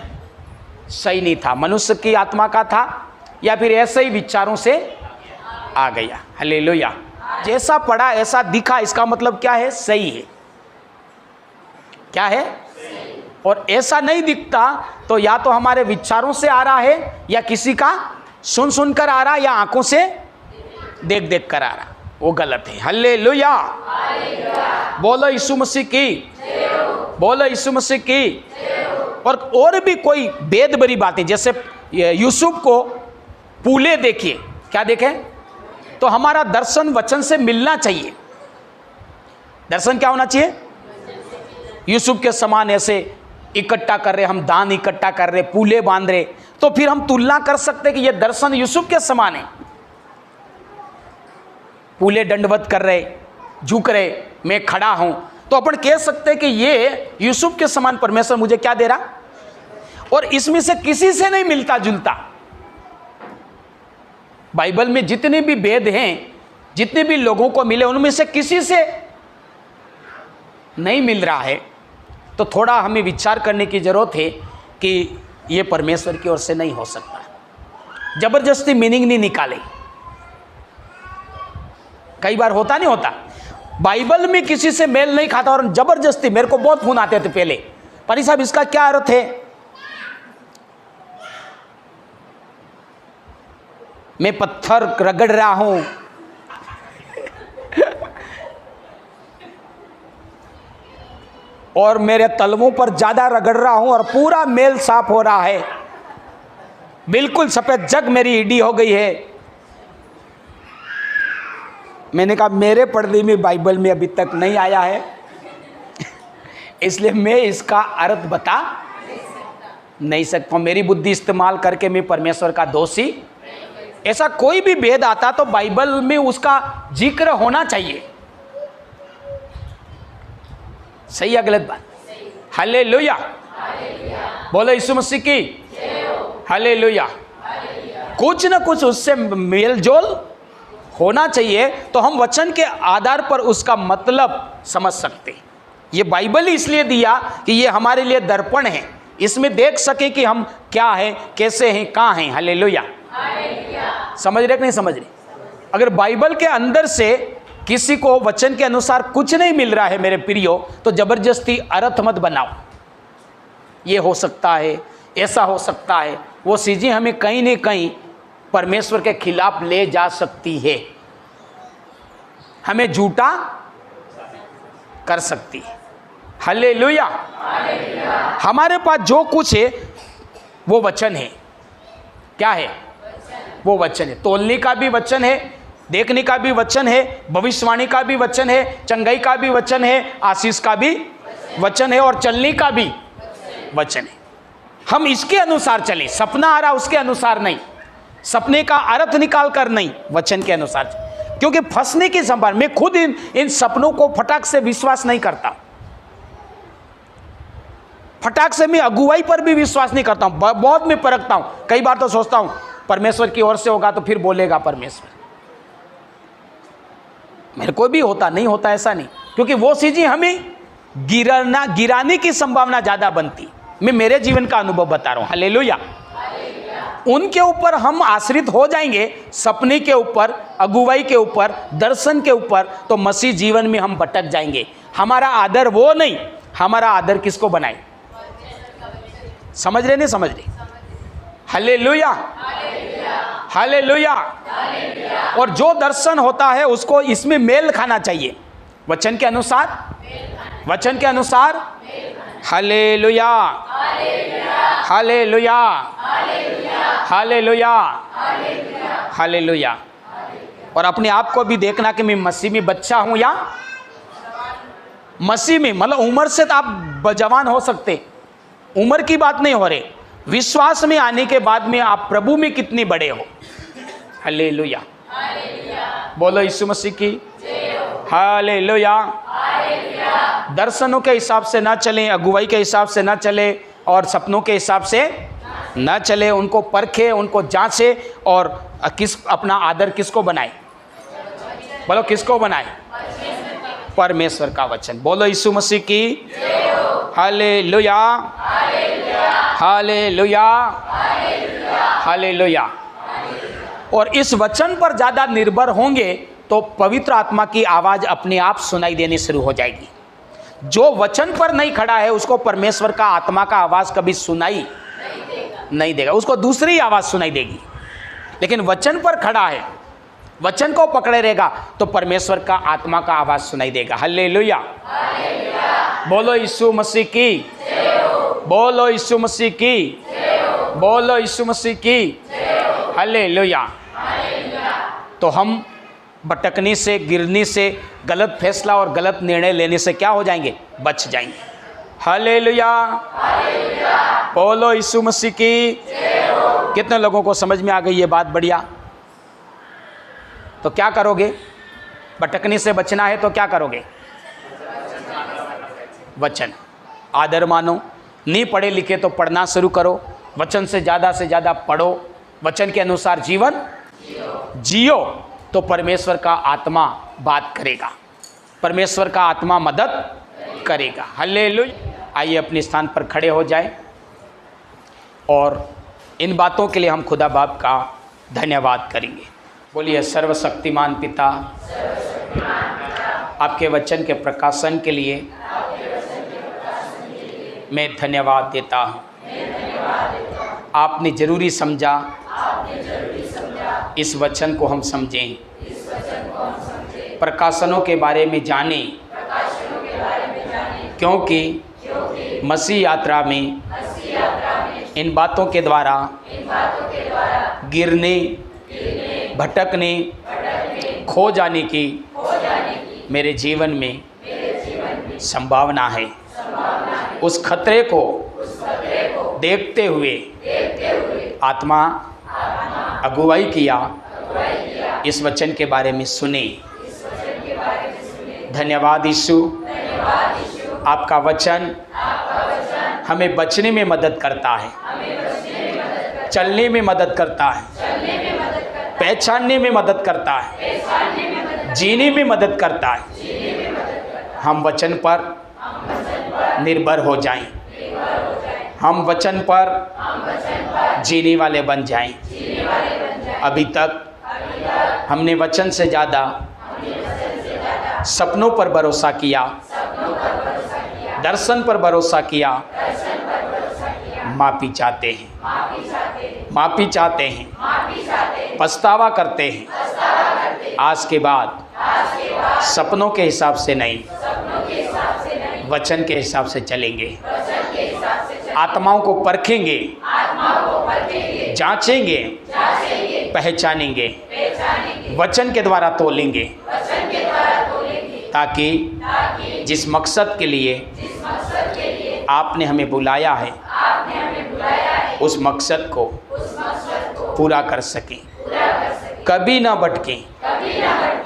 सही नहीं था, मनुष्य की आत्मा का था, या फिर ऐसे ही विचारों से आ गया। हालेलुया। जैसा पढ़ा ऐसा दिखा, इसका मतलब क्या है? सही है। क्या है? और ऐसा नहीं दिखता तो या तो हमारे विचारों से आ रहा है, या किसी का सुन सुन कर आ रहा, या आंखों से देख देख कर आ रहा, वो गलत है। हालेलुया। बोलो यीशु मसीह की, बोलो यीशु मसीह की। और भी कोई भेद भरी बातें, जैसे यूसुफ को पूले देखिए, क्या देखे? तो हमारा दर्शन वचन से मिलना चाहिए। दर्शन क्या होना चाहिए? यूसुफ के समान ऐसे इकट्ठा कर रहे, हम दान इकट्ठा कर रहे, पूले बांध रहे, तो फिर हम तुलना कर सकते कि यह दर्शन यूसुफ के समान है। पूले दंडवत कर रहे, झुक रहे, मैं खड़ा हूं, तो अपन कह सकते कि ये यूसुफ के समान परमेश्वर मुझे क्या दे रहा, और इसमें से किसी से नहीं मिलता जुलता। बाइबल में जितने भी वेद हैं, जितने भी लोगों को मिले, उनमें से किसी से नहीं मिल रहा है। तो थोड़ा हमें विचार करने की जरूरत है कि ये परमेश्वर की ओर से नहीं हो सकता। जबरदस्ती मीनिंग नहीं निकाले। कई बार होता नहीं होता, बाइबल में किसी से मेल नहीं खाता और जबरदस्ती, मेरे को बहुत फोन आते थे पहले, पारी साहब इसका क्या अर्थ है? मैं पत्थर रगड़ रहा हूं, और मेरे तलवों पर ज्यादा रगड़ रहा हूं और पूरा मेल साफ हो रहा है, बिल्कुल सफेद जग मेरी ईडी हो गई है। मैंने कहा मेरे पर्दे में बाइबल में अभी तक नहीं आया है, इसलिए मैं इसका अर्थ बता नहीं सकता हूँ। मेरी बुद्धि इस्तेमाल करके मैं परमेश्वर का दोषी, ऐसा कोई भी भेद आता तो बाइबल में उसका जिक्र होना चाहिए। सही है गलत बात? हालेलुया, बोलो यीशु मसीह की हालेलुया। कुछ न कुछ उससे मेलजोल होना चाहिए, तो हम वचन के आधार पर उसका मतलब समझ सकते। ये बाइबल ही इसलिए दिया कि ये हमारे लिए दर्पण है, इसमें देख सके कि हम क्या हैं, कैसे हैं, कहाँ हैं। हालेलुया, समझ रहे कि नहीं समझ रहे? अगर बाइबल के अंदर से किसी को वचन के अनुसार कुछ नहीं मिल रहा है मेरे प्रियो, तो जबरदस्ती अर्थ मत बनाओ। ये हो सकता है, ऐसा हो सकता है, वो चीजें हमें कहीं न कहीं परमेश्वर के खिलाफ ले जा सकती है, हमें झूठा कर सकती है। हालेलुया। हमारे पास जो कुछ है वो वचन है। क्या है? वो वचन है। तोलने का भी वचन है, देखने का भी वचन है, भविष्यवाणी का भी वचन है, चंगाई का भी वचन है, आशीष का भी वचन है, और चलने का भी वचन है। हम इसके अनुसार चले, सपना आ रहा उसके अनुसार नहीं, सपने का अर्थ निकाल कर नहीं, वचन के अनुसार। क्योंकि फंसने की संभावना, मैं खुद इन सपनों को फटाक से विश्वास नहीं करता, फटाक से मैं अगुवाई पर भी विश्वास नहीं करता हूं, बहुत मैं परखता हूं। कई बार तो सोचता हूं परमेश्वर की ओर से होगा तो फिर बोलेगा परमेश्वर, मेरे को भी होता नहीं होता ऐसा नहीं, क्योंकि वो चीजें हमें गिराने की संभावना ज्यादा बनती। मैं मेरे जीवन का अनुभव बता रहा हूं। हालेलुया। उनके ऊपर हम आश्रित हो जाएंगे, सपने के ऊपर, अगुवाई के ऊपर, दर्शन के ऊपर, तो मसीह जीवन में हम भटक जाएंगे। हमारा आदर वो नहीं, हमारा आदर किसको बनाए? समझ रहे नहीं समझ रहे? Hallelujah, hallelujah. और जो दर्शन होता है उसको इसमें मेल खाना चाहिए, वचन के अनुसार, वचन के अनुसार। Hallelujah, hallelujah, hallelujah, hallelujah. और अपने आप को भी देखना कि मैं मसीह में बच्चा हूं या मसीह में, मतलब उम्र से तो आप जवान हो सकते, उम्र की बात नहीं हो रही, विश्वास में आने के बाद में आप प्रभु में कितने बड़े हो। हालेलुया, बोलो यीशु मसीह की हालेलुया। दर्शनों के हिसाब से ना चलें, अगुवाई के हिसाब से ना चले, और सपनों के हिसाब से ना चले। उनको परखे, उनको जांचे, और अपना आदर किसको बनाए? बोलो किसको बनाए? परमेश्वर का वचन। बोलो यीशु मसीह की हालेलुया, हालेलुया, हालेलुया। और इस वचन पर ज्यादा निर्भर होंगे तो पवित्र आत्मा की आवाज अपने आप सुनाई देनी शुरू हो जाएगी। जो वचन पर नहीं खड़ा है उसको परमेश्वर का आत्मा का आवाज कभी सुनाई नहीं देगा, उसको दूसरी आवाज सुनाई देगी। लेकिन वचन पर खड़ा है, वचन को पकड़े रहेगा, तो परमेश्वर का आत्मा का आवाज सुनाई देगा। हालेलुया, बोलो यीशु मसीह की, बोलो यीशु मसीह की, बोलो यीशु मसीह की हालेलुया। तो हम भटकने से, गिरने से, गलत फैसला और गलत निर्णय लेने से क्या हो जाएंगे? बच जाएंगे। हालेलुया, बोलो यीशु मसीह की। कितने लोगों को समझ में आ गई ये बात? बढ़िया। तो क्या करोगे? भटकने से बचना है तो क्या करोगे? वचन आदर मानो। नहीं पढ़े लिखे तो पढ़ना शुरू करो, वचन से ज़्यादा पढ़ो, वचन के अनुसार जीवन जियो, तो परमेश्वर का आत्मा बात करेगा, परमेश्वर का आत्मा मदद करेगा। हालेलुया। आइए अपने स्थान पर खड़े हो जाएं और इन बातों के लिए हम खुदा बाप का धन्यवाद करेंगे। बोलिए सर्वशक्तिमान पिता, आपके वचन के प्रकाशन के लिए मैं धन्यवाद देता हूँ। आपने जरूरी समझा, इस वचन को हम समझें, प्रकाशनों के बारे में जानें, क्योंकि मसीह यात्रा में इन बातों के द्वारा गिरने, भटकने, खो जाने की मेरे जीवन में संभावना है। उस खतरे को देखते हुए आत्मा अगुवाई किया, इस वचन के बारे में सुने। धन्यवाद यीशु, आपका वचन हमें बचने में मदद करता है, चलने में मदद करता है, पहचानने में मदद करता है, जीने में मदद करता है। हम वचन पर निर्भर हो जाएं, हम वचन पर जीने वाले बन जाएं। अभी तक हमने वचन से ज़्यादा सपनों पर भरोसा किया, दर्शन पर भरोसा किया। माफ़ी चाहते हैं, माफ़ी चाहते हैं, पछतावा करते हैं। आज के बाद सपनों के हिसाब से नहीं, वचन के हिसाब से चलेंगे। आत्माओं को परखेंगे, जांचेंगे, पहचानेंगे, वचन के द्वारा तोलेंगे, ताकि जिस मकसद के लिए आपने हमें बुलाया है, उस मकसद को पूरा कर सकें। कभी ना भटकें,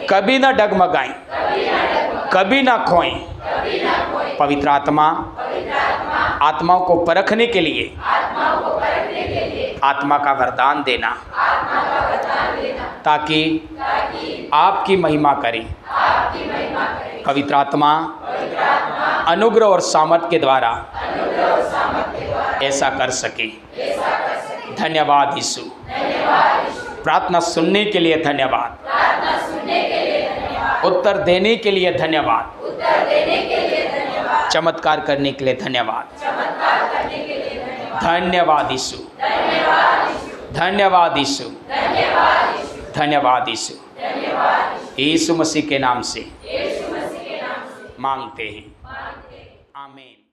कभी ना डगमगाएं, कभी ना खोएं। पवित्र आत्मा आत्माओं को परखने के लिए आत्मा का वरदान देना, ताकि आपकी महिमा करें। पवित्र आत्मा अनुग्रह और सामर्थ के द्वारा ऐसा कर सके। धन्यवाद यीशु, प्रार्थना सुनने के लिए धन्यवाद, उत्तर देने के लिए धन्यवाद, चमत्कार करने के लिए धन्यवाद। धन्यवाद यीशु, धन्यवाद यीशु, धन्यवाद यीशु। यीशु मसीह के नाम से मांगते हैं, आमीन।